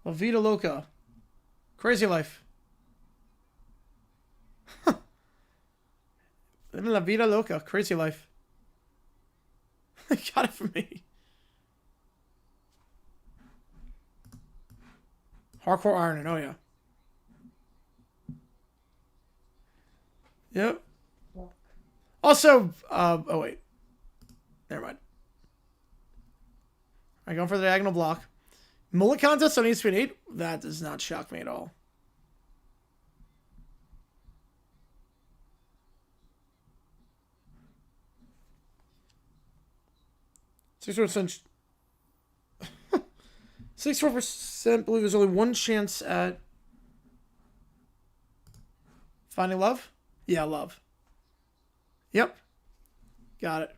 La Vida Loca. Crazy Life. Living La Vida Loca. Crazy Life. Got it for me. Hardcore Ironing. Oh, yeah. Yep. Also, oh, wait. Never mind. All right, going for the diagonal block. Mullet contest on ESPN 8? That does not shock me at all. %. 64% believe there's only one chance at finding love? Yeah, love. Yep. Got it.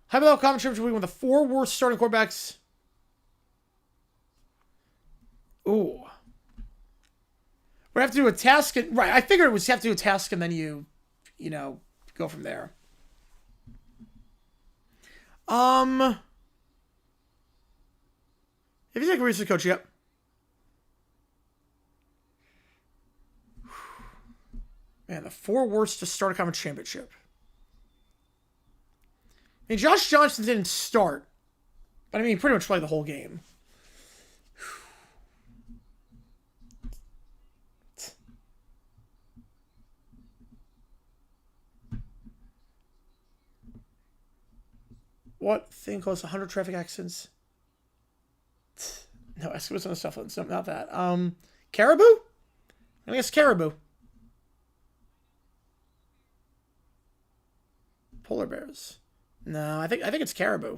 Hypothetical comment between one of the 4 worst starting quarterbacks. Ooh. We have to do a task. Right, I figured it was you have to do a task and then you you know, go from there. If you take a research coach, yep. Man, the 4 worst to start a conference championship. I mean, Josh Johnson didn't start, but I mean, he pretty much played the whole game. What thing caused 100 traffic accidents? No, Eskimos on the stuff. No, not that. Caribou? I guess caribou. Polar bears. No, I think it's caribou.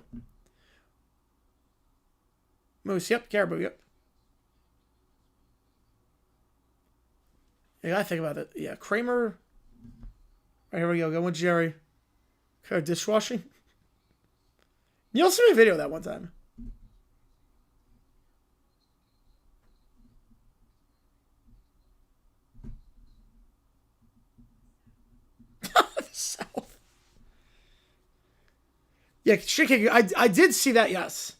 Moose, yep, caribou, yep. You gotta think about it. Yeah, Kramer. Right, here we go. Go with Jerry. Okay, dishwashing. You'll see me video of that one time. South. Yeah, shit kicking. I did see that, yes.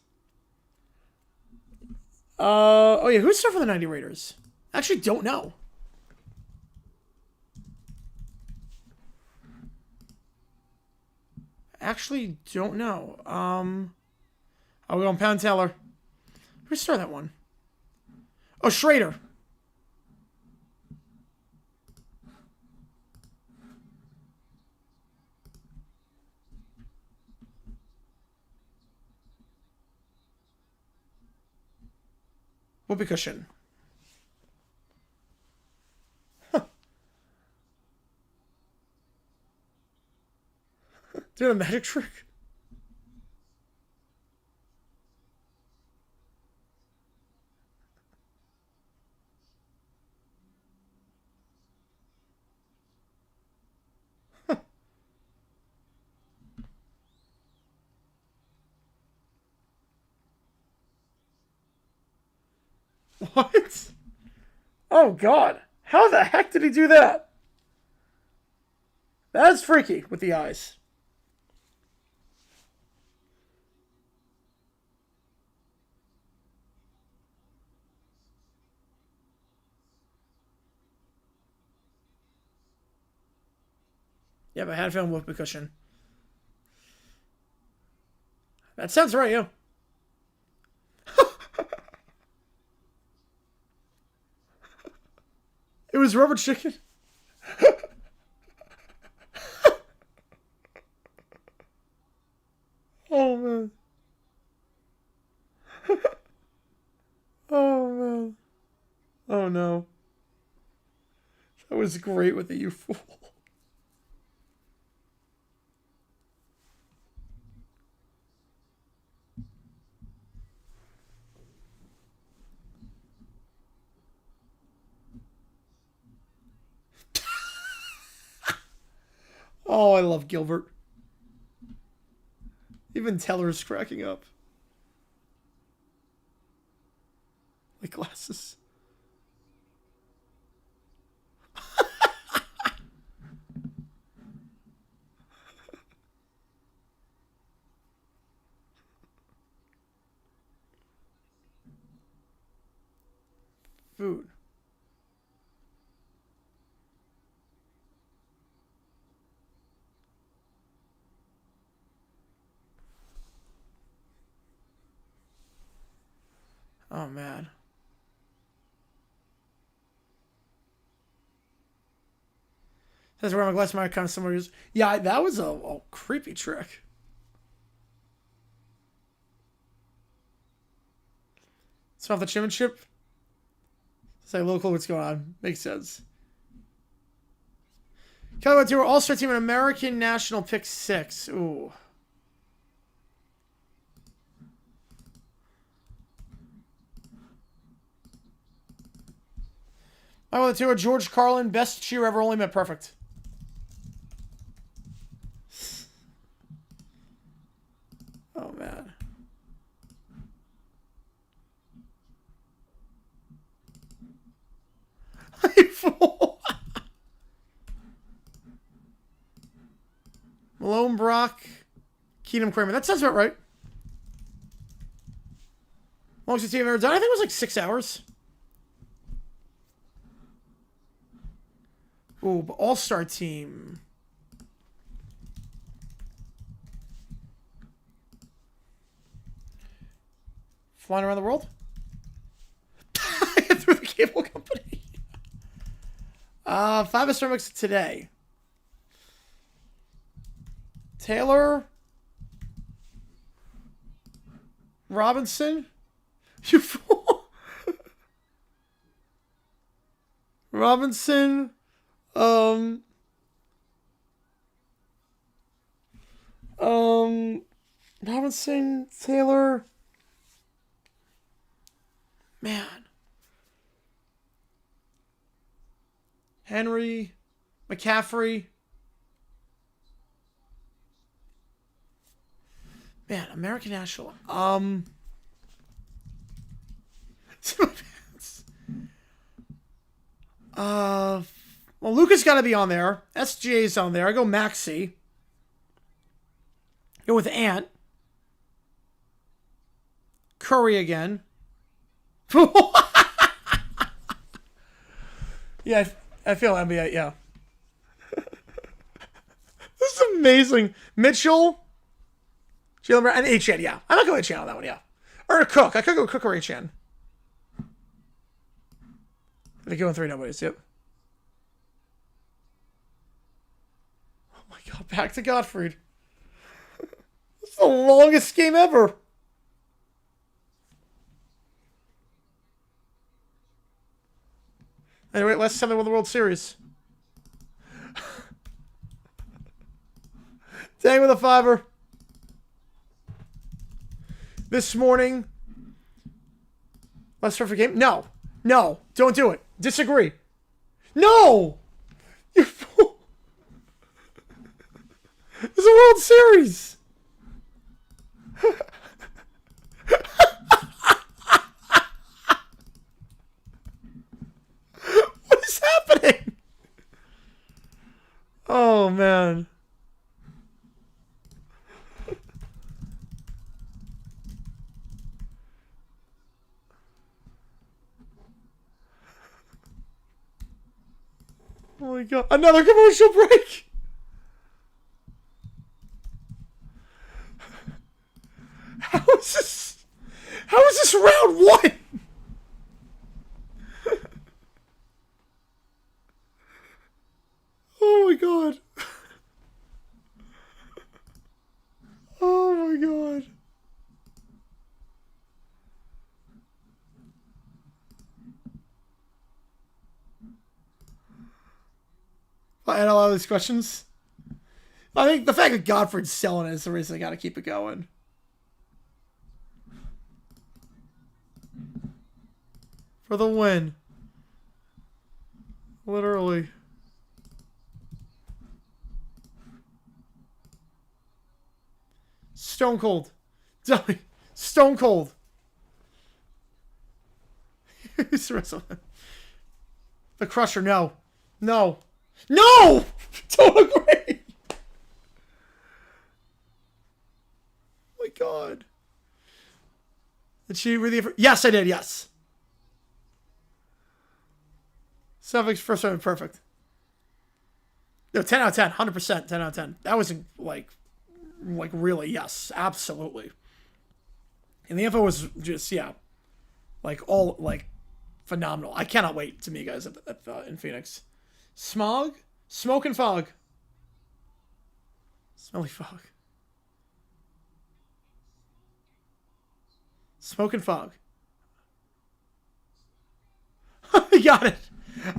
Oh yeah, who's stuff for the 90 Raiders? Actually, don't know. Actually, don't know. I'll go on Pound Teller. Who started that one? Oh, Schrader. Whoopee cushion. Huh. Doing a magic trick? What? Oh, God. How the heck did he do that? That's freaky with the eyes. Yeah, but I had a feeling whoopee cushion. That sounds right, yeah. It was rubber chicken. Oh, man. Oh, man. Oh, no. That was great with the you fool. Oh, I love Gilbert. Even Teller's cracking up. Like glasses. Food. Oh, man. Says where my glass might come somewhere. Yeah, that was a creepy trick. It's off the championship. It's like local. What's going on? Makes sense. Clara to our All-Star team in American National Pick 6. Ooh. I went to a George Carlin, best cheer ever, only met perfect. Oh, man. You fool. Dylan Brock, Keenum Kramer. That sounds about right. Longest team I've ever done. I think it was like 6 hours. Ooh, but all-star team. Flying around the world? Through the cable company. 5-star mix today. Taylor. Robinson. You fool. Robinson. Robinson, Taylor. Man. Henry, McCaffrey. Man, American National. Well, Luca's got to be on there. SGA's on there. I go Maxi. Go with Ant. Curry again. Yeah, I feel NBA, yeah. This is amazing. Mitchell. Jalen Brown, and HN, yeah. I'm not going HN on that one, yeah. Or Cook. I could go Cook or HN. They're going 3 nobodies, yep. Oh my god, back to Gottfried. This is the longest game ever. Anyway, last time they won the World Series. Dang with a 5-er. This morning. Let's start for game. No. No. Don't do it. Disagree. No! You fool. It's a World Series. What is happening? Oh, man. Oh my god. Another commercial break! How is this? How is this round 1? Oh my god. Oh my god. I had a lot of these questions. I think the fact that Godfrey's selling it is the reason I got to keep it going. For the win. Literally. Stone cold. Stone cold. Who's the rest of it? The Crusher, no. No. No! Don't agree! Oh my god. Did she really... Yes, I did, yes. Suffix first time perfect. No, 10 out of 10. 100%. 10 out of 10. That was like really, yes. Absolutely. And the info was just, yeah. Like, all, like, phenomenal. I cannot wait to meet you guys in Phoenix. Smog? Smoke and fog. Smelly fog. Smoke and fog. He got it.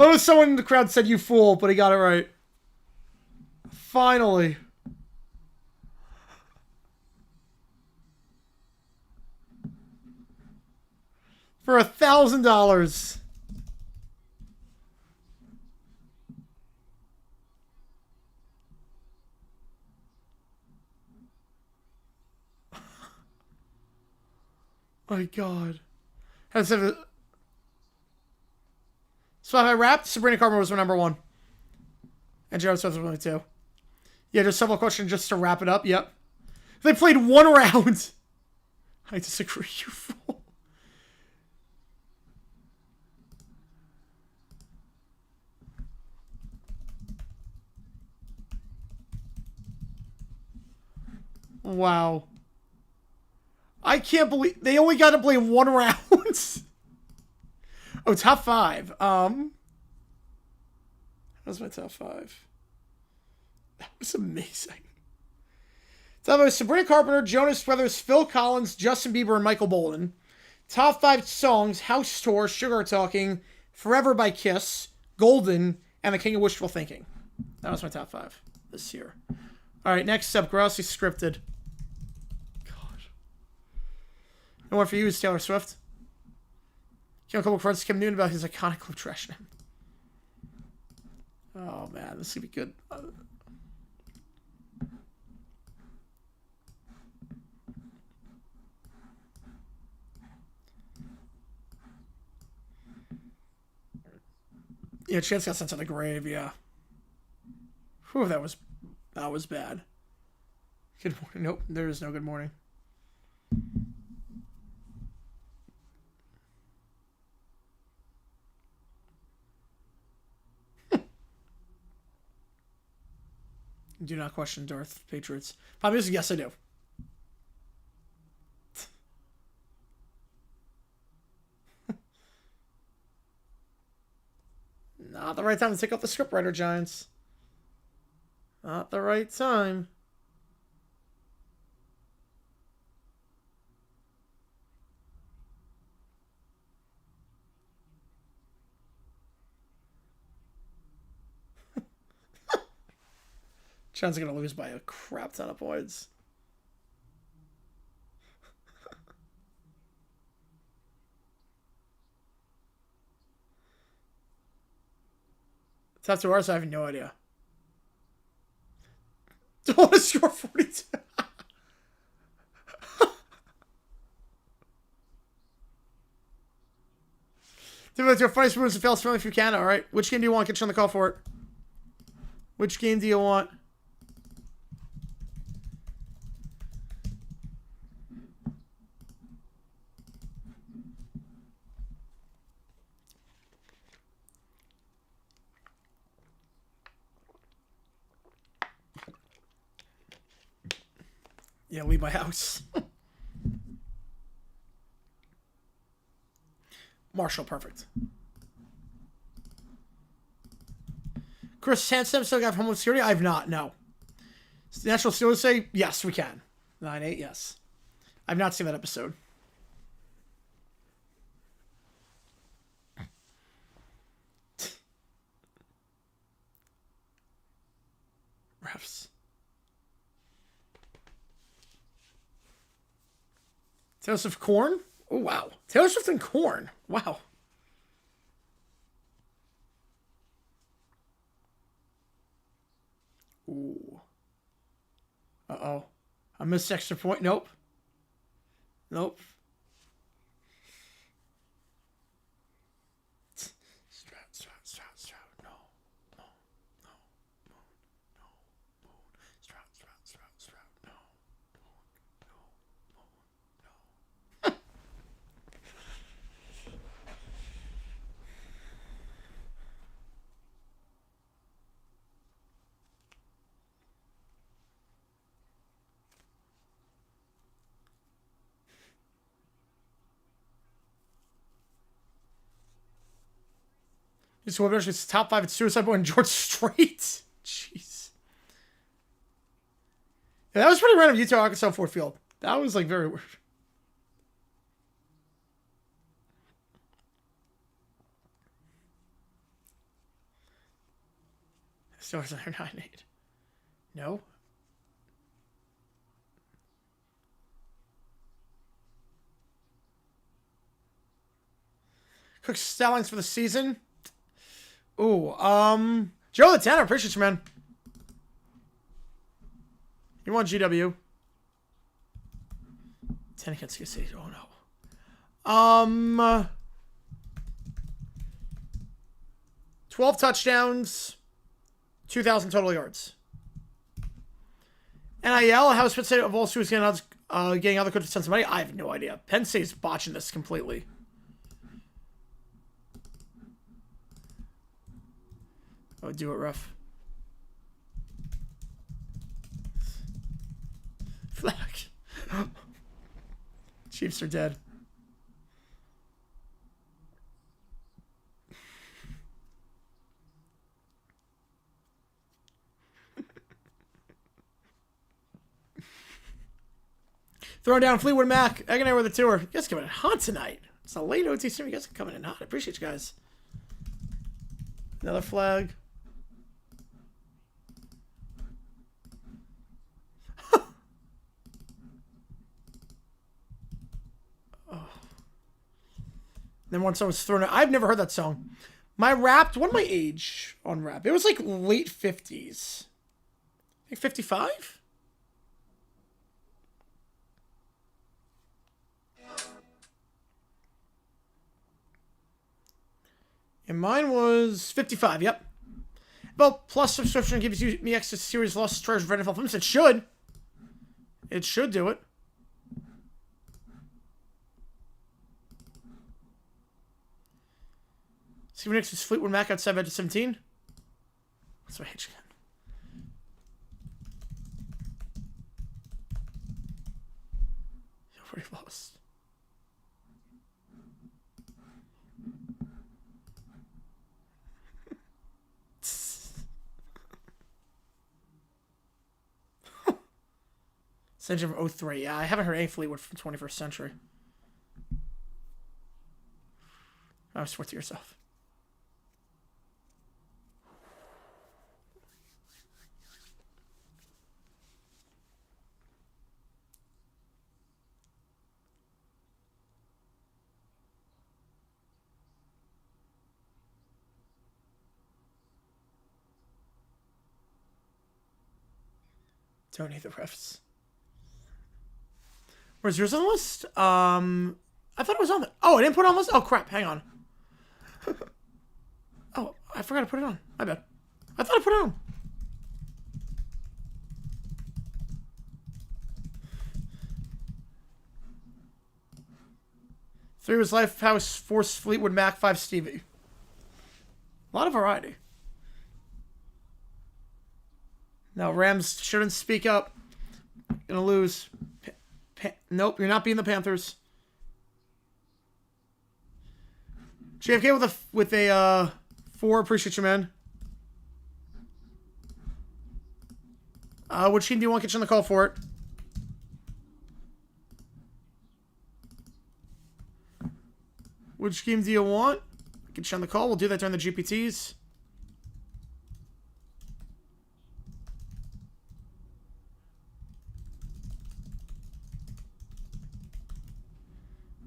Oh, someone in the crowd said you fool, but he got it right. Finally. For $1,000. My god. So if I wrapped, Sabrina Carter was my number 1. And Jared Smith was my 2. Yeah, just several questions just to wrap it up. Yep. They played 1 round. I disagree, you fool. Wow. I can't believe they only got to play 1 round. Oh, top 5. That was my top 5. That was amazing. Top 5 was Sabrina Carpenter, Jonas Brothers, Phil Collins, Justin Bieber, and Michael Bolton. Top 5 songs: House Tour, Sugar Talking, Forever by Kiss, Golden, and The King of Wishful Thinking. That was my top 5 this year. All right, next up, Grousey Scripted. God. And one for you is Taylor Swift. Chemical Friends Kim Noon about his iconic club trash name. Oh, man, this is going to be good. Yeah, Chance got sent to the grave, yeah. Whew, that was bad. Good morning. Nope, there is no good morning. Do not question Darth Patriots. Pop music, yes, I do. Not the right time to take out the scriptwriter giants. Not the right time. John's gonna lose by a crap ton of points. Top 2 hours, I have no idea. Don't want to score 42. Do your funniest moves and fails from if you can. All right. Which game do you want? Get you on the call for it. Which game do you want? Yeah, leave my house. Marshall, perfect. Chris Hansen still got Homeland Security? I have not, no. National Steelers say, yes, we can. 9-8, yes. I've not seen that episode. Refs. Taylor Swift Corn? Oh, wow. Taylor Swift and Corn. Wow. Ooh. Uh-oh. I missed extra point. Nope. Nope. Stroud. No. No. Stroud. No. This will eventually top 5 at Suicide Boy and George Strait. Jeez. Yeah, that was pretty random. Utah, Arkansas, Ford Field. That was like very weird. Stars under 9-8. No. Cook's stylings for the season. Ooh, Joe the Tanner, appreciate you, man. You want GW? 10 against City. Oh no. 12 touchdowns, 2,000 total yards. NIL, how is Penn State of all schools getting other coaches to send some money? I have no idea. Penn State's botching this completely. Oh, do it, ref. Flag. Chiefs are dead. Throwing down Fleetwood Mac. Egg and I with the tour. You guys coming in hot tonight. It's a late OT stream. You guys are coming in hot. I appreciate you guys. Another flag. Oh. Then one song was thrown out. I've never heard that song. My Wrapped. What my age on Rap? It was like late 50s. I think 55? And mine was 55, yep. Well, plus subscription gives you me access to series lost treasure for NFL films. It should. It should do it. Steven Nix is Fleetwood Mac outside edge of 17. What's my age again? You already lost. Century from 03. Yeah, I haven't heard any Fleetwood from 21st century. I swear to yourself. Don't need the refs. Where's yours on the list? I thought it was on the... Oh, I didn't put it on the list? Oh, crap. Hang on. Oh, I forgot to put it on. My bad. I thought I put it on. Three was Lifehouse, 4 Fleetwood Mac, 5 Stevie. A lot of variety. No, Rams shouldn't speak up. Gonna lose. Nope, you're not beating the Panthers. JFK with a 4. Appreciate you, man. Which team do you want to get you on the call for it? Which game do you want? Get you on the call. We'll do that during the GPTs.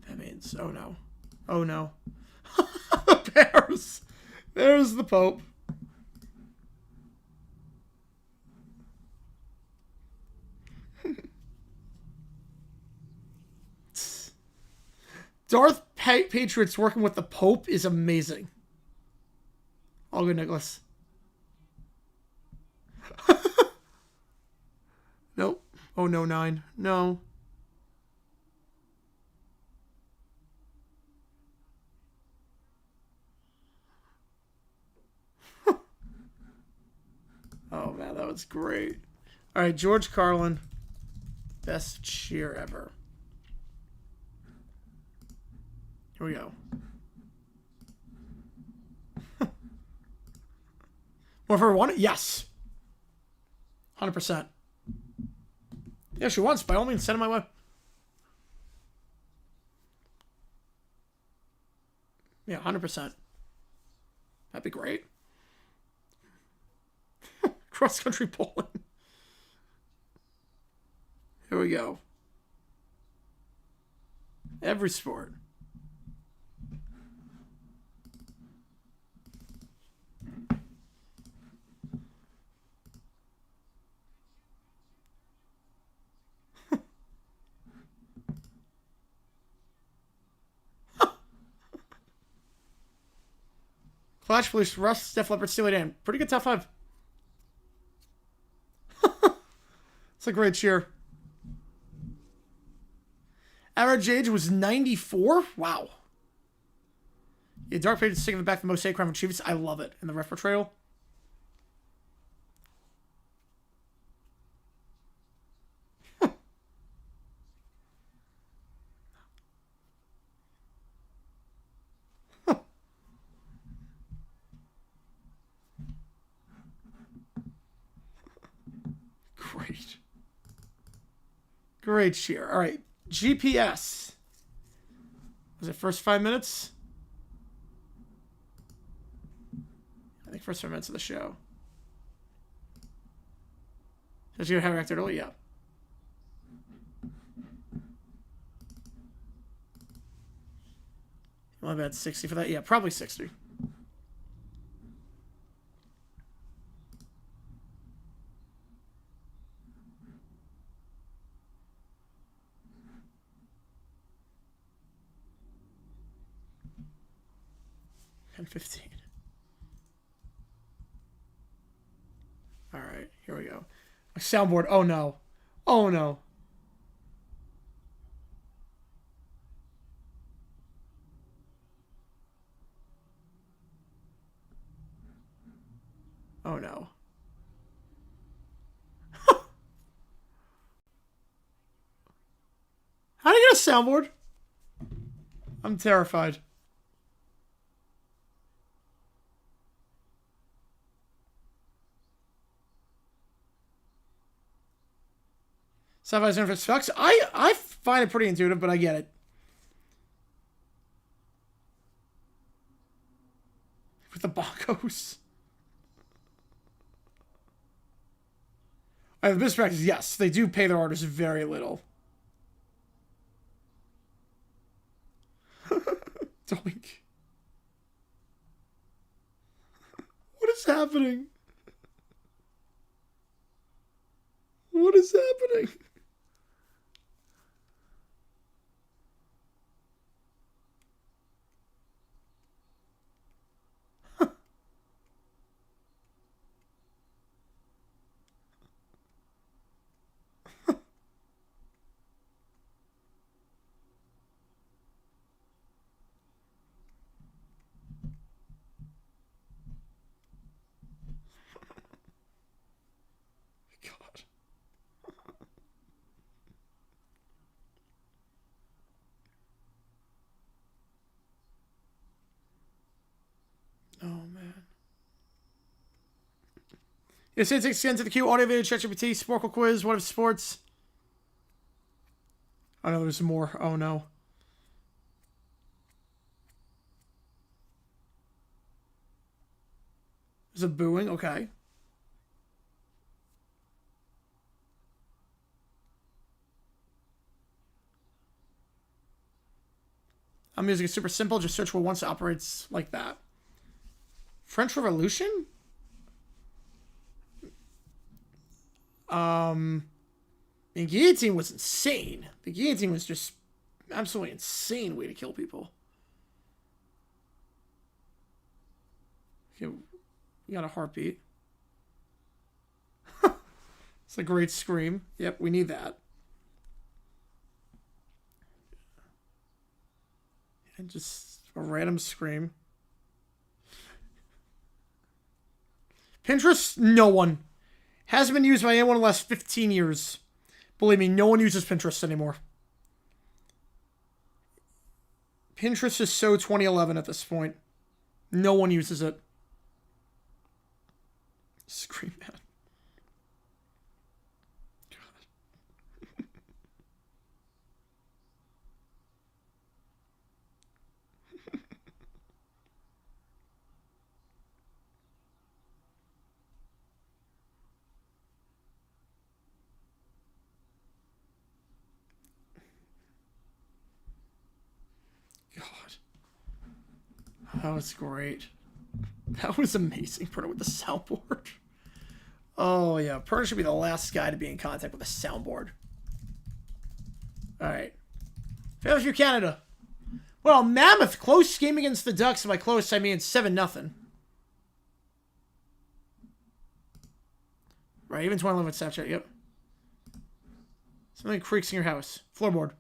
That means, oh no. Oh no. The Bears. There's the Pope. Darth Patriots working with the Pope is amazing. All good, Nicholas. Nope. Oh no, 9. No. Oh man, that was great. All right, George Carlin. Best cheer ever. Here we go. More for one? Yes. 100%. Yeah, she wants. By all means, send it my way. Yeah, 100%. That'd be great. Cross-country bowling. Here we go. Every sport. Flash Police, Russ, Def Leppard, Steely Dan. Pretty good top 5. It's a great cheer. Average age was 94? Wow. Yeah, Dark Page is sticking in the back for most hate crime achievements. I love it. In the ref portrayal. Great. Great cheer. All right. GPS. Was it first 5 minutes? I think first 5 minutes of the show. Does you have acted early? Yeah. Well, I bet 60 for that. Yeah, probably 60. And 15. All right, here we go. My soundboard. Oh no. Oh no. Oh no. How do you get a soundboard? I'm terrified. Sci-fi's interface sucks. I find it pretty intuitive, but I get it. With the bonkos. The business practice, yes, they do pay their artists very little. Doink. What is happening? What is happening? God. Oh, man. Yes, it extends to the queue. Audio, video, ChatGPT, Sporkle quiz, what if sports? Oh, no, there's more. Oh, no. There's a booing. Okay. Music is super simple. Just search what once operates like that. French Revolution? The guillotine was insane. The guillotine was just absolutely insane way to kill people. Okay, you got a heartbeat. It's a great scream. Yep, we need that. And just a random scream. Pinterest? No one. Hasn't been used by anyone in the last 15 years. Believe me, no one uses Pinterest anymore. Pinterest is so 2011 at this point. No one uses it. Scream man. That was great. That was amazing. Perna with the soundboard. Oh, yeah. Perna should be the last guy to be in contact with a soundboard. Alright. Failure Canada. Well, Mammoth. Close game against the Ducks. And by close, I mean 7-0. Right, even 2011 Snapchat. Yep. Something creaks in your house. Floorboard.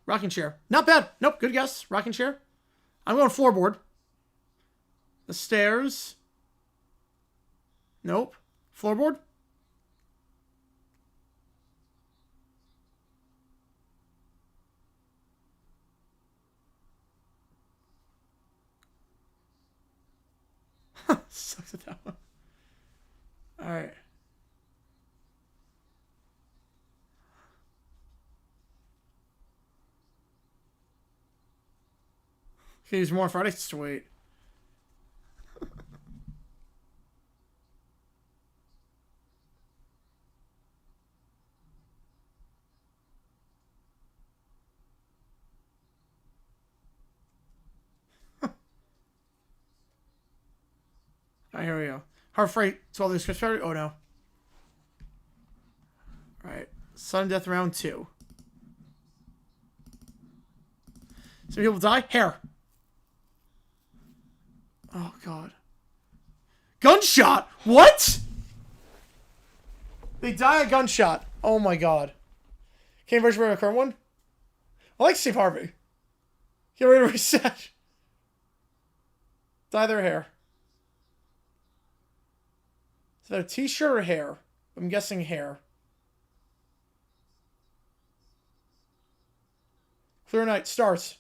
Rocking chair. Not bad. Nope, good guess. Rocking chair. I'm going floorboard. The stairs. Nope. Floorboard. Sucks at that one. Alright. Can you use more Friday? Sweet. Alright, here we go. Heart freight. 12 days Chris Perry. Oh no. Alright. Sudden death round 2. Some people die. Hair. Oh god. Gunshot? What? They die a gunshot. Oh my god. Can't version of a current one? I like Steve Harvey. Get ready to reset. Dye their hair. Is that a t-shirt or hair? I'm guessing hair. Clear night. Stars.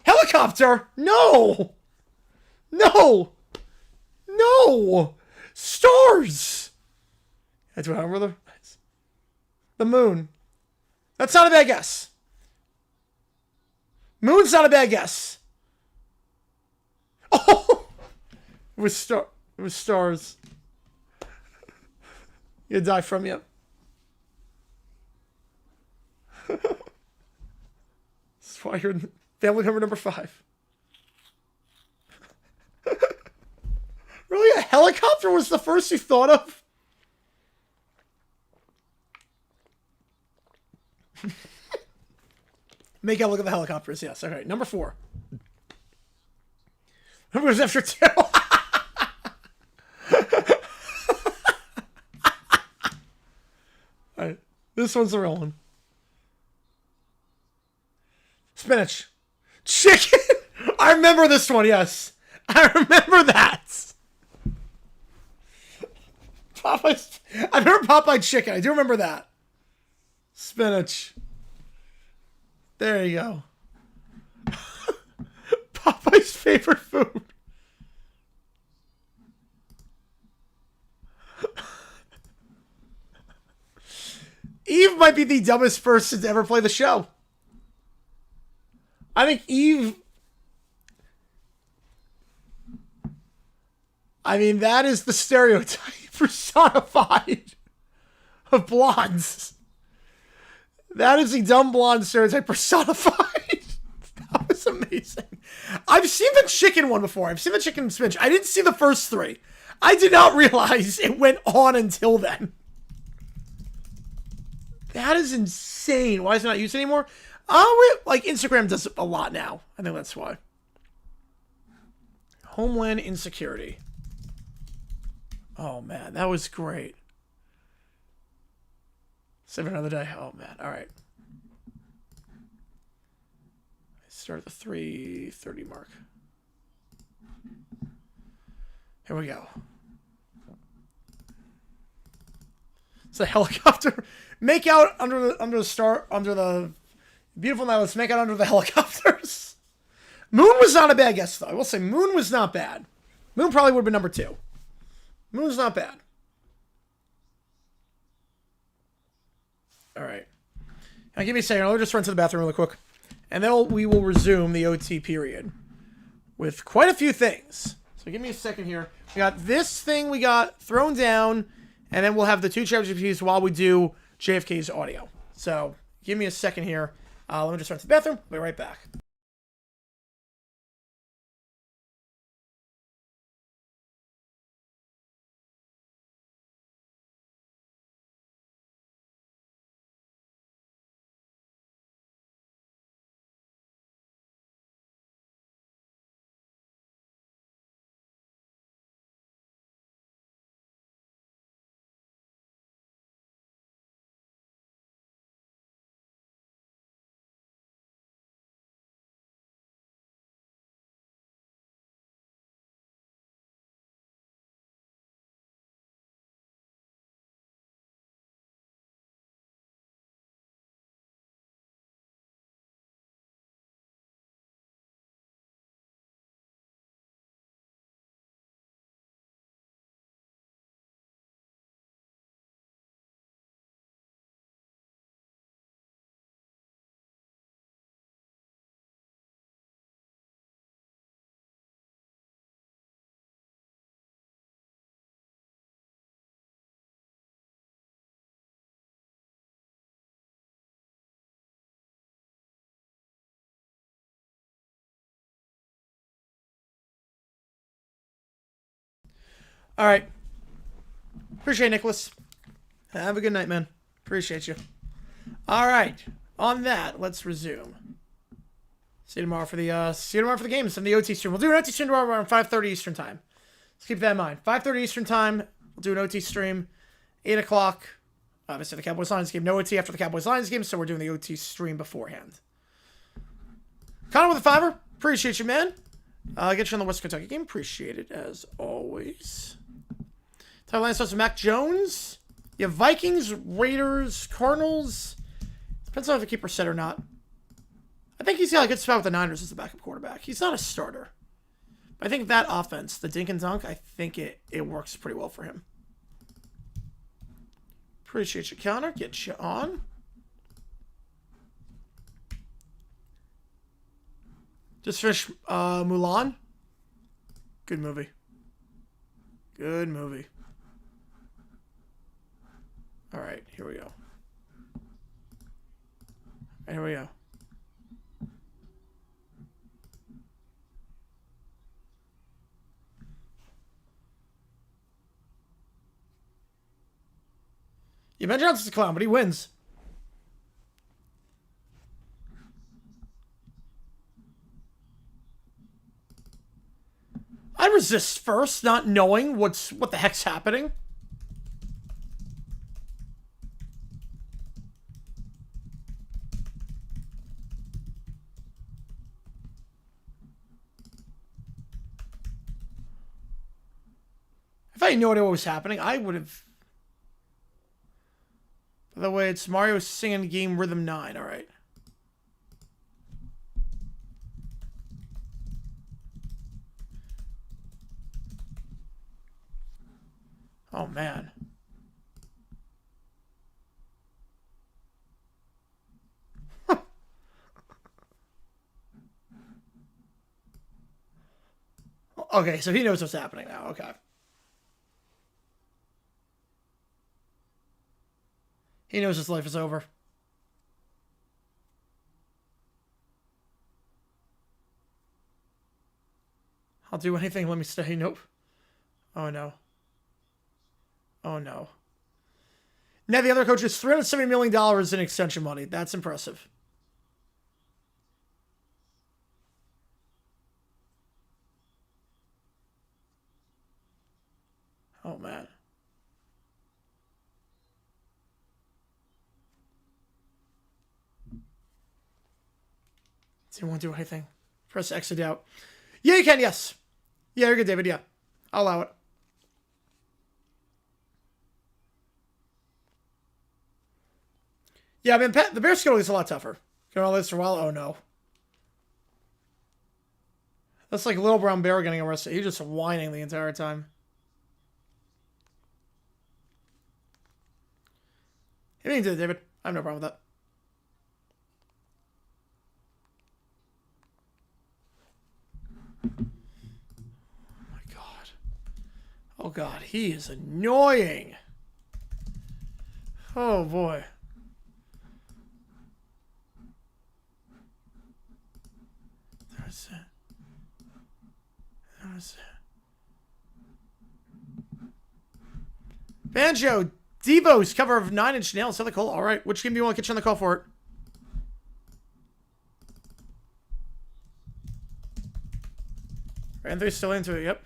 Helicopter! No! No! No! Stars! That's what I remember. The moon. That's not a bad guess. Moon's not a bad guess. Oh! It was stars. You die from you. That's why you're in family member number 5. Really? A helicopter was the first you thought of? Make out look at the helicopters. Yes. Okay. Number 4. Number was after 2. Alright. This one's the real one. Spinach. Chicken! I remember this one, yes. I remember that. Popeye's. I remember Popeye chicken. I do remember that. Spinach. There you go. Popeye's favorite food. Eve might be the dumbest person to ever play the show. I think Eve... I mean, that is the stereotype personified of blondes. That is the dumb blonde stereotype personified. That was amazing. I've seen the chicken one before. I've seen the chicken spinach. I didn't see the first 3. I did not realize it went on until then. That is insane. Why is it not used anymore? Like Instagram does it a lot now. I think that's why. Homeland insecurity. Oh man, that was great. Save another day. Oh man, all right. Start at the 3:30 mark. Here we go. It's a helicopter. Make out under the beautiful night. Let's make out under the helicopters. Moon was not a bad guess though. I will say Moon was not bad. Moon probably would have been number 2. Moon's not bad. All right. Now give me a second. I'll just run to the bathroom really quick, and then we will resume the OT period with quite a few things. So give me a second here. We got this thing we got thrown down, and then we'll have the 2 ChatGPTs while we do JFK's audio. So give me a second here. Let me just run to the bathroom. I'll be right back. All right. Appreciate it, Nicholas. Have a good night, man. Appreciate you. All right. On that, let's resume. See you tomorrow for the games and the OT stream. We'll do an OT stream tomorrow around 5:30 Eastern time. Let's keep that in mind. 5:30 Eastern time. We'll do an OT stream. 8 o'clock. Obviously, the Cowboys Lions game. No OT after the Cowboys Lions game, so we're doing the OT stream beforehand. Connor with a $5. Appreciate you, man. Get you on the West Kentucky game. Appreciate it as always. Tyler Lance with Mac Jones. You have Vikings, Raiders, Cardinals. Depends on if the keeper set or not. I think he's got a good spot with the Niners as the backup quarterback. He's not a starter. But I think that offense, the dink and dunk, I think it works pretty well for him. Appreciate you, Connor. Get you on. Just finished Mulan. Good movie. Good movie. All right, here we go. Here we go. You mentioned Johnson's a clown, but he wins. I resist first, not knowing what the heck's happening. If I had no idea what was happening, I would have. By the way, it's Mario singing game rhythm 9. All right. Oh, man. Okay, so he knows what's happening now. Okay. He knows his life is over. I'll do anything. Let me stay. Nope. Oh, no. Oh, no. Now the other coach is $370 million in extension money. That's impressive. Oh, man. So you won't do anything. Press exit out. Yeah, you can, yes. Yeah, you're good, David. Yeah. I'll allow it. Yeah, I mean, the Bears schedule is a lot tougher. Going all this for a while? Oh, no. That's like Little Brown Bear getting arrested. He's just whining the entire time. You can do it, David. I have no problem with that. Oh, my God. Oh, God. He is annoying. Oh, boy. There's it. There's it. Banjo. Devo's cover of 9 Inch Nails. Southern Cole. All right. Which game do you want to get you on the call for it? Anthony's still into it. Yep.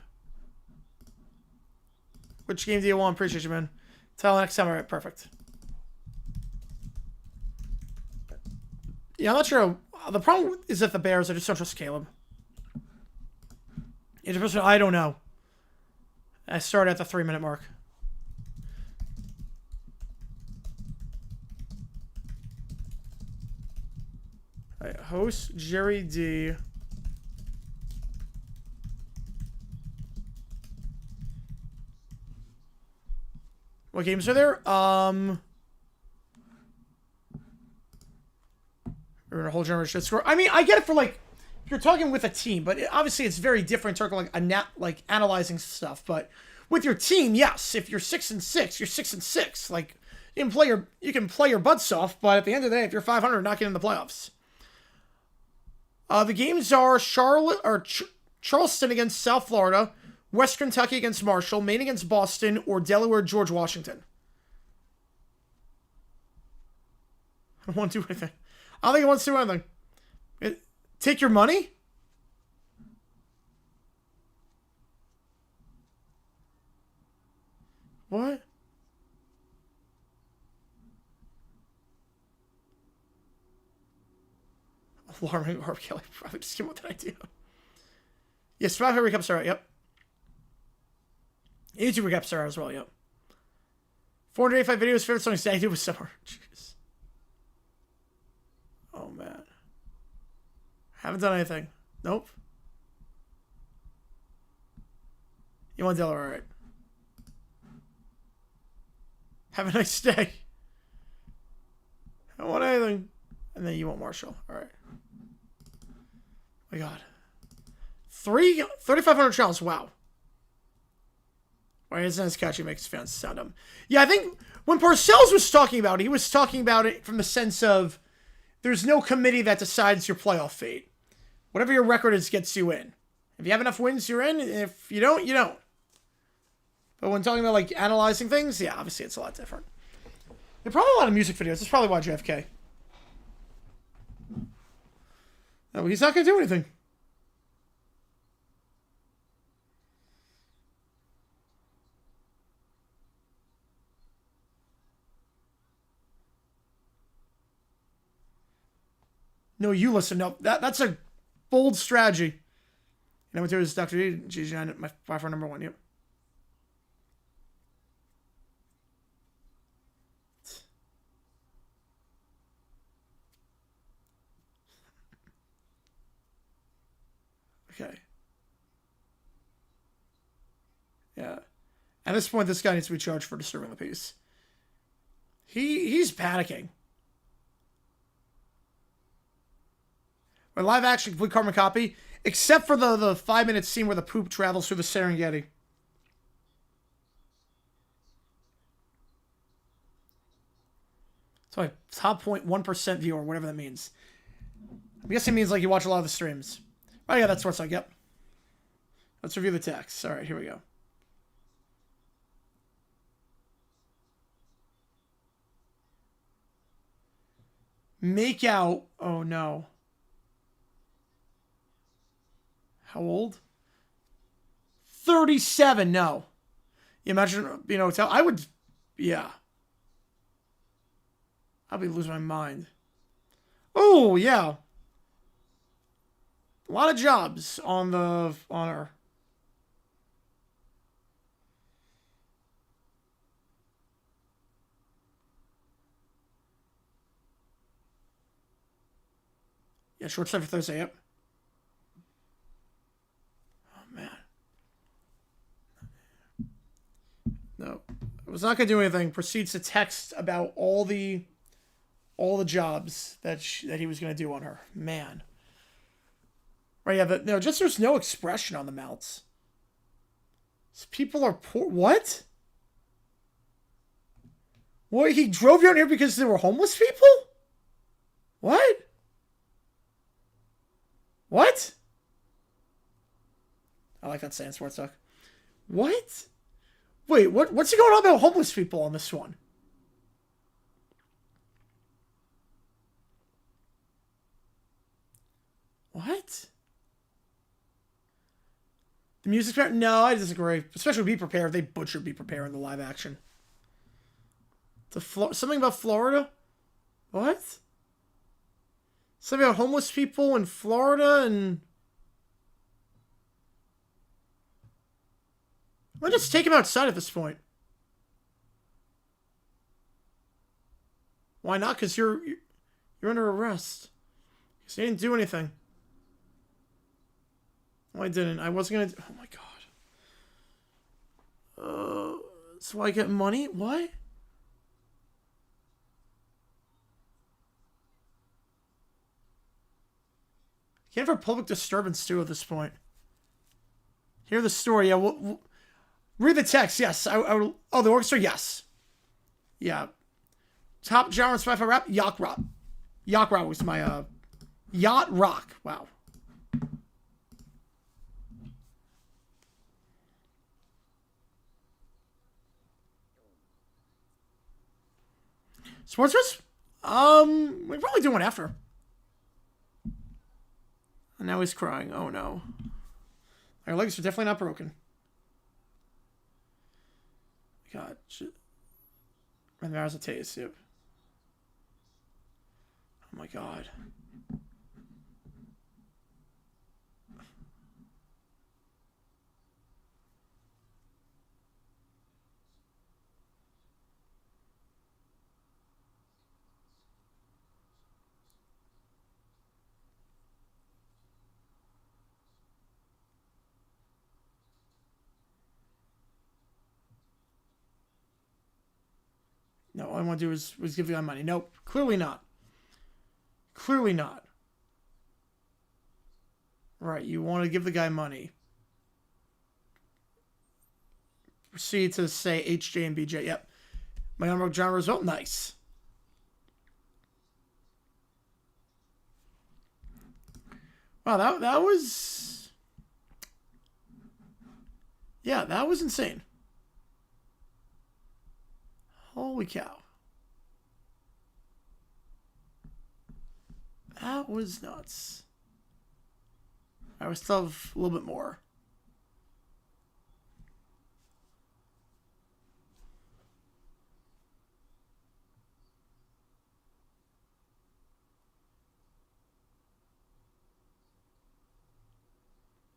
Which game do you want? Appreciate you, man. Tell next time. All right. Perfect. Yeah, I'm not sure. The problem is that the Bears, I just don't trust Caleb. I don't know. I started at the 3-minute mark. All right, host Jerry D. What games are there? We're in a whole generation score. I mean, I get it for like if you're talking with a team, but obviously it's very different talking like analyzing stuff. But with your team, yes, if you're 6-6, you're 6-6. Like you can play your butts off, but at the end of the day, if you're 500, not getting in the playoffs. The games are Charlotte or Charleston against South Florida, West Kentucky against Marshall, Maine against Boston, or Delaware, George Washington. I don't want to do anything. I don't think it wants to do anything. Take your money? What? Alarming Orb Kelly probably just came up with that idea. Yes, Spotify recaps are out, yep. YouTube recaps are out as well, yep. 485 videos, favorite songs to do with summer. Jeez. Oh, man. Haven't done anything. Nope. You want Delaware, alright. Have a nice day. I don't want anything. And then you want Marshall. Alright. Oh my god. 3,500 channels. Wow. Why isn't as catchy? Makes fans sound dumb. Yeah, I think when Parcells was talking about it, he was talking about it from the sense of there's no committee that decides your playoff fate. Whatever your record is gets you in. If you have enough wins, you're in. If you don't, you don't. But when talking about like analyzing things, yeah, obviously it's a lot different. There are probably a lot of music videos. That's probably why JFK. No, he's not going to do anything. No, you listen. No, that's a bold strategy. You know, what there is Dr. cgiulianihpu, my by far number one. Yep. Okay. Yeah. At this point, this guy needs to be charged for disturbing the peace. He's panicking. Or live action complete carbon copy, except for the 5-minute scene where the poop travels through the Serengeti. So like top 0.1% viewer, whatever that means. I guess it means like you watch a lot of the streams. Oh yeah, that's what's like, yep. Let's review the text. Alright, here we go. Make out. Oh no. How old? 37. No. You imagine being in a hotel? I would. Yeah. I'd be losing my mind. Oh yeah. A lot of jobs on her. Yeah, short set for Thursday, yep. Oh, man. No. I was not going to do anything. Proceeds to text about all the jobs that he was going to do on her. Man. Right, yeah, no, just there's no expression on the mouths. People are poor. What? What, he drove down here because there were homeless people? What? What? I like that saying, Sports Talk. What? Wait, what's going on about homeless people on this one? What? The music's better? No, I disagree. Especially Be Prepared. They butchered Be Prepared in the live action. Something about Florida? What? Something about homeless people in Florida and... Why just take him outside at this point? Why not? Because you're under arrest. Because you didn't do anything. No, I didn't. I wasn't going to... Oh, my God. So I get money? What? Can't have a public disturbance, too, at this point. Hear the story. Yeah, we'll read the text. Yes. Oh, the orchestra? Yes. Yeah. Top genre Spotify rap? Yacht Rock. Yacht Rock was my... Yacht Rock. Wow. Sports risk? We probably do one after. And now he's crying. Oh no. Our legs are definitely not broken. God. And there's a taste. Yep. Oh my god. No, all I want to do is give the guy money. Nope. Clearly not. Clearly not. Right, you want to give the guy money. Proceed to say HJ and BJ. Yep. My honorable genre result. Nice. Wow, that was... Yeah, that was insane. Holy cow. That was nuts. I would still have a little bit more.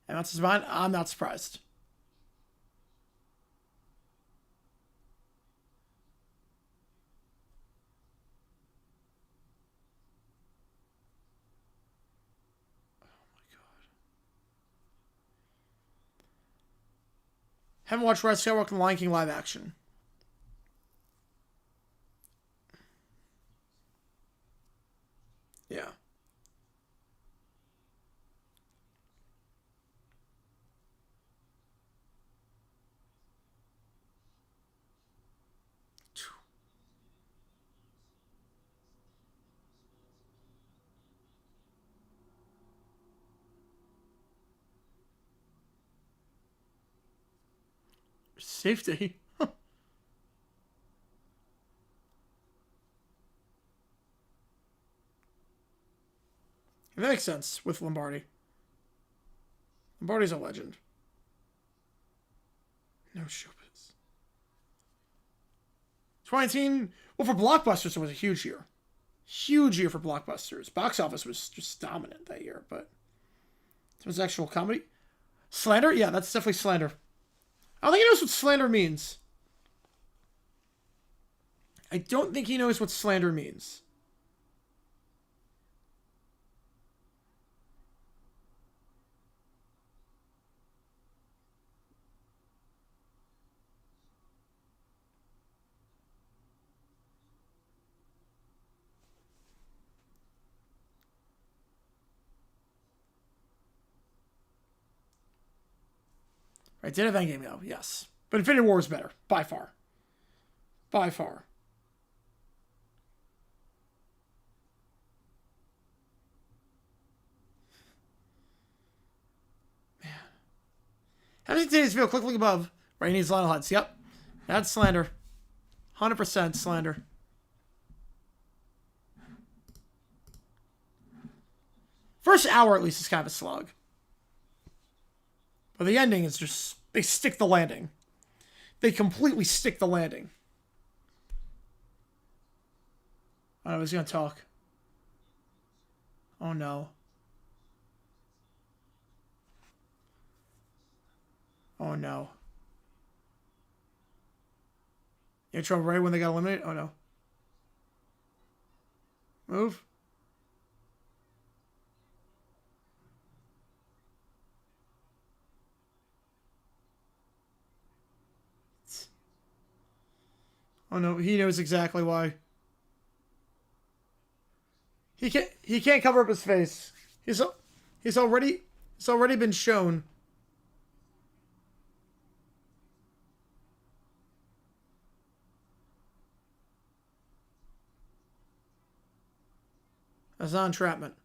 And that's his mind. I'm not surprised. Haven't watched Red Skywalker and Lion King live action. Yeah. Safety. That makes sense with Lombardi. Lombardi's a legend. No showbiz. 2019, well, for blockbusters, it was a huge year. Huge year for blockbusters. Box office was just dominant that year, but it was actual comedy. Slander? Yeah, that's definitely slander. I don't think he knows what slander means. I don't think he knows what slander means. Right, did have Endgame though, yes. But Infinity War is better, by far. By far. Man. How does today's feel? Click link above. Right, he needs Lionel Hutz. Yep. That's slander. 100% slander. First hour, at least, is kind of a slog. But the ending is just... They stick the landing. They completely stick the landing. I was going to talk. Oh, no. Oh, no. You had trouble right when they got eliminated? Oh, no. Move. Oh, no. He knows exactly why. He can't cover up his face. He's already been shown. That's not entrapment.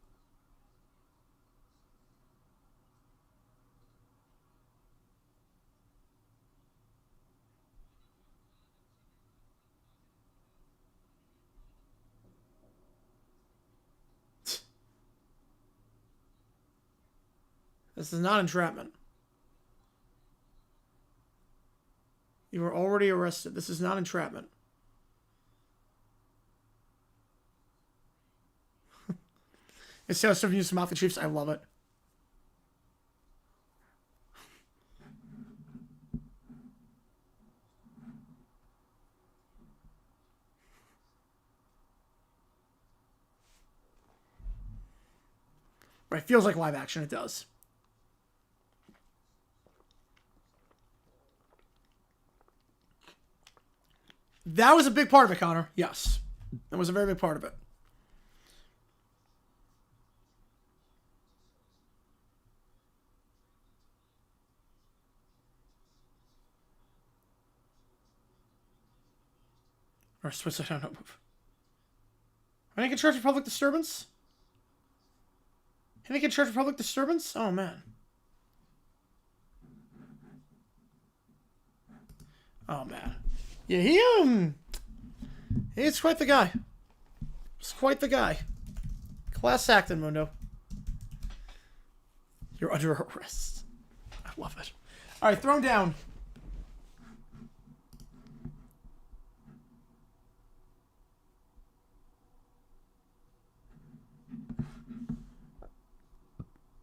This is not entrapment. You were already arrested. This is not entrapment. It's how stuff used to mouth the Chiefs. I love it. Right, feels like live action. It does. That was a big part of it, Connor. Yes. That was a very big part of it. Or Swiss, I don't know. I didn't get charged for public disturbance? I didn't get charged for public disturbance? Oh, man. Oh, man. Yeah, he's quite the guy. He's quite the guy. Class acting, Mundo. You're under arrest. I love it. All right, throw him down.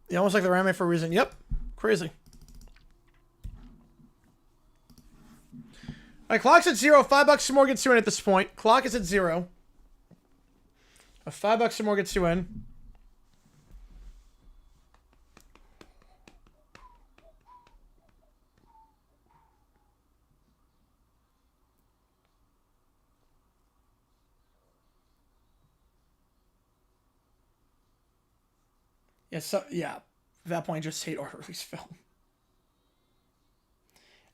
Yeah, almost like the Ram for a reason. Yep. Crazy. All right, clock's at 0. $5 or more gets you in at this point. Clock is at 0. $5 or more gets you in. Yeah, so, yeah. At that point, just hate our release film.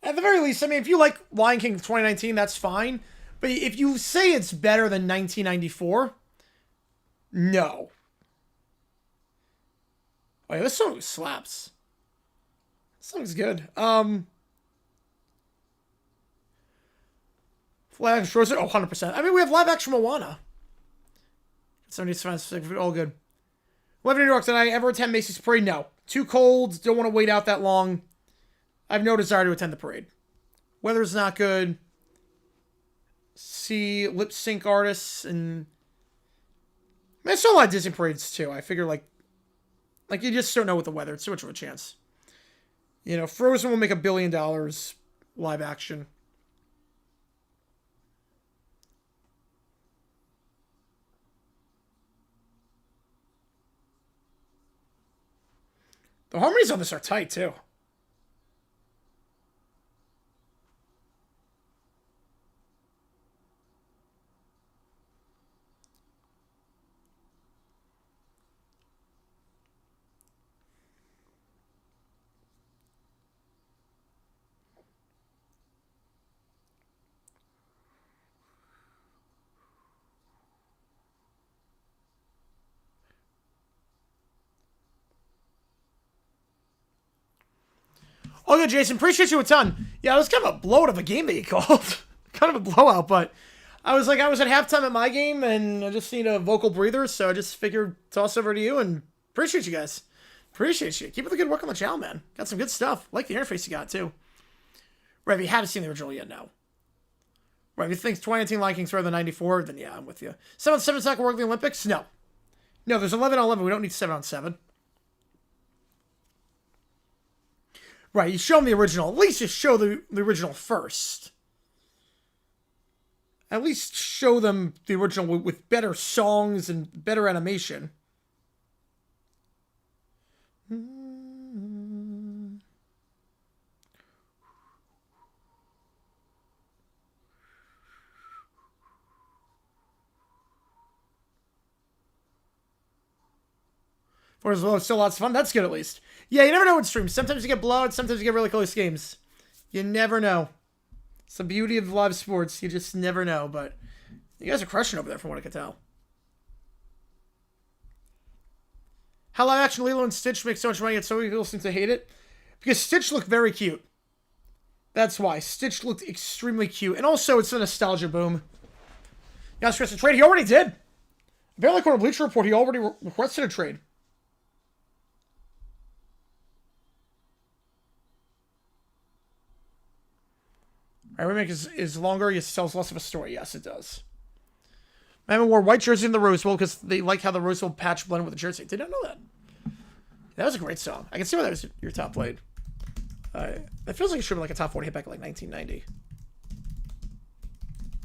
At the very least, I mean, if you like Lion King 2019, that's fine. But if you say it's better than 1994, no. Oh, yeah, this song slaps. This song's good. Live action Frozen? Oh, 100%. I mean, we have live action Moana. 70 all good. 11 New York, did I ever attend Macy's Parade? No. Too cold. Don't want to wait out that long. I have no desire to attend the parade. Weather's not good. See lip sync artists and... I mean, I saw a lot of Disney parades too. I figure like you just don't know with the weather. It's too much of a chance. You know, Frozen will make $1 billion live action. The harmonies on this are tight too. Oh, good, Jason. Appreciate you a ton. Yeah, it was kind of a blowout of a game that you called. Kind of a blowout, but I was at halftime at my game, and I just need a vocal breather, so I just figured toss over to you, and appreciate you guys. Appreciate you. Keep up the good work on the channel, man. Got some good stuff. Like the interface you got, too. Right, if you haven't seen the original yet, no. Right, if you think 2019 Lion King's better than 94, then yeah, I'm with you. 7-on-7's not going to work in the Olympics? No. No, there's 11-on-11. We don't need 7-on-7. Right, you show them the original. At least just show the original first. At least show them the original with better songs and better animation. For as well, it's still lots of fun. That's good, at least. Yeah, you never know in streams. Sometimes you get blowouts, sometimes you get really close games. You never know. It's the beauty of live sports. You just never know, but you guys are crushing over there from what I can tell. How live action Lilo and Stitch make so much money, yet so many people seem to hate it? Because Stitch looked very cute. That's why. Stitch looked extremely cute. And also, it's a nostalgia boom. Yes, Chris, a trade. He already did. Apparently, according to Bleacher Report, he already requested a trade. All right, remake is longer. It tells less of a story. Yes, it does. Miami wore white jersey in the Rose Bowl because they like how the Rose Bowl patch blended with the jersey. Did not know that. That was a great song. I can see why that was your top played. That feels like it should be like a top 40 hit back in like 1990.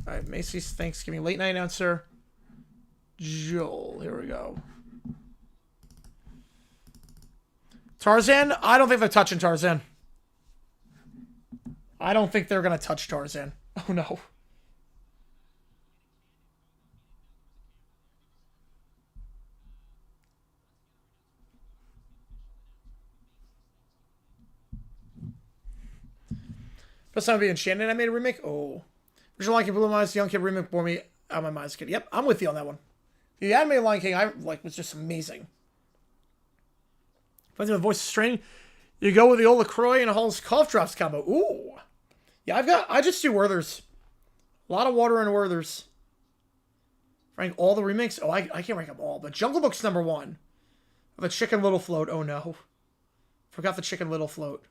All right, Macy's Thanksgiving late night announcer. Joel, here we go. Tarzan? I don't think they're touching Tarzan. I don't think they're going to touch Tarzan. Oh, no. Best time to be Enchanted. I made a remake. Oh. Original Lion King, Blue Eyes, Young Kid remake bore me out of my mind as a kid. Yep, I'm with you on that one. The animated Lion King, I like, was just amazing. But the voice is straining. You go with the old LaCroix and a Hall's cough drops combo. Ooh. Yeah, I just do Werther's. A lot of water and Werther's. Rank all the remakes. Oh, I can't rank them all, but Jungle Book's #1. The Chicken Little Float. Oh no. Forgot the Chicken Little Float.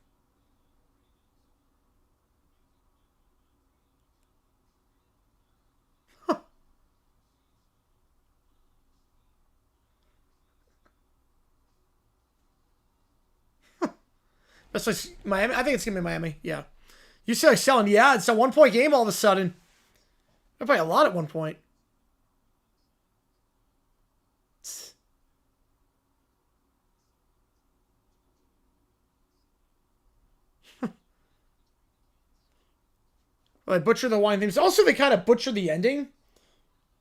That's like Miami. I think it's gonna be Miami. Yeah. UCLA selling. Yeah, it's a 1-point game all of a sudden. They're playing a lot at one point. Well, they butcher the wine themes. Also, they kind of butcher the ending.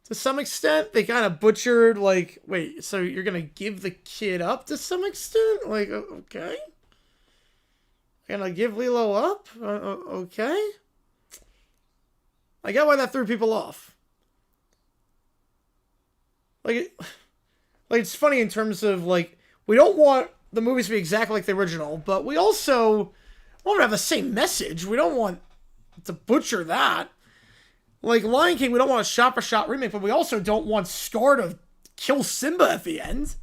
To some extent. They kind of butchered, like, wait, so you're going to give the kid up to some extent? Like, okay. Gonna give Lilo up? Okay. I get why that threw people off. Like, it's funny in terms of, like, we don't want the movies to be exactly like the original, but we also want to have the same message. We don't want to butcher that. Like, Lion King, we don't want a shot-for-shot remake, but we also don't want Scar to kill Simba at the end.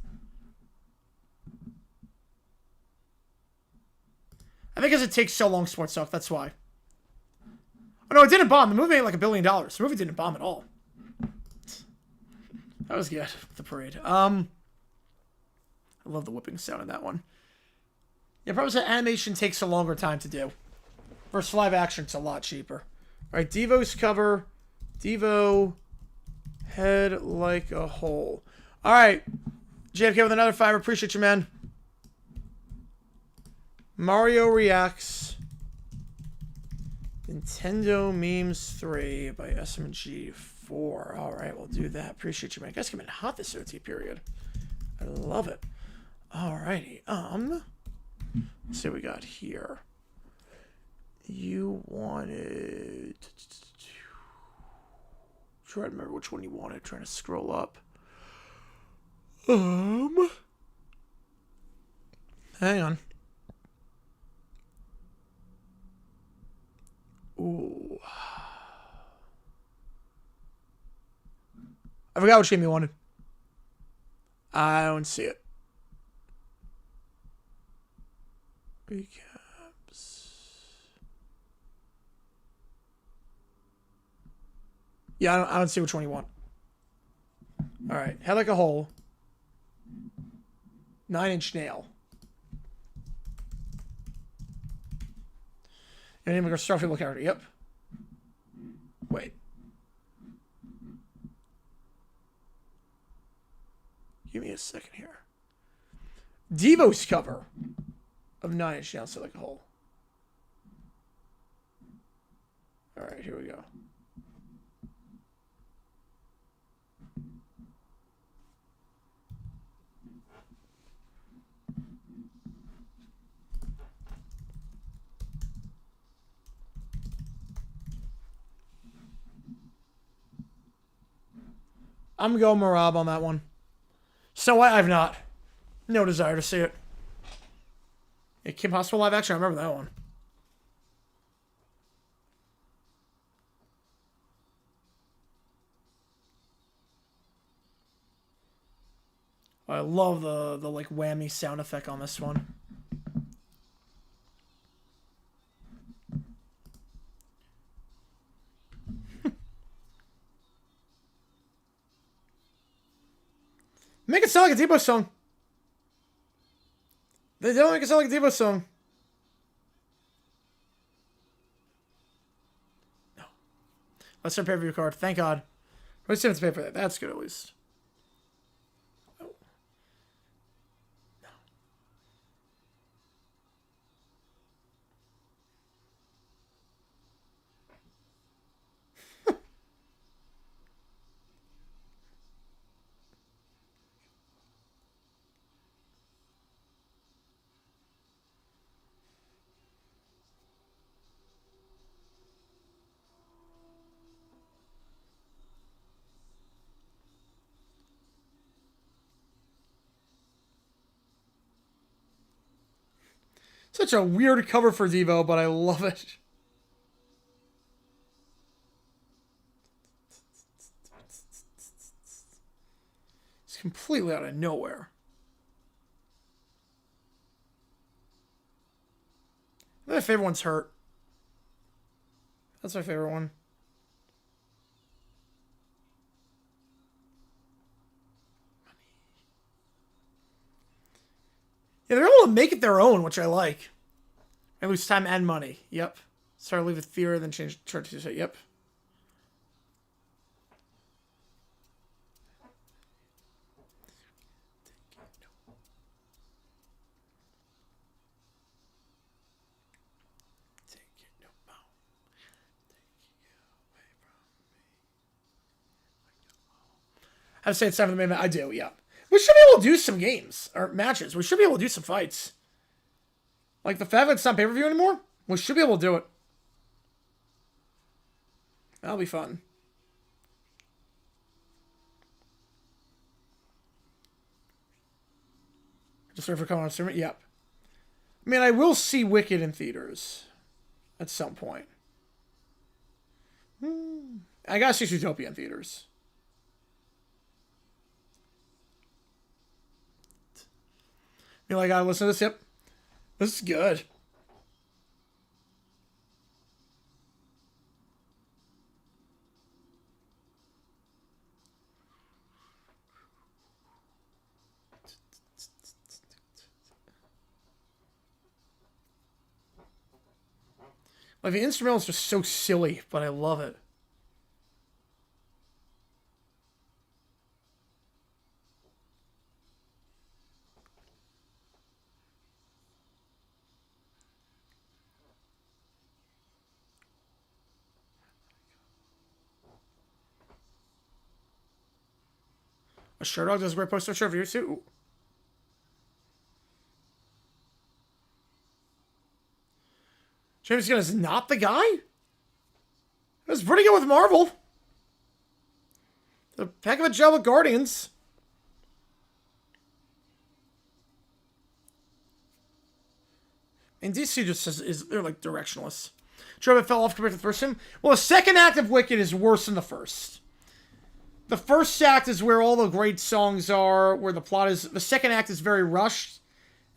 I think because it takes so long, Sports Talk, that's why. Oh, no, it didn't bomb. The movie made like $1 billion. The movie didn't bomb at all. That was good. The parade. I love the whipping sound in that one. Yeah, probably the animation takes a longer time to do. Versus live action, it's a lot cheaper. All right, Devo's cover. Devo, head like a hole. All right, JFK with another 5. Appreciate you, man. Mario Reacts. Nintendo Memes 3 by SMG 4. All right, we'll do that. Appreciate you, man. You guys coming hot this OT period. I love it. All righty. Let's see what we got here. You wanted... Try to remember which one you wanted. Trying to scroll up. Hang on. Ooh. I forgot which game you wanted. I don't see it. Recaps. Yeah, I don't see which one you want. All right. Head like a hole. 9-inch nail. And then we're going to start with a character. Yep. Wait. Give me a second here. Devo's cover of 9-inch nail, so like a hole. All right, here we go. I'm going Marab on that one. So I've not. No desire to see it. Yeah, Kim Possible live action. I remember that one. I love the like whammy sound effect on this one. Make it sound like a Debo song. They don't make it sound like a Debo song. No. Let's start pay-per-view card. Thank God. We still have to pay for that. That's good at least. Oh. No. Such a weird cover for Devo, but I love it. It's completely out of nowhere. My favorite one's Hurt. That's my favorite one. Yeah, they're able to make it their own, which I like. I lose time and money. Yep. Start leave with fear, then change chart to say, yep. I would say it's time for the main event. I do, yeah. We should be able to do some games or matches. We should be able to do some fights. Like the fact that it's not pay-per-view anymore, we should be able to do it. That'll be fun. Just wait for coming on stream. Yep. I mean, I will see Wicked in theaters at some point. I gotta see Zootopia in theaters. You like, I gotta listen to this. Yep. This is good. Like, the instrumental is just so silly, but I love it. A shirt dog does a great poster shirt for you too. James Gunn is not the guy? It was pretty good with Marvel. The heck of a job with Guardians. And DC just is they're like directionless. Trevor fell off compared to the first film. Well, the second act of Wicked is worse than the first. The first act is where all the great songs are, where the plot is. The second act is very rushed,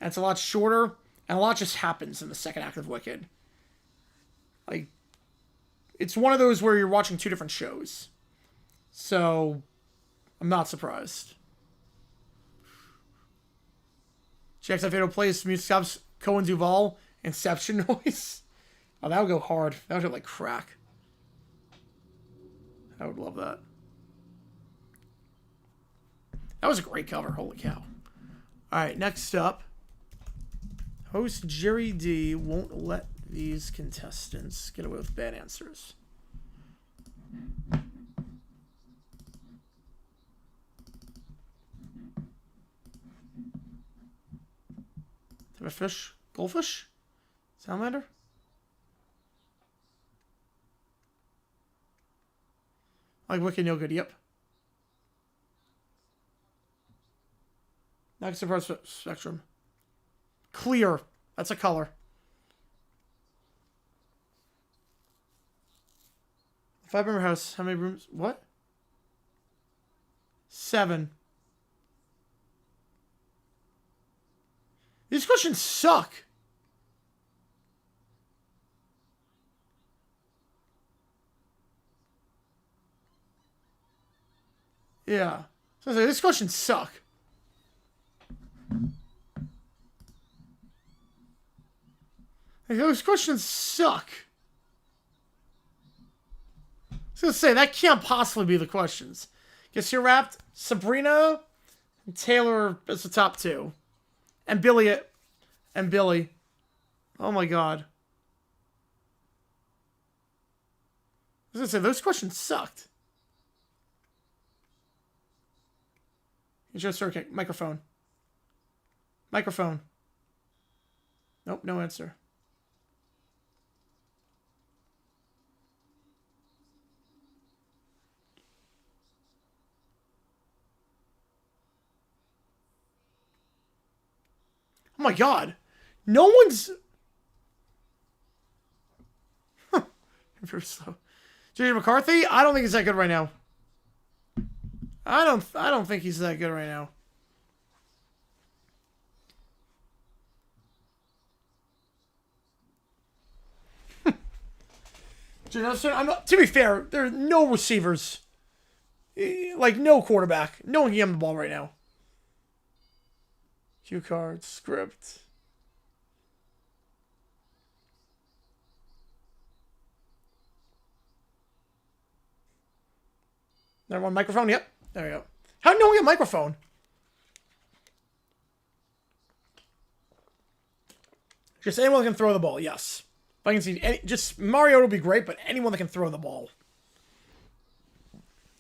and it's a lot shorter, and a lot just happens in the second act of Wicked. Like, it's one of those where you're watching two different shows. So, I'm not surprised. Jackson Fatal plays music stops Cohen Duvall Inception noise. Oh, that would go hard. That would hit like crack. I would love that. That was a great cover. Holy cow. Alright, next up. Host Jerry D won't let these contestants get away with bad answers. Type of fish? Goldfish? Salamander? Like Wicked No Good, yep. Next approach spectrum. Clear. That's a color. Five-bedroom house. How many rooms? What? 7. These questions suck. Yeah. So these questions suck. Like, those questions suck. I was gonna say, that can't possibly be the questions. Guess you're wrapped. Sabrina and Taylor as the top two. And Billy. And Billy. Oh my god. I was gonna say, those questions sucked. You just okay. Microphone. Microphone. Nope, no answer. Oh my god. No one's... Very slow. JJ McCarthy? I don't think he's that good right now. I don't think he's that good right now. To be fair, there are no receivers. Like, no quarterback. No one can give him the ball right now. Cue card, script. Never one microphone? Yep. There we go. How did no one get a microphone? Just anyone that can throw the ball, yes. If I can see any, just Mario would be great, but anyone that can throw the ball.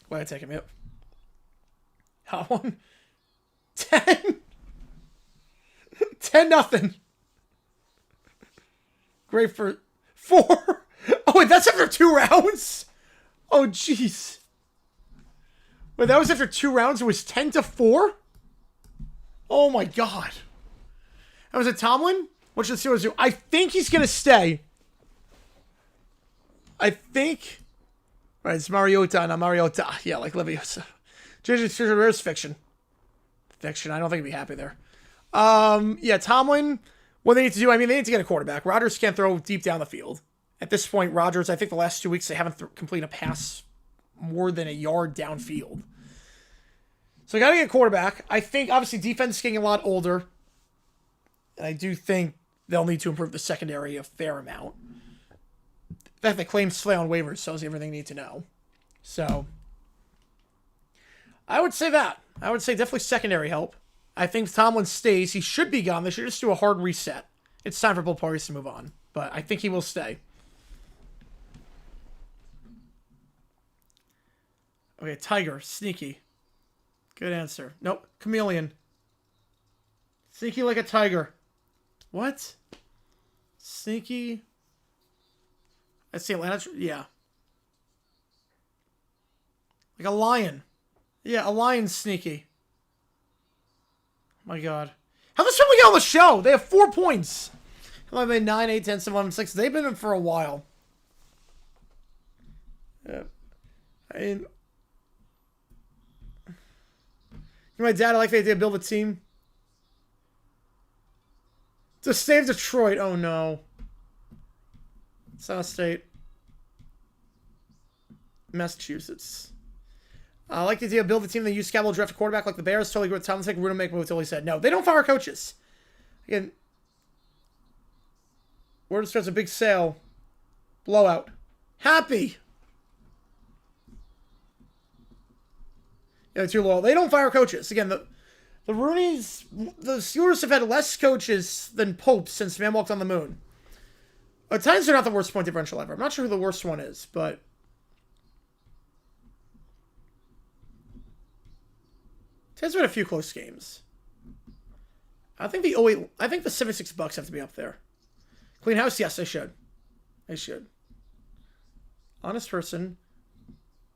Go ahead, take him, yep. Hot one. 10. 10-0. Great for 4. Oh, wait, that's after 2 rounds? Oh, jeez. Wait, that was after 2 rounds? It was 10-4? Oh, my God. That was a Tomlin? What should the Steelers do? I think he's going to stay. I think... Right, it's Mariota, not Mariota. Yeah, like Leviosa. JJ fiction. Fiction. I don't think he'd be happy there. Yeah, Tomlin, what they need to do, I mean, they need to get a quarterback. Rodgers can't throw deep down the field. At this point, Rodgers, I think the last 2 weeks, they haven't completed a pass more than a yard downfield. So, got to get a quarterback. I think, obviously, defense is getting a lot older. And I do think they'll need to improve the secondary a fair amount. In fact, they claim Slay on waivers tells you everything you need to know. So, I would say that. I would say definitely secondary help. I think if Tomlin stays, he should be gone. They should just do a hard reset. It's time for both parties to move on. But I think he will stay. Okay, Tiger. Sneaky. Good answer. Nope. Chameleon. Sneaky like a tiger. What? Sneaky. I see Atlanta. Yeah. Like a lion. Yeah, a lion's sneaky. My God. How does someone get on the show? They have 4 points. 11, 9, 8, 10, 7, 11, 6. They've been in for a while. Yeah. I mean, my dad, I like the idea of build a team. To save Detroit. Oh, no. South State. Massachusetts. I like the idea of build a team that use Scabble draft a quarterback like the Bears. Totally agree with Tom. Take Rudo make what Totally said. No, they don't fire coaches. Again, word starts a big sale. Blowout. Happy. Yeah, they're too low. They don't fire coaches. Again, the Roonies, the Steelers have had less coaches than Pope since Man Walked on the Moon. At times, they're not the worst point differential ever. I'm not sure who the worst one is, but there's been a few close games. I think the 76 Bucks have to be up there. Clean house? Yes, they should. They should. Honest person.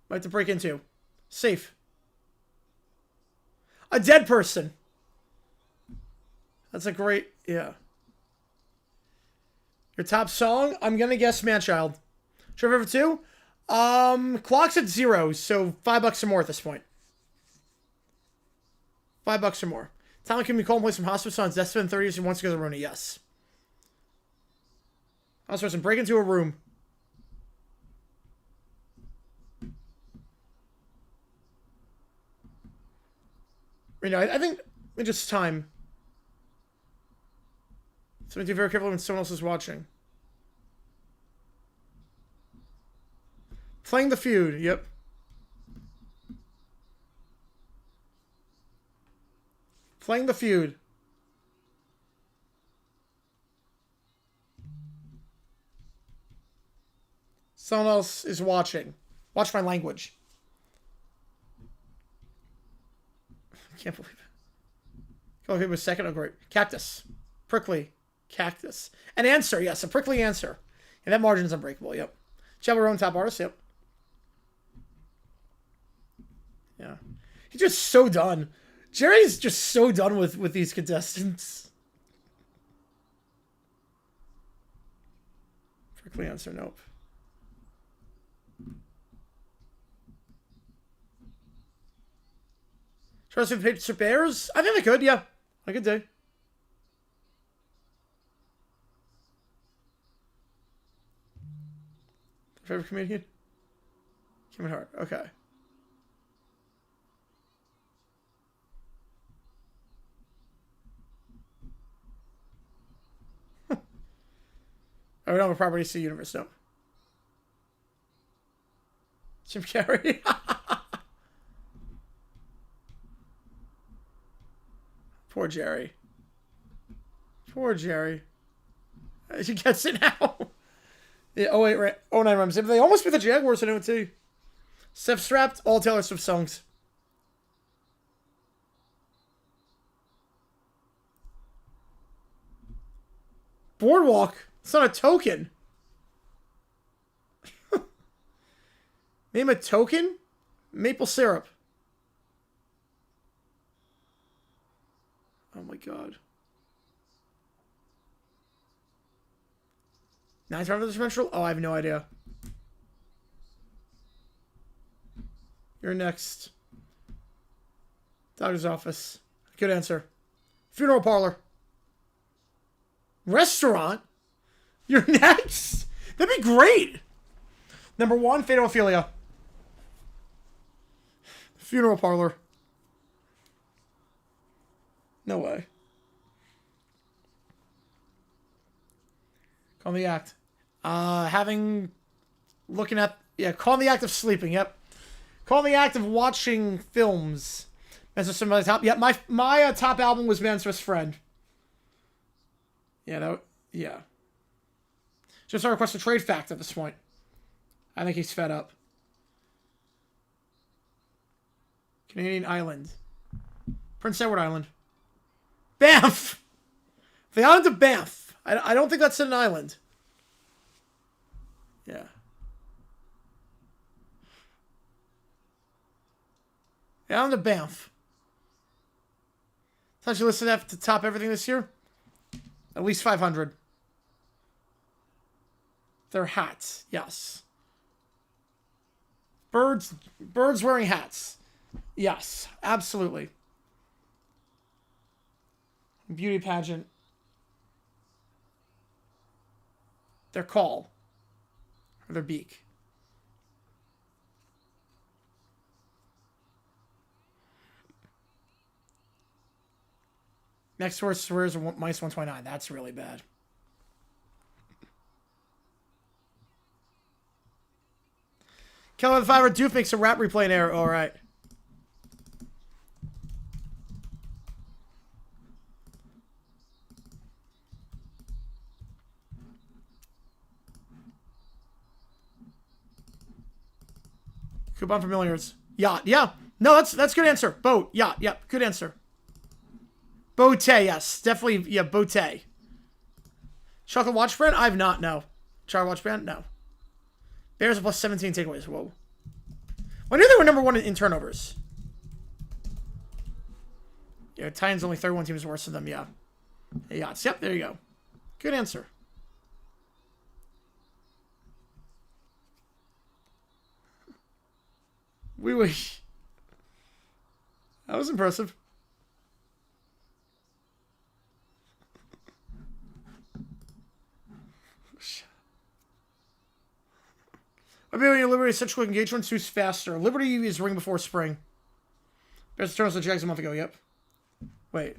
Might have to break into. Safe. A dead person. That's a great, yeah. Your top song? I'm gonna guess Manchild. Trevor for 2? Clock's at 0, so $5 or more at this point. $5 or more. Talent can be called and play some hospice on Destin 30s who wants to go to the Rooney. Yes. Honest person, break into a room. You know, I think it's just time. So be very careful when someone else is watching. Playing the feud. Yep. Playing the feud. Someone else is watching. Watch my language. I can't believe it. Go ahead with a second. Oh, great. Cactus. Prickly. Cactus. An answer. Yes, a prickly answer. And that margin is unbreakable. Yep. Chello own top artist. Yep. Yeah. He's just so done. Jerry's just so done with these contestants. Prickly answer. Nope. Trust with Patriots or Bears? I think they could, yeah. I could do. Favorite comedian? Kevin Hart. Okay. I don't have a property to see universe, no. Jim Carrey. Poor Jerry. Poor Jerry. He gets it now. Yeah, 08, 09 Rams. They almost beat the Jaguars in it too. Steph strapped, all Taylor Swift songs. Boardwalk. It's not a token. Name a token? Maple syrup. Oh my god. 9 times the dimensional? Oh, I have no idea. You're next. Doctor's office. Good answer. Funeral parlor. Restaurant? You're next? That'd be great. Number 1, Fatal Ophelia. Funeral parlor. No way. Call the act. Call the act of sleeping. Yep. Call the act of watching films. Man's Best Friend top. Yeah, my top album was Man's Best Friend. Yeah, yeah. Just our request a trade fact at this point. I think he's fed up. Canadian island. Prince Edward Island. Banff! The island of Banff. I don't think that's an island. Yeah. The island of Banff. How'd you listen to top everything this year? At least 500. They're hats. Yes. Birds wearing hats. Yes, absolutely. Beauty pageant. Their call. Or their beak. Next worst swears are minus 129. That's really bad. Kelly the Fiver Doof makes a rap replay in error. All right. Coupon for millions. Yacht. Yeah. No, that's a good answer. Boat. Yacht. Yep. Good answer. Bote. Yes. Definitely. Yeah. Bote. Chocolate watch brand? I have not. No. Chocolate watch brand? No. Bears are plus 17 takeaways. Whoa. I knew they were number 1 in turnovers. Yeah. Titans only 31 teams worse than them. Yeah. Yachts. Yep. There you go. Good answer. We wish. That was impressive. Ability and Liberty such quick engagements. Who's faster? Liberty is ring before spring. Bears turns the Jags a month ago. Yep. Wait.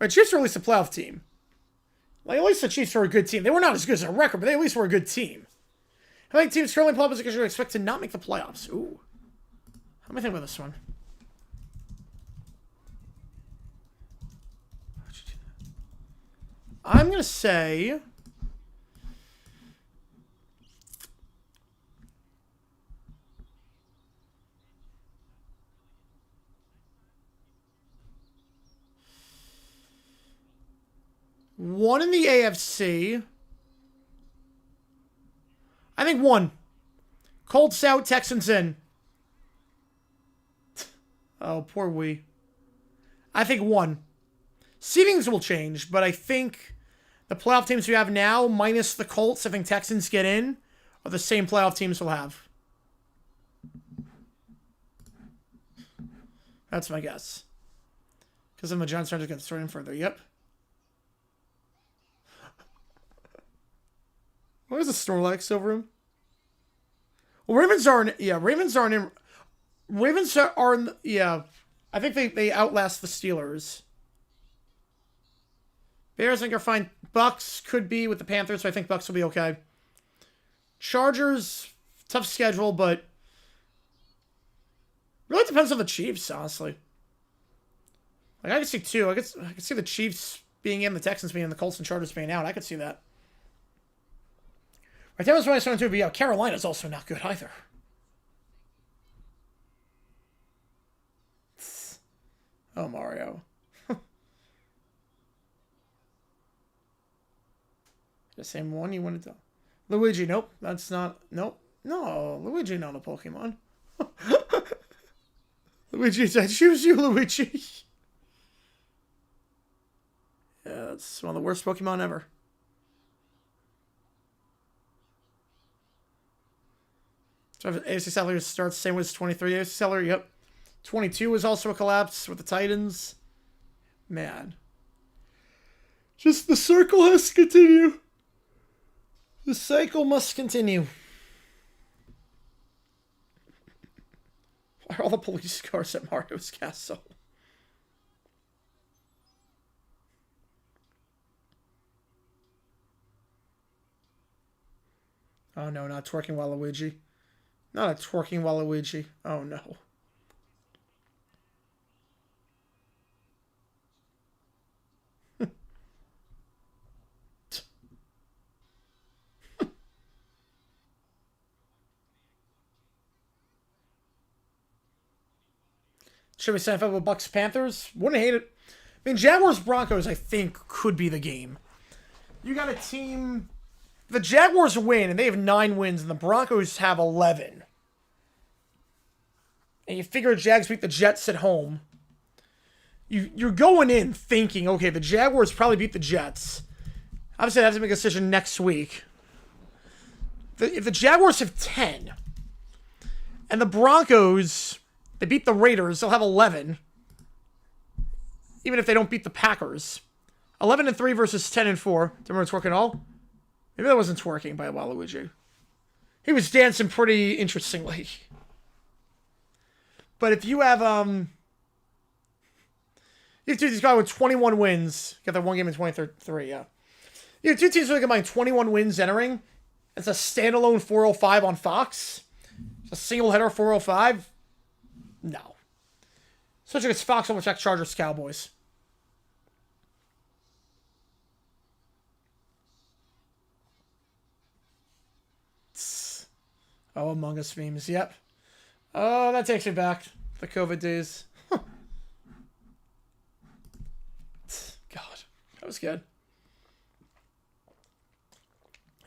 Right, Chiefs are at least a playoff team. Like, at least the Chiefs were a good team. They were not as good as a record, but they at least were a good team. How many teams currently in playoff position expect to not make the playoffs? Ooh. Let me think about this one. I'm going to say... one in the AFC. I think one. Colts out, Texans in. Oh, poor we. I think one. Seedings will change, but I think the playoff teams we have now, minus the Colts, I think Texans get in, are the same playoff teams we'll have. That's my guess. Because then the Giants are just going to throw in further. Yep. What is the Snorlax over him? Well, Ravens aren't. Yeah, Ravens aren't in. Ravens are in. Yeah, I think they outlast the Steelers. Bears, I think, are fine. Bucks could be with the Panthers, so I think Bucks will be okay. Chargers, tough schedule, but really depends on the Chiefs, honestly. Like, I could see two. I could see the Chiefs being in, the Texans being in, the Colts and Chargers being out. I could see that. Right, that was what I was trying to do, but yeah, Carolina's also not good either. Oh, Mario. The same one you wanted to... Luigi, nope. That's not... Nope. No, Luigi not a Pokemon. Luigi, I choose you, Luigi. Yeah, that's one of the worst Pokemon ever. So AFC salary starts same with 23 AFC salary. Yep. 22 was also a collapse with the Titans. Man. Just the circle has to continue. The cycle must continue. Why are all the police cars at Mario's castle? Oh no, not twerking Waluigi. Not a twerking Waluigi. Oh no. Should we sign up with Bucks Panthers? Wouldn't hate it. I mean, Jaguars Broncos, I think, could be the game. You got a team. The Jaguars win, and they have 9 wins, and the Broncos have 11. And you figure Jags beat the Jets at home. You're going in thinking, okay, the Jaguars probably beat the Jets. Obviously, I have to make a decision next week. If the Jaguars have 10, and the Broncos, they beat the Raiders, they'll have 11. Even if they don't beat the Packers. 11-3 versus 10-4. Do you remember it's working all? Maybe that wasn't twerking by Waluigi. He was dancing pretty interestingly. But if you have, you have two teams with 21 wins. Got that one game in 23, yeah. You have two teams with combined 21 wins entering. It's a standalone 405 on Fox. It's a single header 405. No. Switch against Fox, we'll check Chargers, Cowboys. Oh, Among Us memes. Yep. Oh, that takes me back. The COVID days. God, that was good.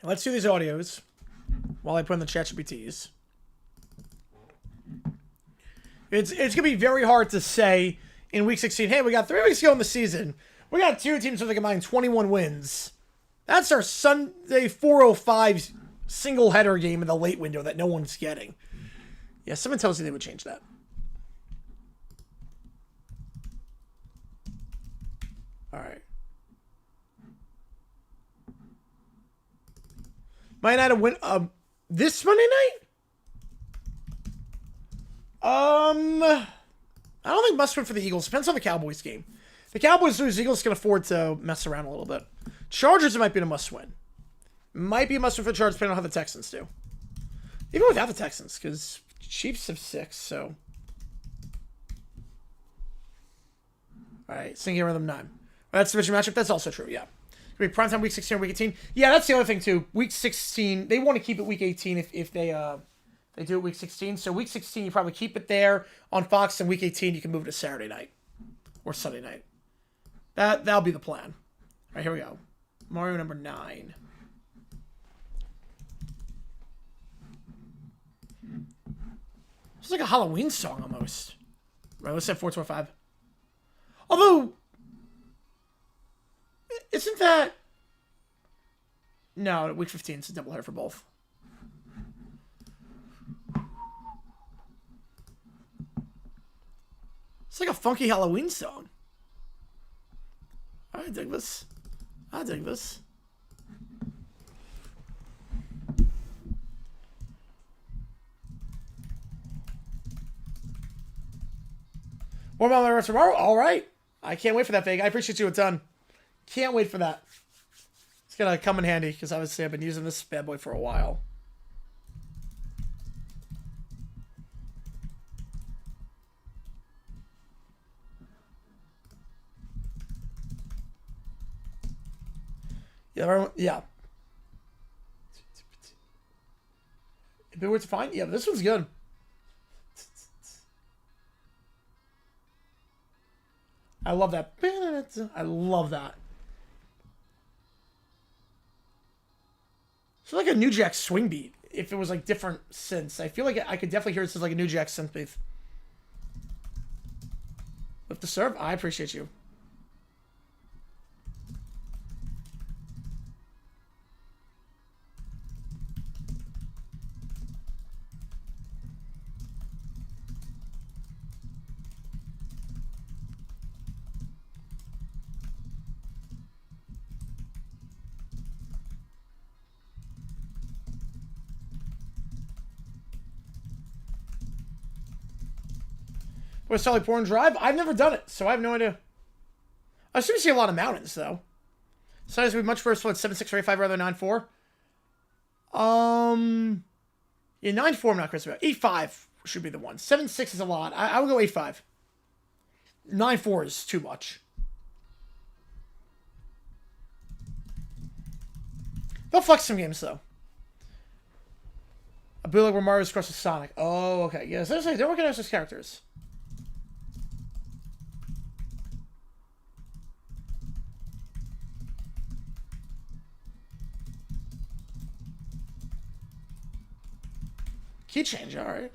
Let's do these audios while I put in the ChatGPTs. It's going to be very hard to say in Week 16, hey, we got 3 weeks to go in the season. We got 2 teams with a combined 21 wins. That's our Sunday 4:05 single header game in the late window that no one's getting. Yeah, someone tells you they would change that. All right. Might not have win this Monday night? I don't think must win for the Eagles. Depends on the Cowboys game. The Cowboys lose, Eagles can afford to mess around a little bit. Chargers, it might be a must-win. Might be a must-win for the Chargers, depending on how the Texans do. Even without the Texans, because Chiefs have 6, so... Alright, sinking rhythm 9. That's the division matchup. That's also true, yeah. It'll be primetime week 16 or week 18. Yeah, that's the other thing, too. Week 16, they want to keep it week 18 if they do it week 16. So week 16, you probably keep it there on Fox, and week 18, you can move it to Saturday night. Or Sunday night. That'll be the plan. All right, here we go. Mario number 9. It's like a Halloween song almost. Right, let's say 425. Although, isn't that... No, week 15 is a doubleheader for both. It's like a funky Halloween song. I dig this. I dig this. What about my rest tomorrow? All right. I can't wait for that, Fake. I appreciate you a ton. Can't wait for that. It's going to come in handy because obviously I've been using this bad boy for a while. Yeah. A bit weird to find? Yeah, but this one's good. I love that. I love that. It's like a New Jack swing beat. If it was like different synths, I feel like I could definitely hear this as like a New Jack synth beat. With the serve, I appreciate you. West Sally Porn Drive? I've never done it, so I have no idea. I assume you see a lot of mountains, though. Size would be much worse for 7.6 or 8.5 rather than 9.4. Yeah, 9.4 I'm not crazy about. 8.5 should be the one. 7.6 is a lot. I would go 8.5. 9.4 is too much. They'll flex some games, though. I feel like where Mario's crushes Sonic. Oh, okay. Yeah, so don't recognize those characters. Key change, alright.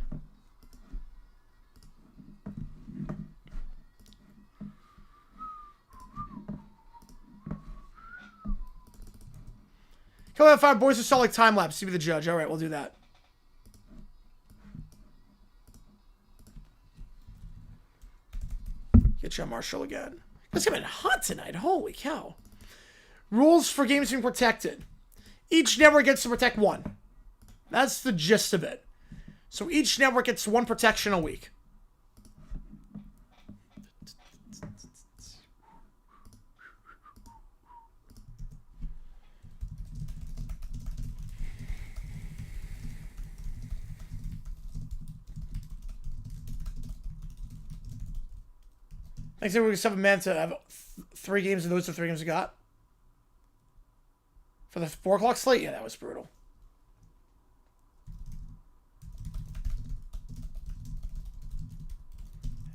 Kill that 5 boys who saw like time lapse. You be the judge. Alright, we'll do that. Get John Marshall again. It's coming hot tonight. Holy cow. Rules for games being protected. Each network gets to protect one. That's the gist of it. So each network gets 1 protection a week. Thanks everyone except for man to have 3 games of those are 3 games we got. For the 4 o'clock slate? Yeah, that was brutal.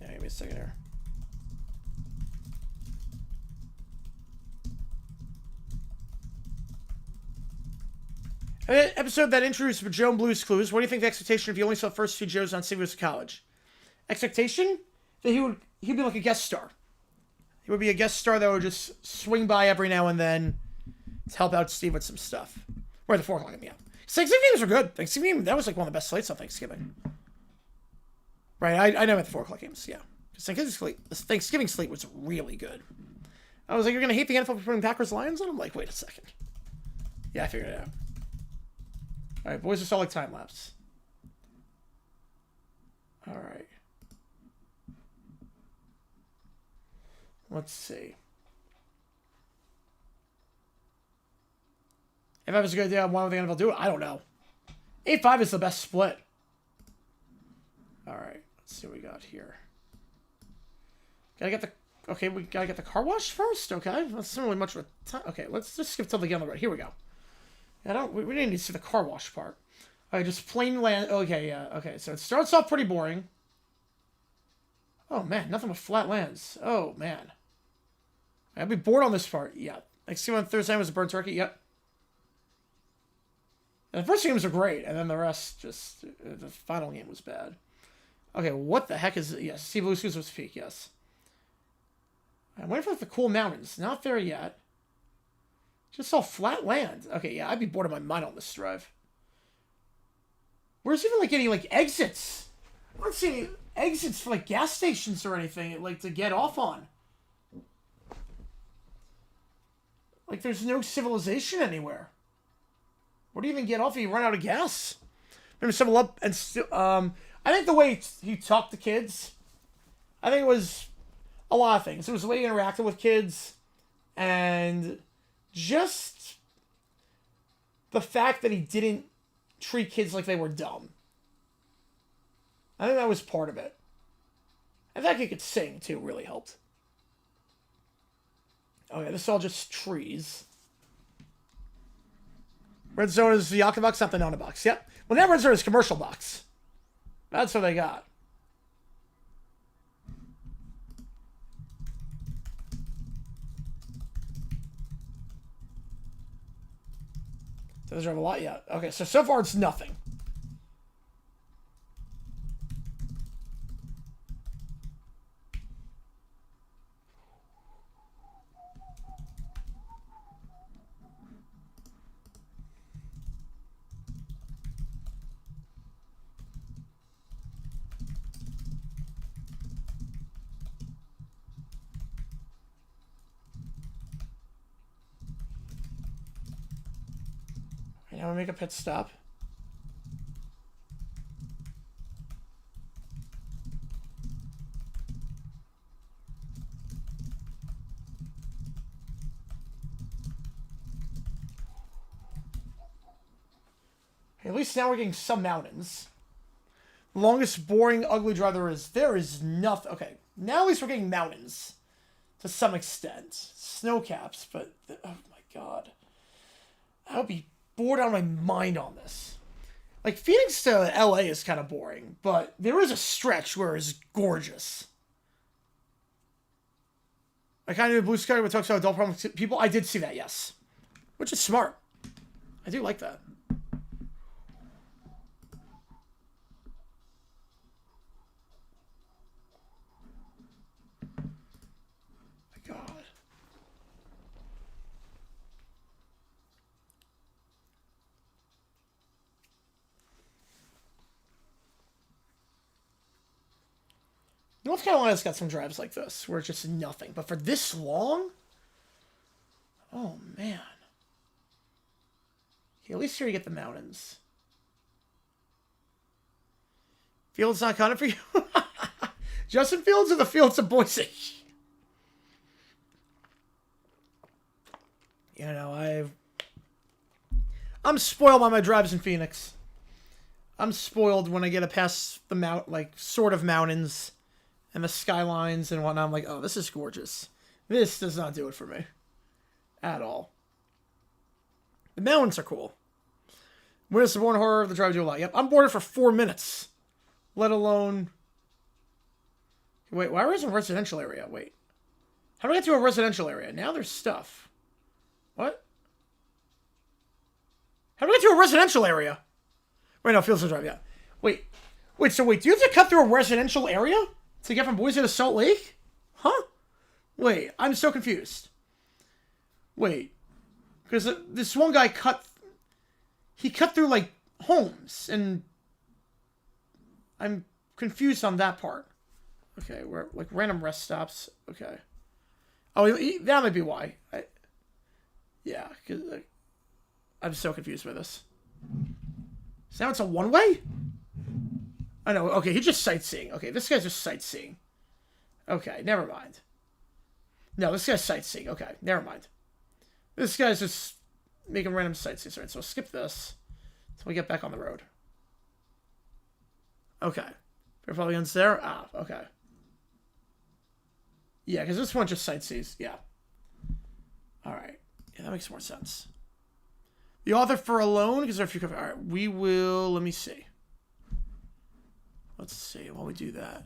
Yeah, give me a second here. An episode that introduced Joe and Blue's Clues. What do you think the expectation if you only saw the first 2 Joes on Steve College? Expectation? That he'd be like a guest star. He would be a guest star that would just swing by every now and then to help out Steve with some stuff. Or the 4 o'clock, yeah. Thanksgiving games were good. Thanksgiving, that was like one of the best slates on Thanksgiving. Right, I know at the 4 o'clock games, yeah. Because Thanksgiving slate was really good. I was like, you're going to hate the NFL for putting Packers Lions on? I'm like, wait a second. Yeah, I figured it out. All right, boys are solid time lapse. All right. Let's see. If I was a good idea, why would the NFL do it? I don't know. 8-5 is the best split. All right. Let's see what we got here. Gotta get the... Okay, we gotta get the car wash first? Okay. That's not really much of a time. Okay, let's just skip till the game. Here we go. We didn't need to see the car wash part. Okay, just plain land... Okay, yeah. Okay, so it starts off pretty boring. Oh, man. Nothing but flat lands. Oh, man. I'd be bored on this part. Yeah. Like, see when Thursday was a burnt turkey? Yep. And the first games are great, and then the rest just... The final game was bad. Okay, what the heck is... Yes, see Blue Screws was peak, yes. I'm waiting for the cool mountains. Not there yet. Just all flat land. Okay, yeah, I'd be bored of my mind on this drive. Where's even, like, any, like, exits? I don't see any exits for, like, gas stations or anything, like, to get off on. Like, there's no civilization anywhere. Where do you even get off if you run out of gas? Maybe settle up and still... I think the way he talked to kids, I think it was a lot of things. It was the way he interacted with kids, and just the fact that he didn't treat kids like they were dumb. I think that was part of it. And the fact he could sing, too, really helped. Okay, this is all just trees. Red zone is the Octabox, not the Nanobox. Yep. Well, now red zone is commercial box. That's what they got. Doesn't have a lot yet. Okay, so far it's nothing. Now we make a pit stop. At least now we're getting some mountains. Longest, boring, ugly drive there is. There is nothing. Okay, now at least we're getting mountains. To some extent. Snow caps, but... Oh my god. I would be bored out of my mind on this. Like, Phoenix to LA is kind of boring, but there is a stretch where it's gorgeous. I kind of do Blue Sky with talks about adult problem people. I did see that, yes. Which is smart. I do like that. My God. North Carolina's got some drives like this, where it's just nothing. But for this long? Oh, man. Okay, at least here you get the mountains. Fields not counted for you? Justin Fields or the Fields of Boise? You know, I'm spoiled by my drives in Phoenix. I'm spoiled when I get past the sort of mountains and the skylines and whatnot. I'm like, oh, this is gorgeous. This does not do it for me. At all. The mountains are cool. Witness the Born Horror of the Drive do a lot. Yep, I'm bored for 4 minutes. Let alone... Wait, why was it a residential area? Wait. How do I get to a residential area? Now there's stuff. What? How do I get to a residential area? Wait, no, Fields of Drive, yeah. Wait, so do you have to cut through a residential area to get from Boise to Salt Lake? Huh? Wait, I'm so confused. Wait. Because this one guy cut through, like, homes, and I'm confused on that part. Okay, we're, like, random rest stops. Okay. Oh, that might be why. Yeah, because I'm so confused by this. So now it's a one-way? I know, okay, he's just sightseeing. Okay, this guy's just sightseeing. Okay, never mind. No, this guy's sightseeing. Okay, never mind. This guy's just making random sightseeing. Right, so skip this until we get back on the road. Okay. Fair Pavilions there? Ah, okay. Yeah, because this one just sightsees. Yeah. Alright. Yeah, that makes more sense. The author for Alone, because there are a few... Alright, we will... Let me see. Let's see while we do that.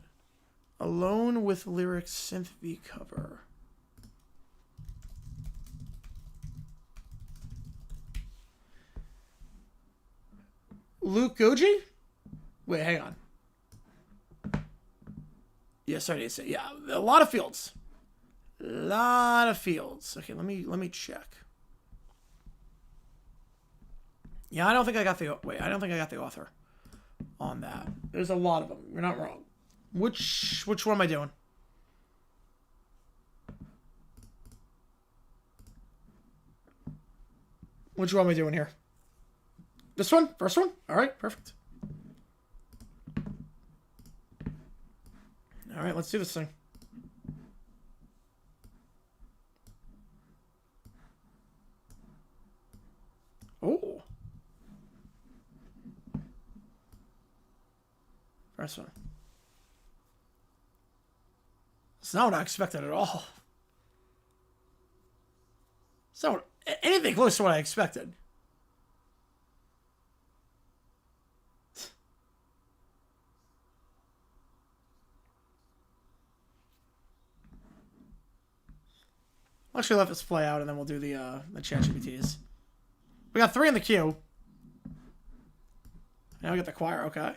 Alone with lyrics synth V cover. Luke Goji? Wait, hang on. Yeah, sorry to say. Yeah, a lot of fields. A lot of fields. Okay, let me check. Yeah, I don't think I got the... Wait, I don't think I got the author on that. There's a lot of them. You're not wrong. Which one am I doing? Which one am I doing here? This one? First one? All right, perfect. All right, let's do this thing. Oh. First one. It's not what I expected at all. It's not anything close to what I expected. I'll actually let this play out, and then we'll do the ChatGPTs. We got 3 in the queue. Now we got the choir. Okay.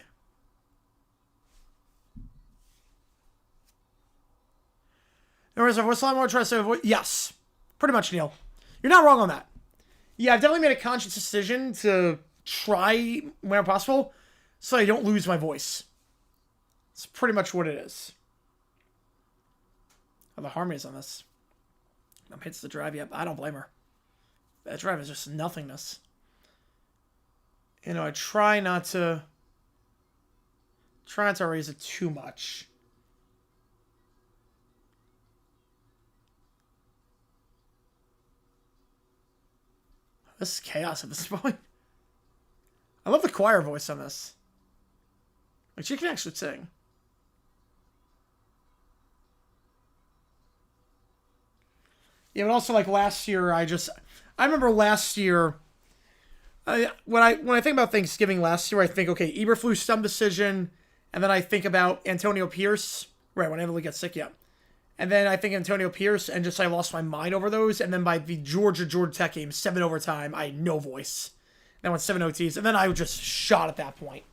Whereas if what's a lot more trying to say, yes, pretty much, Neil. You're not wrong on that. Yeah, I've definitely made a conscious decision to try whenever possible, so I don't lose my voice. It's pretty much what it is. Oh, the harmonies on this. Hits the drive. Yep, I don't blame her. That drive is just nothingness. You know, I try not to raise it too much. This is chaos at this point. I love the choir voice on this. Like, she can actually sing. Yeah, but also like last year, I remember last year. When I think about Thanksgiving last year, I think, okay, Eberflus dumb decision, and then I think about Antonio Pierce. Right, when Emily gets sick, yeah. And then I think Antonio Pierce, and just I lost my mind over those. And then by the Georgia Tech game, 7 overtime, I had no voice. Then went 7 OTs, and then I just shot at that point.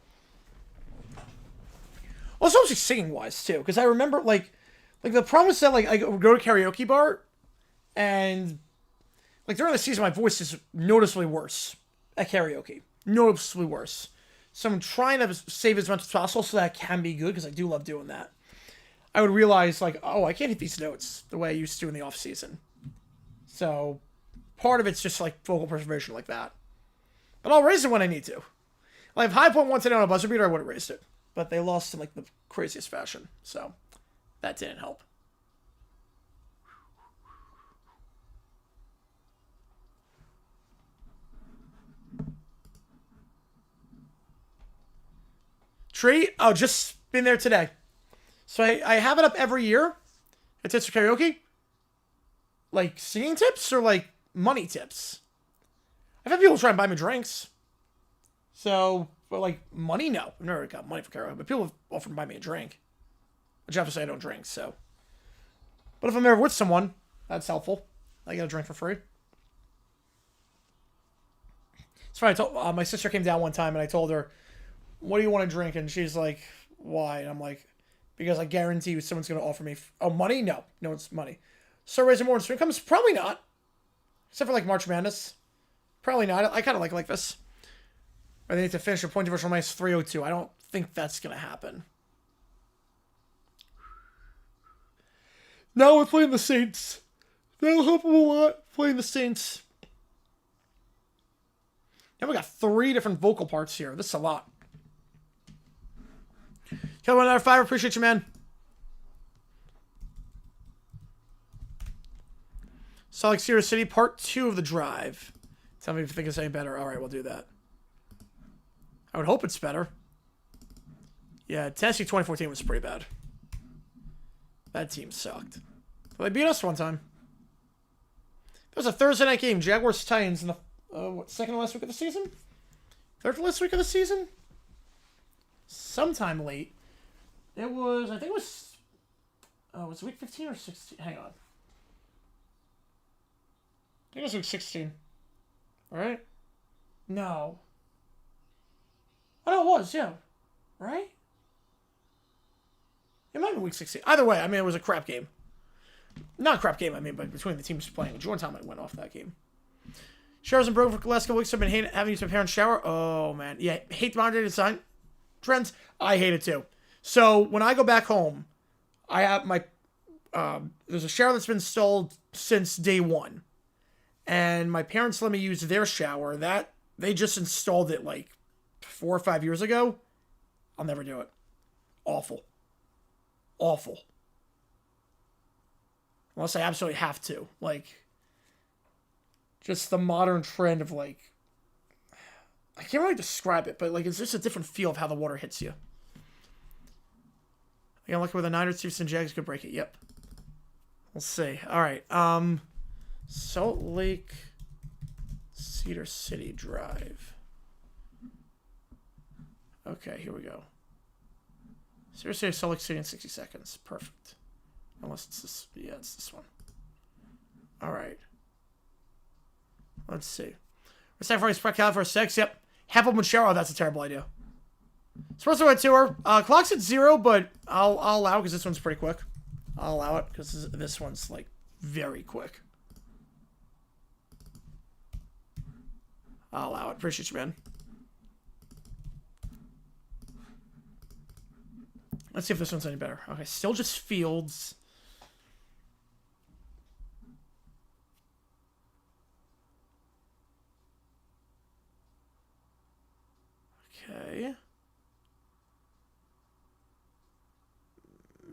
Also, actually singing wise too, because I remember like the problem is that like I would go to karaoke bar. And, like, during the season, my voice is noticeably worse at karaoke. Noticeably worse. So I'm trying to save as much as possible so that I can be good, because I do love doing that. I would realize, like, oh, I can't hit these notes the way I used to in the off-season. So, part of it's just, like, vocal preservation like that. But I'll raise it when I need to. Like, if High Point wanted it on a buzzer beater, I would have raised it. But they lost in, like, the craziest fashion. So, that didn't help. Tree? Oh, just been there today. So I have it up every year. It's tips for karaoke. Like singing tips or like money tips? I've had people try and buy me drinks. So, but like money? No. I've never got money for karaoke. But people have offered to buy me a drink. Which obviously I don't drink, so. But if I'm ever with someone, that's helpful. I get a drink for free. It's funny, I told, my sister came down one time and I told her, what do you want to drink? And she's like, why? And I'm like, because I guarantee you someone's going to offer me... Oh, money? No. No, it's money. So raising more incomes? Probably not. Except for like March Madness. Probably not. I kind of like this. Or they need to finish a point differential minus 302. I don't think that's going to happen. Now we're playing the Saints. That'll help them a lot. Playing the Saints. Now we got 3 different vocal parts here. This is a lot. Kill 1 out of 5. Appreciate you, man. Salt Lake City, part 2 of the drive. Tell me if you think it's any better. All right, we'll do that. I would hope it's better. Yeah, Tennessee 2014 was pretty bad. That team sucked. But they beat us one time. It was a Thursday night game. Jaguars Titans in the second to last week of the season? Third to last week of the season? Sometime late. It was, I think it was, was it week 15 or 16? Hang on. I think it was week 16. Right? No. Oh, no, it was, yeah. Right? It might be week 16. Either way, I mean, it was a crap game. Not a crap game, I mean, but between the teams playing. Jordan Thomas went off that game. Showers and broke for the last couple weeks. I've been having to use my parents' shower. Oh, man. Yeah, hate the modern design trends. I hate it, too. So, when I go back home, I have my... there's a shower that's been installed since day one. And my parents let me use their shower. They just installed it, like, 4 or 5 years ago. I'll never do it. Awful. Awful. Unless I absolutely have to. Like, just the modern trend of, like, I can't really describe it, but, like, it's just a different feel of how the water hits you. I got lucky with the Niners, Chiefs, and Jags could break it. Yep. We'll see. All right. Salt Lake Cedar City Drive. Okay, here we go. Seriously, Salt Lake City in 60 seconds. Perfect. Unless it's this. Yeah, it's this one. All right. Let's see. We're sacrificing Spread Cal for 6. Yep. Half open shower. Oh, that's a terrible idea. Supposed to go tour. Clock's at 0, but I'll allow because this one's pretty quick. I'll allow it because this one's like very quick. I'll allow it. Appreciate you, man. Let's see if this one's any better. Okay, still just fields. Okay.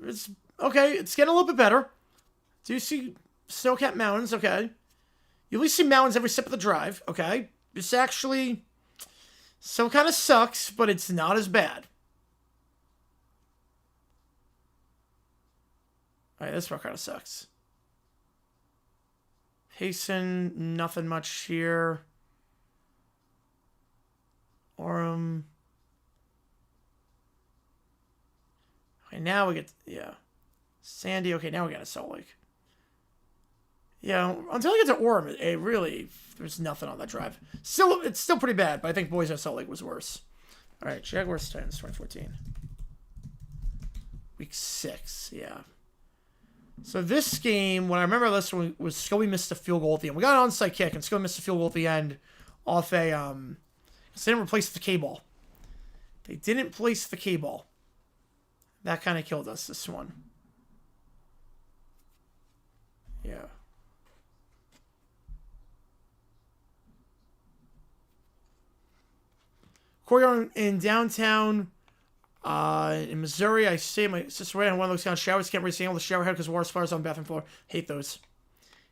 It's okay. It's getting a little bit better. Do you see snow-capped mountains? Okay. You at least see mountains every step of the drive. Okay. This actually still kind of sucks, but it's not as bad. Alright, this part kind of sucks. Payson, nothing much here. Orem. Okay, now we get... Yeah. Sandy. Okay, now we got a Salt Lake. Yeah, until I get to Orem, it really... There's nothing on that drive. Still, it's still pretty bad, but I think Boise Salt Lake was worse. Alright, Jaguars Titans 2014. Week 6, yeah. So this game, when I remember this one, was Scobie missed a field goal at the end. We got an onside kick, and Scobie missed a field goal at the end off a... they didn't replace the K-ball. They didn't place the K-ball. That kind of killed us, this one. Yeah. Courtyard in downtown, in Missouri. I stay my sister right on one of those kind of showers. Can't really see all the shower head because water splatters on the bathroom floor. Hate those.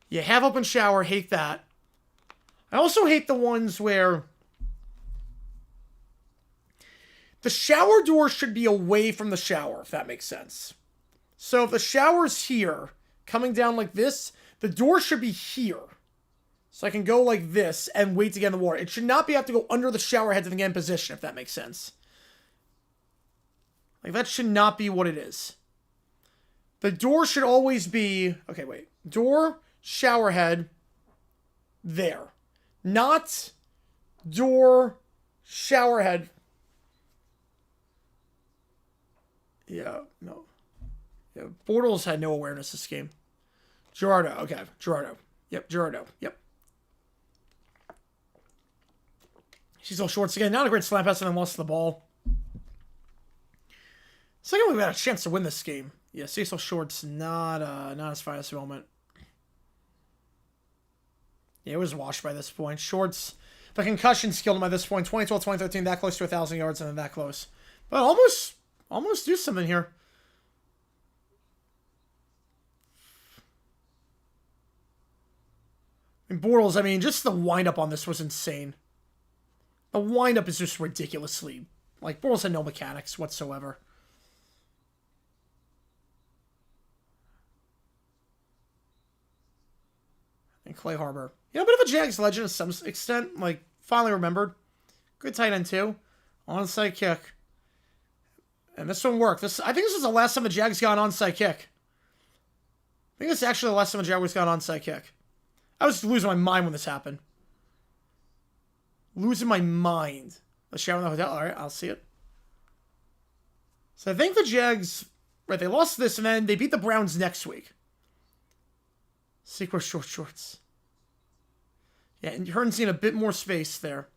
Yeah, have open shower. Hate that. I also hate the ones where the shower door should be away from the shower, if that makes sense. So if the shower's here, coming down like this, the door should be here. So I can go like this and wait to get in the water. It should not be have to go under the shower head to get in position, if that makes sense. Like, that should not be what it is. The door should always be... Okay, wait. Door, shower head, there. Not door, shower head. Yeah, no. Yeah, Bortles had no awareness this game. Gerardo, okay. Gerardo. Yep, Gerardo. Yep. She's all shorts again. Not a great slam pass and then lost the ball. Second one, we had a chance to win this game. Yeah, Cecil Shorts, not his finest moment. Yeah, it was washed by this point. Shorts, the concussion killed him by this point. 2012, 2013, that close to 1,000 yards and then that close. But almost do something here. And Bortles, I mean, just the windup on this was insane. The windup is just ridiculously... Like, Bortles had no mechanics whatsoever. And Clay Harbor. You know, a bit of a Jags legend to some extent. Like, finally remembered. Good tight end, too. Onside kick. And this one worked. I think this was the last time the Jags got an onside kick. I think this is actually the last time the Jaguars got an onside kick. I was losing my mind when this happened. Losing my mind. Let's shower in the hotel. All right, I'll see it. So I think the Jags... Right, they lost this, and then they beat the Browns next week. Secret short shorts. Yeah, and Hearn's seen a bit more space there.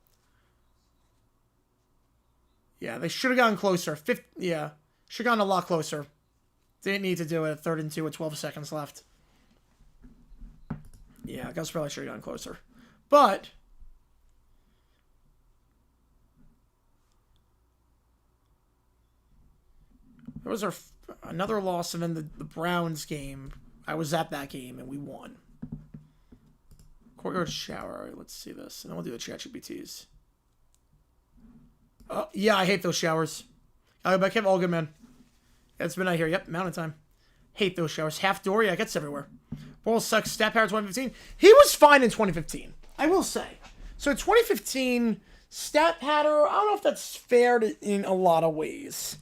Yeah, they should have gotten closer. Yeah, should have gotten a lot closer. Didn't need to do it at 3rd and 2 with 12 seconds left. Yeah, I guess probably should have gotten closer. But... There was another loss, and then the Browns game. I was at that game, and we won. Courtyard shower. All right, let's see this. And then we'll do the ChatGPTs. Oh, yeah, I hate those showers. I'll go back. All good, man. Yeah, it's midnight here. Yep, mountain time. Hate those showers. Half door. Yeah, it gets everywhere. Ball sucks. Stat power 2015. He was fine in 2015. I will say. So 2015, stat pattern, I don't know if that's fair in a lot of ways.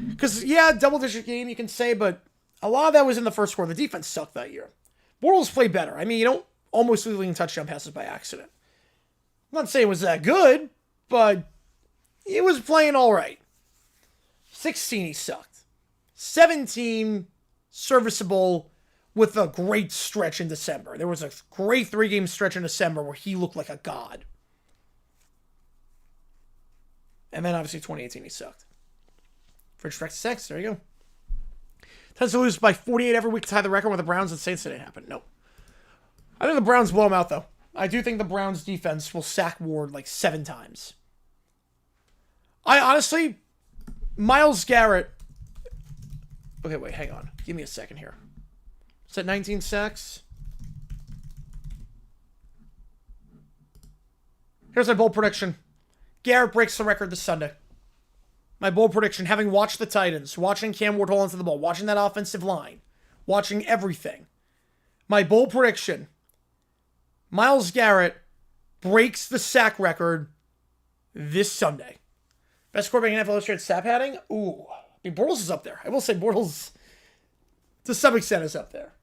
Because, yeah, double-digit game, you can say, but a lot of that was in the first quarter. The defense sucked that year. Bortles played better. I mean, you don't almost leading touchdown passes by accident. I'm not saying it was that good, but he was playing all right. 16, he sucked. 17, serviceable with a great stretch in December. There was a great 3-game stretch in December where he looked like a god. And then, obviously, 2018, he sucked. Fridge Direct 6, there you go. Tends to lose by 48 every week to tie the record with the Browns and Saints. It didn't happen. Nope. I think the Browns blow them out, though. I do think the Browns defense will sack Ward like 7 times. I honestly, Myles Garrett. Okay, wait, hang on. Give me a second here. Is that 19 sacks? Here's my bold prediction. Garrett breaks the record this Sunday. My bold prediction, having watched the Titans, watching Cam Ward hold onto the ball, watching that offensive line, watching everything. My bold prediction, Myles Garrett breaks the sack record this Sunday. Best quarterback in NFL illustrated stat padding? Ooh. I mean, Bortles is up there. I will say Bortles, to some extent, is up there.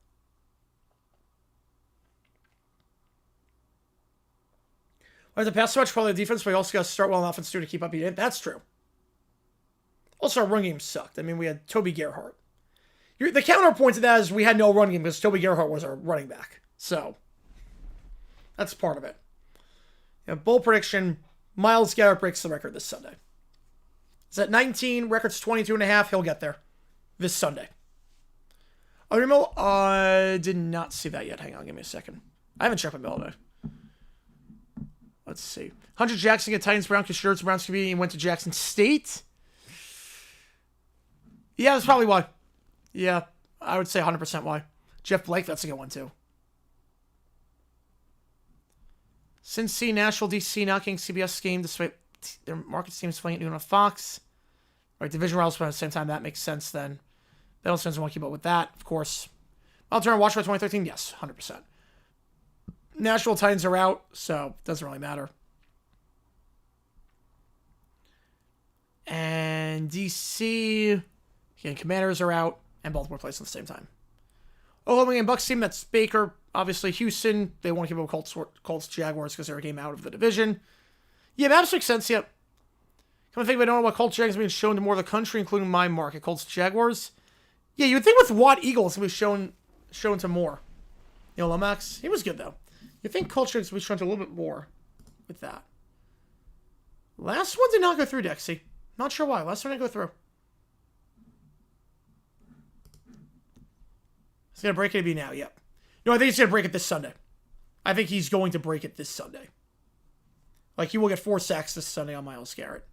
Well, the pass much probably the defense, but you also got to start well on offense too to keep up. That's true. Also, our run game sucked. I mean, we had Toby Gerhart. The counterpoint to that is we had no run game because Toby Gerhart was our running back. So, that's part of it. Yeah, bold prediction, Myles Garrett breaks the record this Sunday. It's at 19, record's 22.5. He'll get there this Sunday. Other email, I did not see that yet. Hang on, give me a second. I haven't checked my mail today. Let's see. Hunter Jackson get Titans, Browns, shirts, Browns QB, and went to Jackson State. Yeah, that's probably why. Yeah, I would say 100% why. Jeff Blake, that's a good one too. Cincy, Nashville, DC, not getting CBS game despite their market teams playing at noon on Fox. Right, division rivals playing at the same time. That makes sense then. Bengals fans want to keep up with that, of course. I'll turn and watch by 2013. Yes, 100%. Nashville Titans are out, so it doesn't really matter. And DC, again, Commanders are out, and Baltimore plays at the same time. Oklahoma and Bucks team, that's Baker. Obviously, Houston, they want to keep up with Colts Jaguars because they're a game out of the division. Yeah, that makes sense, yep. Come to think of it, I don't know what Colts Jaguars being shown to more of the country, including my market, Colts Jaguars. Yeah, you would think with Watt Eagles, it was shown to more. You know, Lomax, he was good, though. You think Colts Jaguars would be shown to a little bit more with that. Last one did not go through, Dexy. Not sure why. Last one didn't go through. He's going to break it now, yep. No, I think he's going to break it this Sunday. I think he's going to break it this Sunday. Like, he will get 4 sacks this Sunday on Myles Garrett.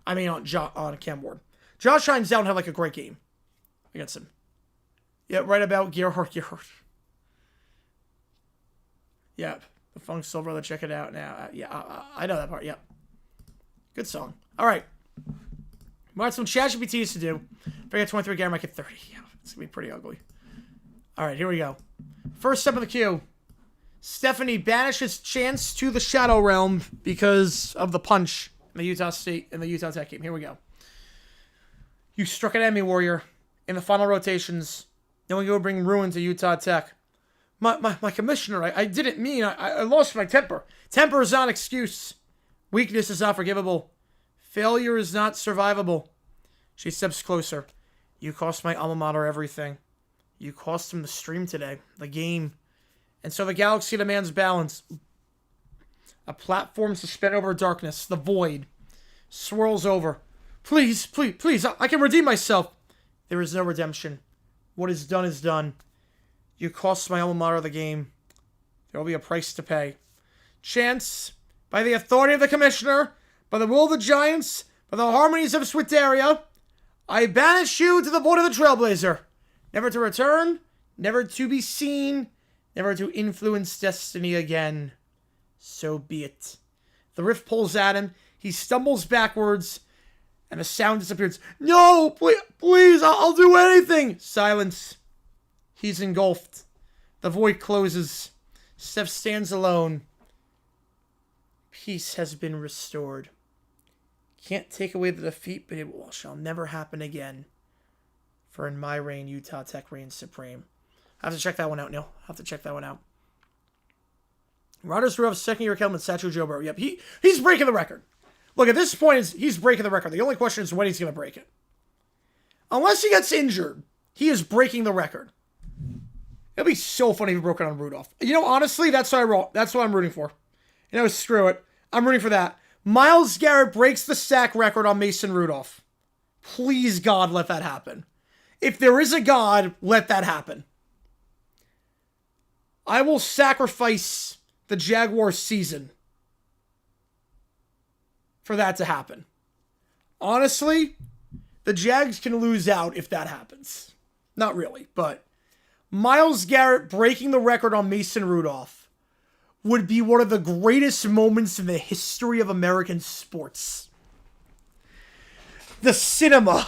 I mean, on Cam Ward. Josh Hines down have, like, a great game against him. Yeah, right about Gerhart. Yeah. The Funk Soul Brother, check it out now. I know that part. Yep. Good song. All right. We got some ChatGPTs to do. If I get 23, Gary might get 30. Yeah, it's going to be pretty ugly. All right, here we go. First step of the queue. Stephanie banishes Chance to the Shadow Realm because of the punch in the Utah Tech game. Here we go. You struck an enemy, Warrior, in the final rotations. Then we go bring ruin to Utah Tech. My commissioner, I didn't mean, I lost my temper. Temper is not an excuse. Weakness is not forgivable. Failure is not survivable. She steps closer. You cost my alma mater everything. You cost him the stream today, the game. And so the galaxy demands balance. A platform suspended over darkness, the void, swirls over. Please, please, please, I can redeem myself. There is no redemption. What is done is done. You cost my alma mater the game. There will be a price to pay. Chance, by the authority of the commissioner, by the will of the giants, by the harmonies of Switaria, I banish you to the void of the Trailblazer. Never to return, never to be seen, never to influence destiny again. So be it. The rift pulls at him. He stumbles backwards, and the sound disappears. No, please, I'll do anything. Silence. He's engulfed. The void closes. Steph stands alone. Peace has been restored. Can't take away the defeat, but it shall never happen again. For in my reign, Utah Tech reigns supreme. I have to check that one out, Neil. I have to check that one out. Rodgers Ruff's second-year Kelman, Satchel Joe Burrow. Yep, he's breaking the record. Look, at this point, he's breaking the record. The only question is when he's going to break it. Unless he gets injured, he is breaking the record. It'll be so funny if he broke it on Rudolph. You know, honestly, that's what I'm rooting for. You know, screw it. I'm rooting for that. Myles Garrett breaks the sack record on Mason Rudolph. Please, God, let that happen. If there is a God, let that happen. I will sacrifice the Jaguars season for that to happen. Honestly, the Jags can lose out if that happens. Not really, but Myles Garrett breaking the record on Mason Rudolph would be one of the greatest moments in the history of American sports. The cinema.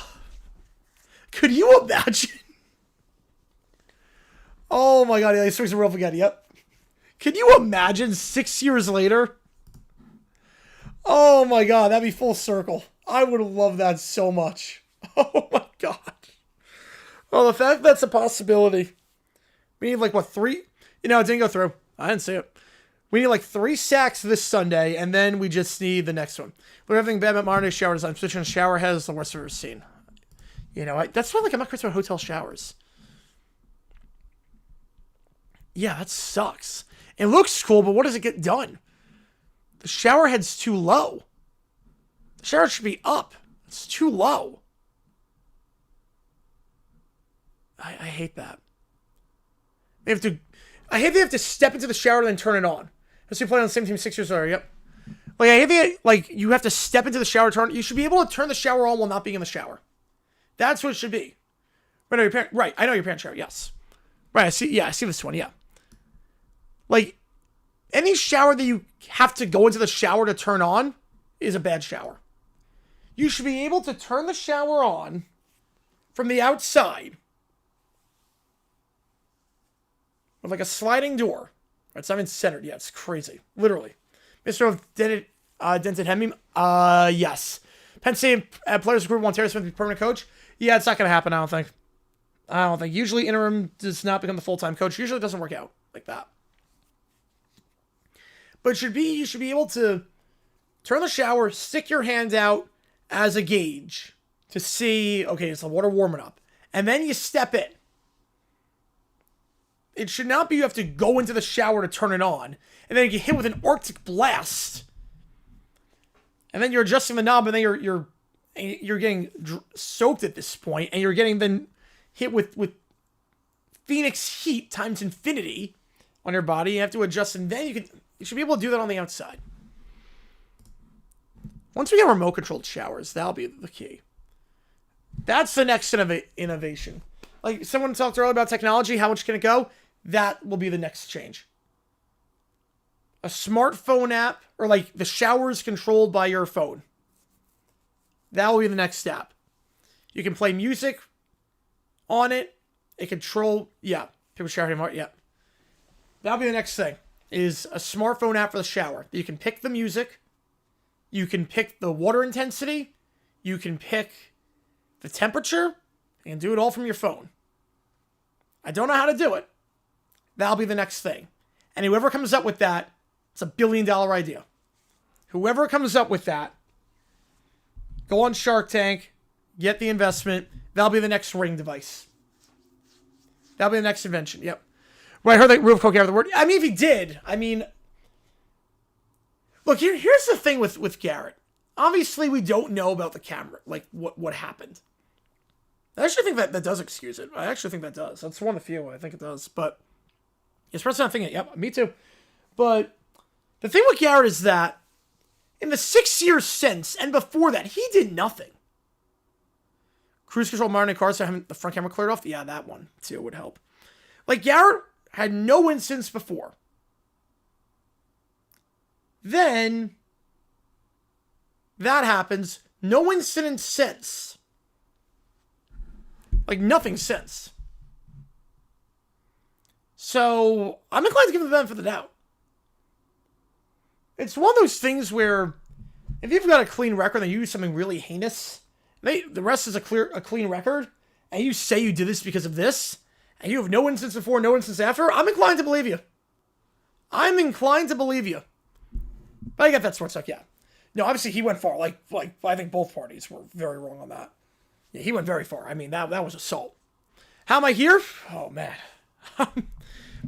Could you imagine? Oh my God, yeah, swings a real again. Yep. Can you imagine 6 years later? Oh my God, that'd be full circle. I would love that so much. Oh my God. Well, the fact that's a possibility. We need like, what, 3? You know, it didn't go through. I didn't see it. We need like 3 sacks this Sunday, and then we just need the next one. We're having bad modern shower design. Switching shower heads, the worst I've ever seen. You know, that's why, like, I'm not crazy about hotel showers. Yeah, that sucks. It looks cool, but what does it get done? The shower head's too low. The shower should be up. It's too low. I hate that. I hate they have to step into the shower and then turn it on. Let's see, play on the same team 6 years later. Yep. Like, I hate that, you have to step into the shower, you should be able to turn the shower on while not being in the shower. That's what it should be. Right, I know your parents' shower, yes. Right, I see this one, yeah. Like, any shower that you have to go into the shower to turn on is a bad shower. You should be able to turn the shower on from the outside with like a sliding door. It's not even centered. Yeah, it's crazy. Literally. Mr. Dented Hemi? Yes. Penn State players group want Terry Smith to be permanent coach? Yeah, it's not going to happen, I don't think. Usually interim does not become the full-time coach. Usually it doesn't work out like that. But you should be able to turn the shower, stick your hand out as a gauge to see, okay, it's the water warming up. And then you step in. It should not be you have to go into the shower to turn it on, and then you get hit with an Arctic blast. And then you're adjusting the knob, and then you're getting soaked at this point, and you're getting then hit with Phoenix heat times infinity on your body. You have to adjust, and then you should be able to do that on the outside. Once we get remote-controlled showers, that'll be the key. That's the next innovation. Like, someone talked earlier about technology, how much can it go? That will be the next change. a smartphone app, or like the shower is controlled by your phone. That will be the next step. You can play music on it. It control, yeah. People showering more, yeah. That'll be the next thing, is a smartphone app for the shower. You can pick the music. You can pick the water intensity. You can pick the temperature. You can do it all from your phone. I don't know how to do it. That'll be the next thing. And whoever comes up with that, it's $1 billion idea. Whoever comes up with that, go on Shark Tank, get the investment. That'll be the next Ring device. That'll be the next invention. Yep. Right, I heard that Roof Coke out of the word. I mean, if he did, I mean, look, here's the thing with Garrett. Obviously, we don't know about the camera, like what happened. I actually think that does excuse it. I actually think that does. That's one of the few I think it does. But it's personally not thinking it. Yep, me too. But the thing with Garrett is that in the 6 years since and before that, he did nothing. Cruise control monitoring cars, so having the front camera cleared off. Yeah, that one too would help. Like Garrett had no incidents before. Then that happens. No incident since. Like nothing since. So I'm inclined to give him the benefit of the doubt. It's one of those things where if you've got a clean record and you do something really heinous, the rest is a clean record, and you say you did this because of this, and you have no instance before, no instance after, I'm inclined to believe you. I'm inclined to believe you. But I get that sports talk, yeah. No, obviously he went far. Like I think both parties were very wrong on that. Yeah, he went very far. I mean, that was assault. How am I here? Oh, man.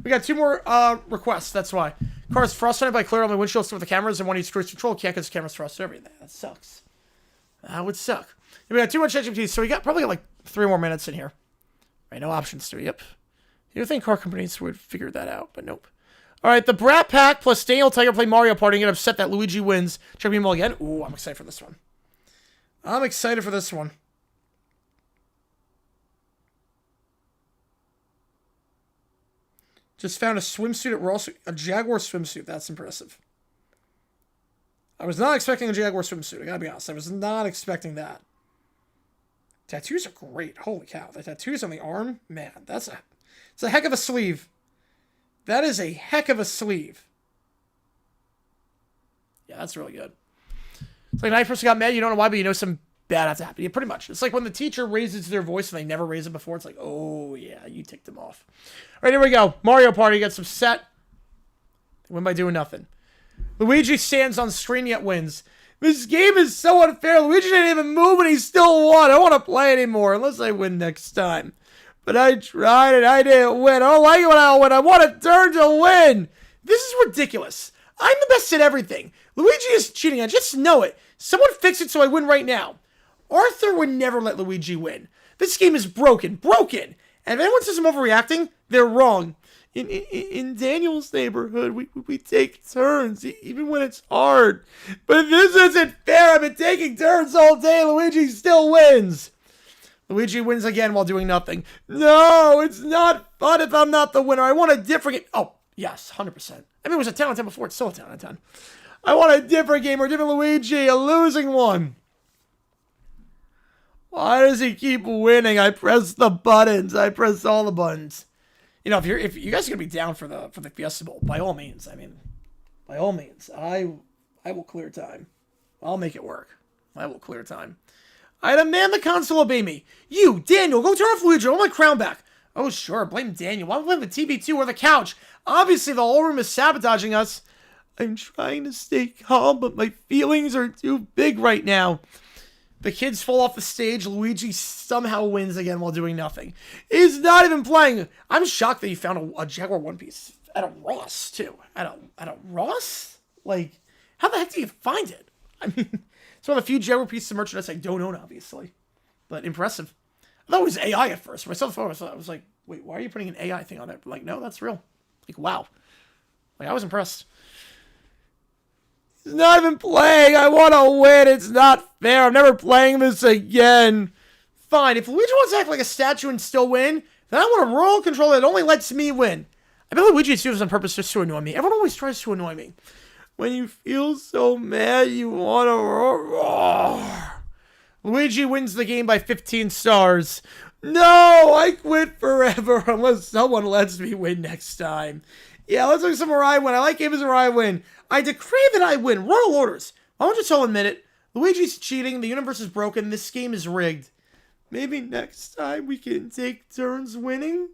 We got 2 more requests, that's why. Car's frustrated by Clara on my windshield with the cameras and when he's cruise control. Can't get his cameras frustrated. Everything. That sucks. That would suck. And we got 2 more ChatGPTs, so we probably got like 3 more minutes in here. Right, no options to yep. You would think car companies would figure that out, but nope. All right, the Brat Pack plus Daniel Tiger play Mario Party and get upset that Luigi wins. Check me all again. Ooh, I'm excited for this one. I'm excited for this one. Just found a swimsuit at Ross, a Jaguar swimsuit. That's impressive. I was not expecting a Jaguar swimsuit. I gotta be honest. I was not expecting that. Tattoos are great. Holy cow. The tattoos on the arm, man, it's a heck of a sleeve. That is a heck of a sleeve. Yeah, that's really good. It's like a nice person got mad. You don't know why, but you know some bad has to happen. Yeah, pretty much. It's like when the teacher raises their voice and they never raised it before. It's like, oh, yeah, you ticked them off. All right, here we go. Mario Party gets upset. They win by doing nothing. Luigi stands on screen yet wins. This game is so unfair. Luigi didn't even move and he still won. I don't want to play anymore unless I win next time. But I tried and I didn't win. I don't like it when I win. I want a turn to win. This is ridiculous. I'm the best at everything. Luigi is cheating. I just know it. Someone fix it so I win right now. Arthur would never let Luigi win. This game is broken. Broken. And if anyone says I'm overreacting, they're wrong. In Daniel's neighborhood, we take turns, even when it's hard. But this isn't fair. I've been taking turns all day. Luigi still wins. Luigi wins again while doing nothing. No, it's not fun if I'm not the winner. I want a different game. Oh, yes, 100%. I mean, it was a 10 out of 10 before. It's still a 10 out of 10. I want a different game or a different Luigi, a losing one. Why does he keep winning? I press the buttons. I press all the buttons. You know, if you guys are gonna be down for the Fiesta Bowl, by all means. I mean, by all means, I will clear time. I'll make it work. I will clear time. I demand the console obey me. You, Daniel, go turn off Luigi. I want my crown back. Oh, sure. Blame Daniel. Why blame the TV too or the couch? Obviously, the whole room is sabotaging us. I'm trying to stay calm, but my feelings are too big right now. The kids fall off the stage. Luigi somehow wins again while doing nothing. He's not even playing. I'm shocked that he found a Jaguar One Piece at a Ross, too. At a Ross? Like, how the heck do you find it? I mean, it's one of the few Jaguar pieces of merchandise I don't own, obviously. But impressive. I thought it was AI at first. When I saw the photo, I was like, wait, why are you putting an AI thing on there? Like, no, that's real. Like, wow. Like, I was impressed. He's not even playing. I want to win. It's not fair. I'm never playing this again. Fine. If Luigi wants to act like a statue and still win, then I want a royal controller that only lets me win. I bet Luigi is doing this on purpose just to annoy me. Everyone always tries to annoy me. When you feel so mad, you want to roar. Luigi wins the game by 15 stars. No, I quit forever unless someone lets me win next time. Yeah, let's look at some where I win. I like games where I win. I decree that I win. Royal orders. Why don't you all admit it? Luigi's cheating. The universe is broken. This game is rigged. Maybe next time we can take turns winning?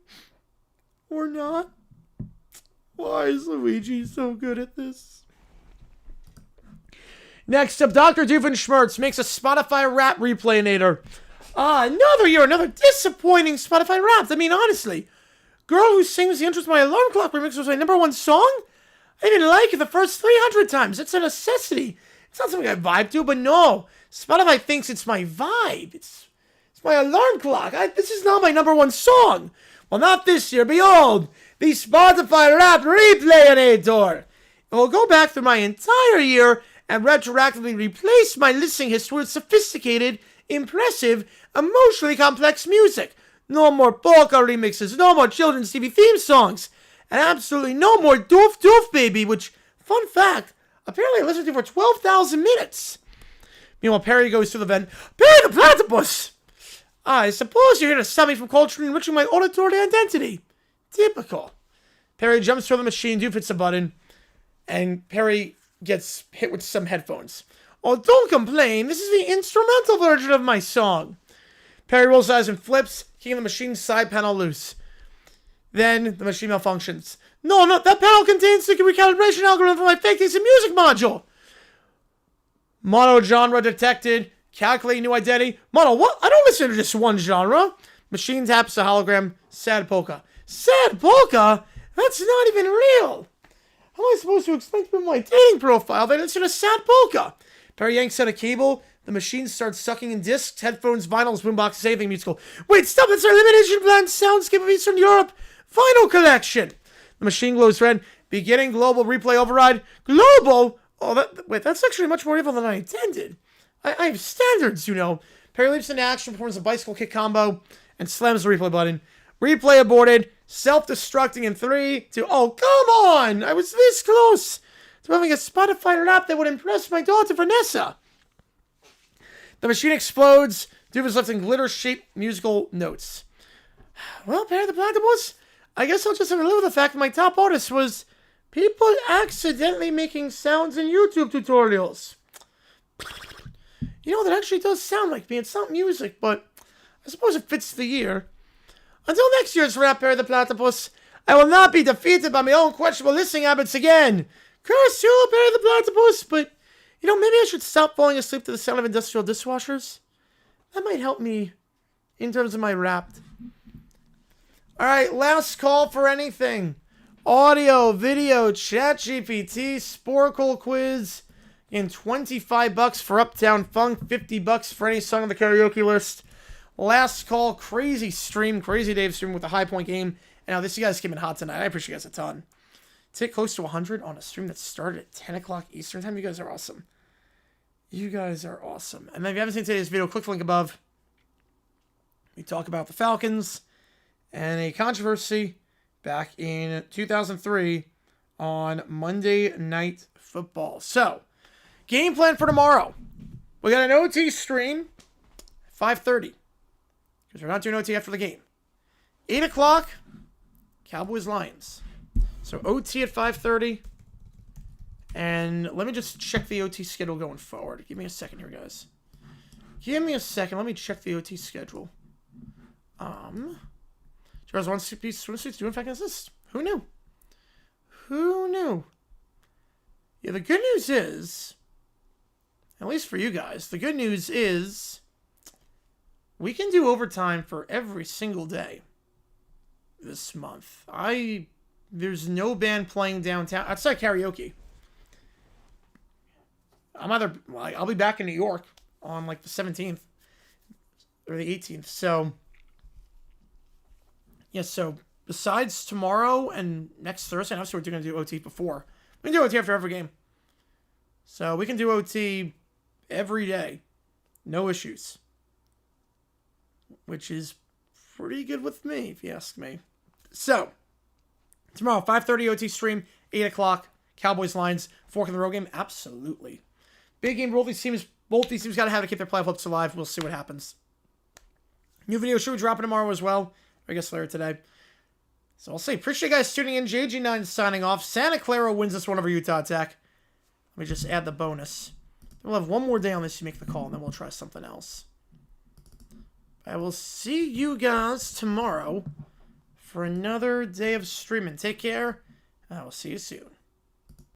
Or not? Why is Luigi so good at this? Next up, Dr. Doofenshmirtz makes a Spotify rap replay-nator. Another year, another disappointing Spotify rap. I mean, honestly, Girl Who Sings the Intro to My Alarm Clock remix was my #1 song? I didn't like it the first 300 times. It's a necessity. It's not something I vibe to, but no. Spotify thinks it's my vibe. It's my alarm clock. This is not my #1 song. Well, not this year. Behold, the Spotify rap replay-nator. It will go back through my entire year and retroactively replace my listening history with sophisticated, impressive, emotionally complex music. No more polka remixes, no more children's TV theme songs, and absolutely no more Doof Doof Baby, which, fun fact, apparently I listened to for 12,000 minutes. Meanwhile, Perry goes to the vent. Perry the Platypus! I suppose you're here to stop me from culturally enriching my auditory identity. Typical. Perry jumps through the machine, Doof hits a button, and Perry gets hit with some headphones. Oh, don't complain. This is the instrumental version of my song. Perry rolls eyes and flips, kicking the machine's side panel loose. Then the machine malfunctions. No, that panel contains the recalibration algorithm for my fake taste in music module. Mono genre detected. Calculate new identity. Mono, what? I don't listen to just one genre. Machine taps a hologram. Sad polka. Sad polka? That's not even real. How am I supposed to explain to them my dating profile that it's in a sad polka? Perry yanks out a cable. The machine starts sucking in discs, headphones, vinyls, boomboxes, anything musical. Wait, stop! It's our limited edition planned soundscape of Eastern Europe vinyl collection. The machine glows red. Beginning global replay override. Global? Oh, wait, that's actually much more evil than I intended. I have standards, you know. Perry leaps into action, performs a bicycle kick combo, and slams the replay button. Replay aborted. Self-destructing in 3, 2... Oh, come on! I was this close to having a Spotify rap that would impress my daughter, Vanessa. The machine explodes. Doof is left in glitter-shaped musical notes. Well, Perry the Platypus, I guess I'll just have to live with the fact that my top artist was people accidentally making sounds in YouTube tutorials. You know, that actually does sound like me. It's not music, but I suppose it fits the year. Until next year's rap, Perry the Platypus, I will not be defeated by my own questionable listening habits again. Curse you, Perry the Platypus, but, you know, maybe I should stop falling asleep to the sound of industrial dishwashers. That might help me in terms of my rap. Alright, last call for anything. Audio, video, ChatGPT, Sporkle quiz, and $25 for Uptown Funk, $50 for any song on the karaoke list. Last call, crazy stream, crazy Dave stream with the high point game. And now this, you guys came in hot tonight. I appreciate you guys a ton. To hit close to 100 on a stream that started at 10 o'clock Eastern time, you guys are awesome. You guys are awesome. And then if you haven't seen today's video, click the link above. We talk about the Falcons and a controversy back in 2003 on Monday Night Football. So, game plan for tomorrow. We got an OT stream at 5:30. Because we're not doing OT after the game. 8 o'clock, Cowboys-Lions. So OT at 5:30. And let me just check the OT schedule going forward. Give me a second here, guys. Give me a second. Let me check the OT schedule. Charles one-piece swimsuits do in fact exist. Who knew? Who knew? Yeah, the good news is, at least for you guys, the good news is we can do overtime for every single day this month. There's no band playing downtown outside karaoke. I'll be back in New York on like the 17th or the 18th. So yeah, so besides tomorrow and next Thursday, obviously we're going to do OT before. We can do OT after every game. So we can do OT every day. No issues. Which is pretty good with me, if you ask me. So, Tomorrow, 5:30 OT stream, 8 o'clock, Cowboys Lions, fork in the road game. Absolutely. Big game. Both these teams got to have to keep their playoff hopes alive. We'll see what happens. New video should be dropping tomorrow as well. I guess later today. So I'll say, appreciate you guys tuning in. JG9 signing off. Santa Clara wins this one over Utah Tech. Let me just add the bonus. We'll have one more day on this to make the call, and then we'll try something else. I will see you guys tomorrow for another day of streaming. Take care, and I will see you soon.